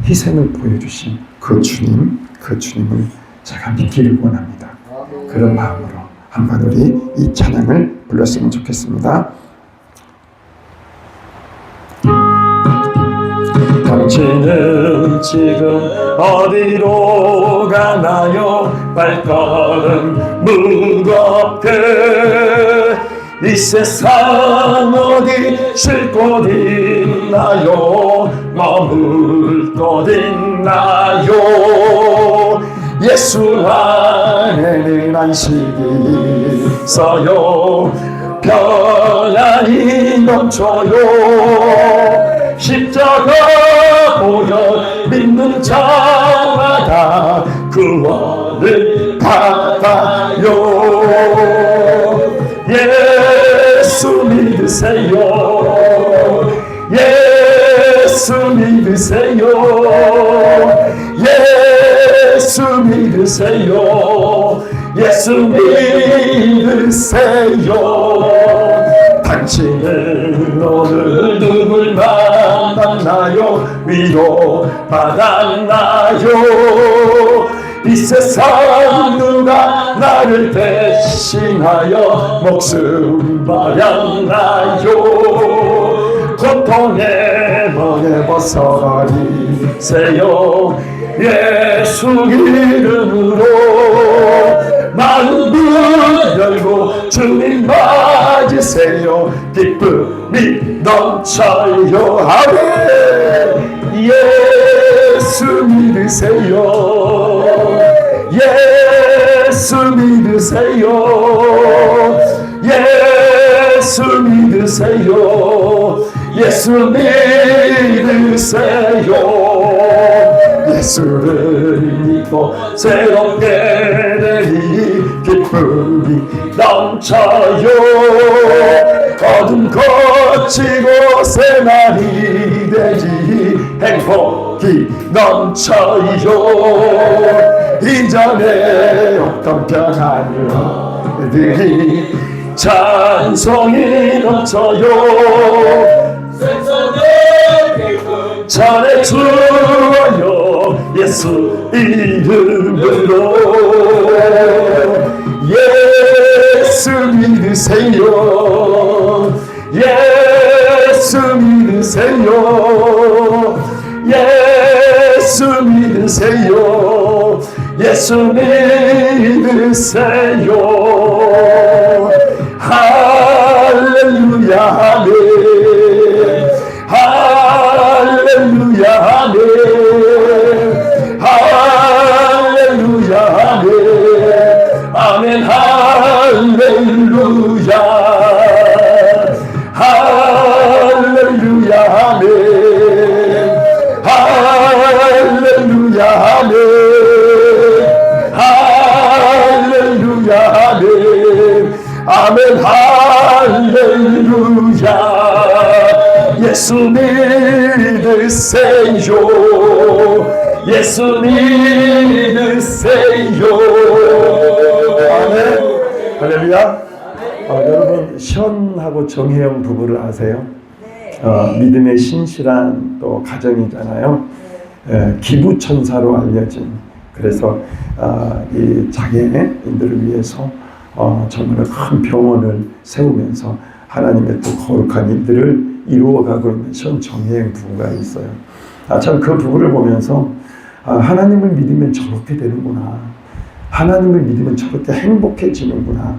희생을 보여주신 그 주님을 제가 믿기를 원합니다. 그런 마음으로 한번 우리 이 찬양을 불렀으면 좋겠습니다. 당신은 지금 어디로 가나요? 발걸음 무겁게 이 세상 어디 쉴 곳 있나요? 머물 곳 있나요? 예수 안에는 안식이 있어요. 평안이 넘쳐요. 십자가 보여 믿는 자마다 구원을 받아요. 예수 믿으세요. 예수 믿으세요. 예수 믿으세요. 예수 믿으세요. 당신은 오늘 누굴 만났나요? 위로 받았나요? 이 세상 누가 나를 대신하여 목숨 버렸나요? 고통의 번에 벗어버리세요. 예수 이름으로 마음을 열고 주님 맞으세요. 기쁨이 넘쳐요. 아멘. 예수 믿으세요. 예수 믿으세요. 예수 믿으세요. 예수 믿으세요. 예수를 믿고 새롭게 되리 기쁨이 넘쳐요. 어둠 거치고 새날이 되지 행복이 넘쳐요. 이전에 없던 평안들이 찬송이 넘쳐요. 전해주어요 예수 이름으로. 예수 믿으세요. 예수 믿으세요. 예수 믿으세요. 예수 믿으세요. 할렐루야 아멘. 할렐루야 아멘. 할렐루야 아멘. 아멘. 할렐루야. 할렐루야 아멘. 할렐루야 아멘. 할렐루야 아멘. 아멘. 할렐루야. 예수 믿으세요. 예수 믿으세요. 아멘. 할렐루야. 여러분 션하고 정혜영 부부를 아세요? 믿음의 신실한 또 가정이잖아요. 기부천사로 알려진. 그래서 이 장애인들을 위해서 정말 큰 병원을 세우면서 하나님의 또 거룩한 일들을 이루어가고 있는 션 정혜영 부부가 있어요. 참 그 부부를 보면서 하나님을 믿으면 저렇게 되는구나. 하나님을 믿으면 저렇게 행복해지는구나.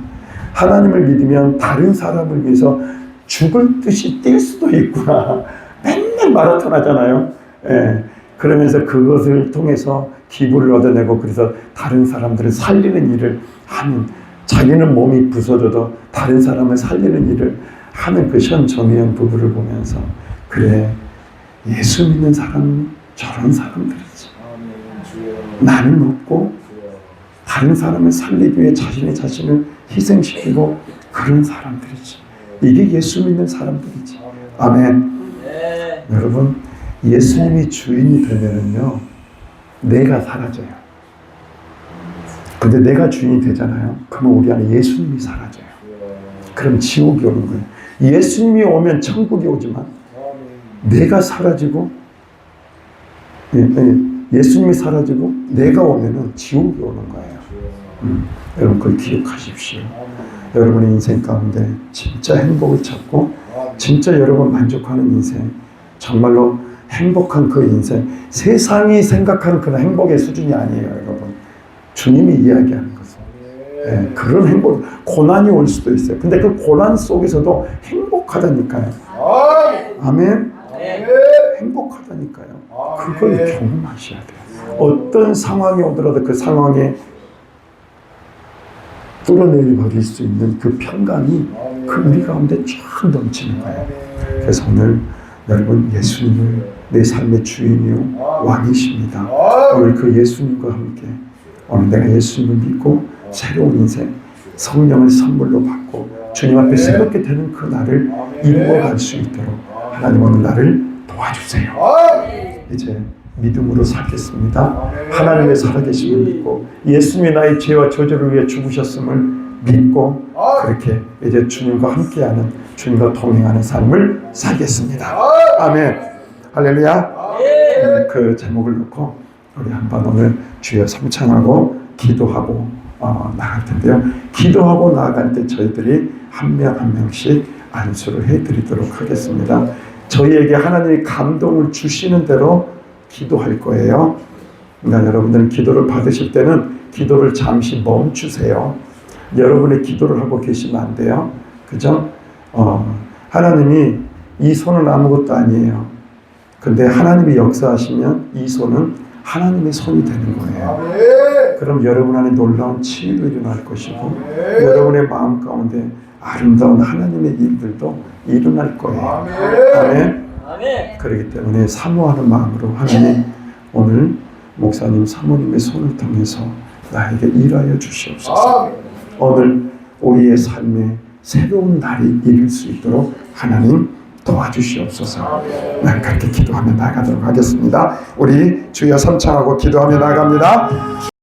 하나님을 믿으면 다른 사람을 위해서 죽을 듯이 뛸 수도 있구나. 맨날 마라톤 하잖아요. 예. 그러면서 그것을 통해서 기부를 얻어내고 그래서 다른 사람들을 살리는 일을 하는, 자기는 몸이 부서져도 다른 사람을 살리는 일을 하는 그 션 정혜영 부부를 보면서 그래, 예수 믿는 사람은 저런 사람들이지. 나는 없고 다른 사람을 살리기 위해 자신의 자신을 희생시키고 그런 사람들이지. 이게 예수 믿는 사람들이지. 아멘. 네. 여러분, 예수님이 주인이 되면은요, 내가 사라져요. 근데 내가 주인이 되잖아요. 그러면 우리 안에 예수님이 사라져요. 그럼 지옥이 오는 거예요. 예수님이 오면 천국이 오지만 내가 사라지고, 예수님이 사라지고 내가 오면은 지옥이 오는 거예요. 여러분 그걸 기억하십시오. 여러분의 인생 가운데 진짜 행복을 찾고 진짜 여러분 만족하는 인생, 정말로 행복한 그 인생, 세상이 생각하는 그런 행복의 수준이 아니에요. 여러분, 주님이 이야기하는 것은 그런 행복, 고난이 올 수도 있어요. 근데 그 고난 속에서도 행복하다니까요. 아멘. 행복하다니까요. 그걸 경험하셔야 돼요. 어떤 상황이 오더라도 그 상황에 뚫어내버릴 수 있는 그 평강이 그 우리 가운데 쫙 넘치는 거예요. 그래서 오늘 여러분, 예수님을 내 삶의 주인이요 왕이십니다. 오늘 그 예수님과 함께 오늘 내가 예수님을 믿고 새로운 인생, 성령을 선물로 받고 주님 앞에 새롭게 되는 그 날을 이루어갈 수 있도록 하나님 오늘 나를 도와주세요. 이제 믿음으로 살겠습니다. 하나님의 살아계심을 믿고 예수님이 나의 죄와 저주를 위해 죽으셨음을 믿고 그렇게 이제 주님과 함께하는, 주님과 동행하는 삶을 살겠습니다. 아멘. 할렐루야. 그 제목을 놓고 우리 한번 오늘 주여 성찬하고 기도하고 나갈 텐데요. 기도하고 나아갈 때 저희들이 한 명 한 명씩 안수를 해드리도록 하겠습니다. 저희에게 하나님이 감동을 주시는 대로 기도할 거예요. 그러니까 여러분들은 기도를 받으실 때는 기도를 잠시 멈추세요. 여러분의 기도를 하고 계시면 안 돼요. 그죠? 하나님이 이 손은 아무것도 아니에요. 근데 하나님이 역사하시면 이 손은 하나님의 손이 되는 거예요. 그럼 여러분 안에 놀라운 치유도 일어날 것이고 여러분의 마음 가운데 아름다운 하나님의 일들도 일어날 거예요. 아멘. 아멘. 그렇기 때문에 사모하는 마음으로 하나님 오늘 목사님 사모님의 손을 통해서 나에게 일하여 주시옵소서. 오늘 우리의 삶에 새로운 날이 이룰 수 있도록 하나님 도와주시옵소서. 난 그렇게 기도하며 나가도록 하겠습니다. 우리 주여 삼창하고 기도하며 나갑니다.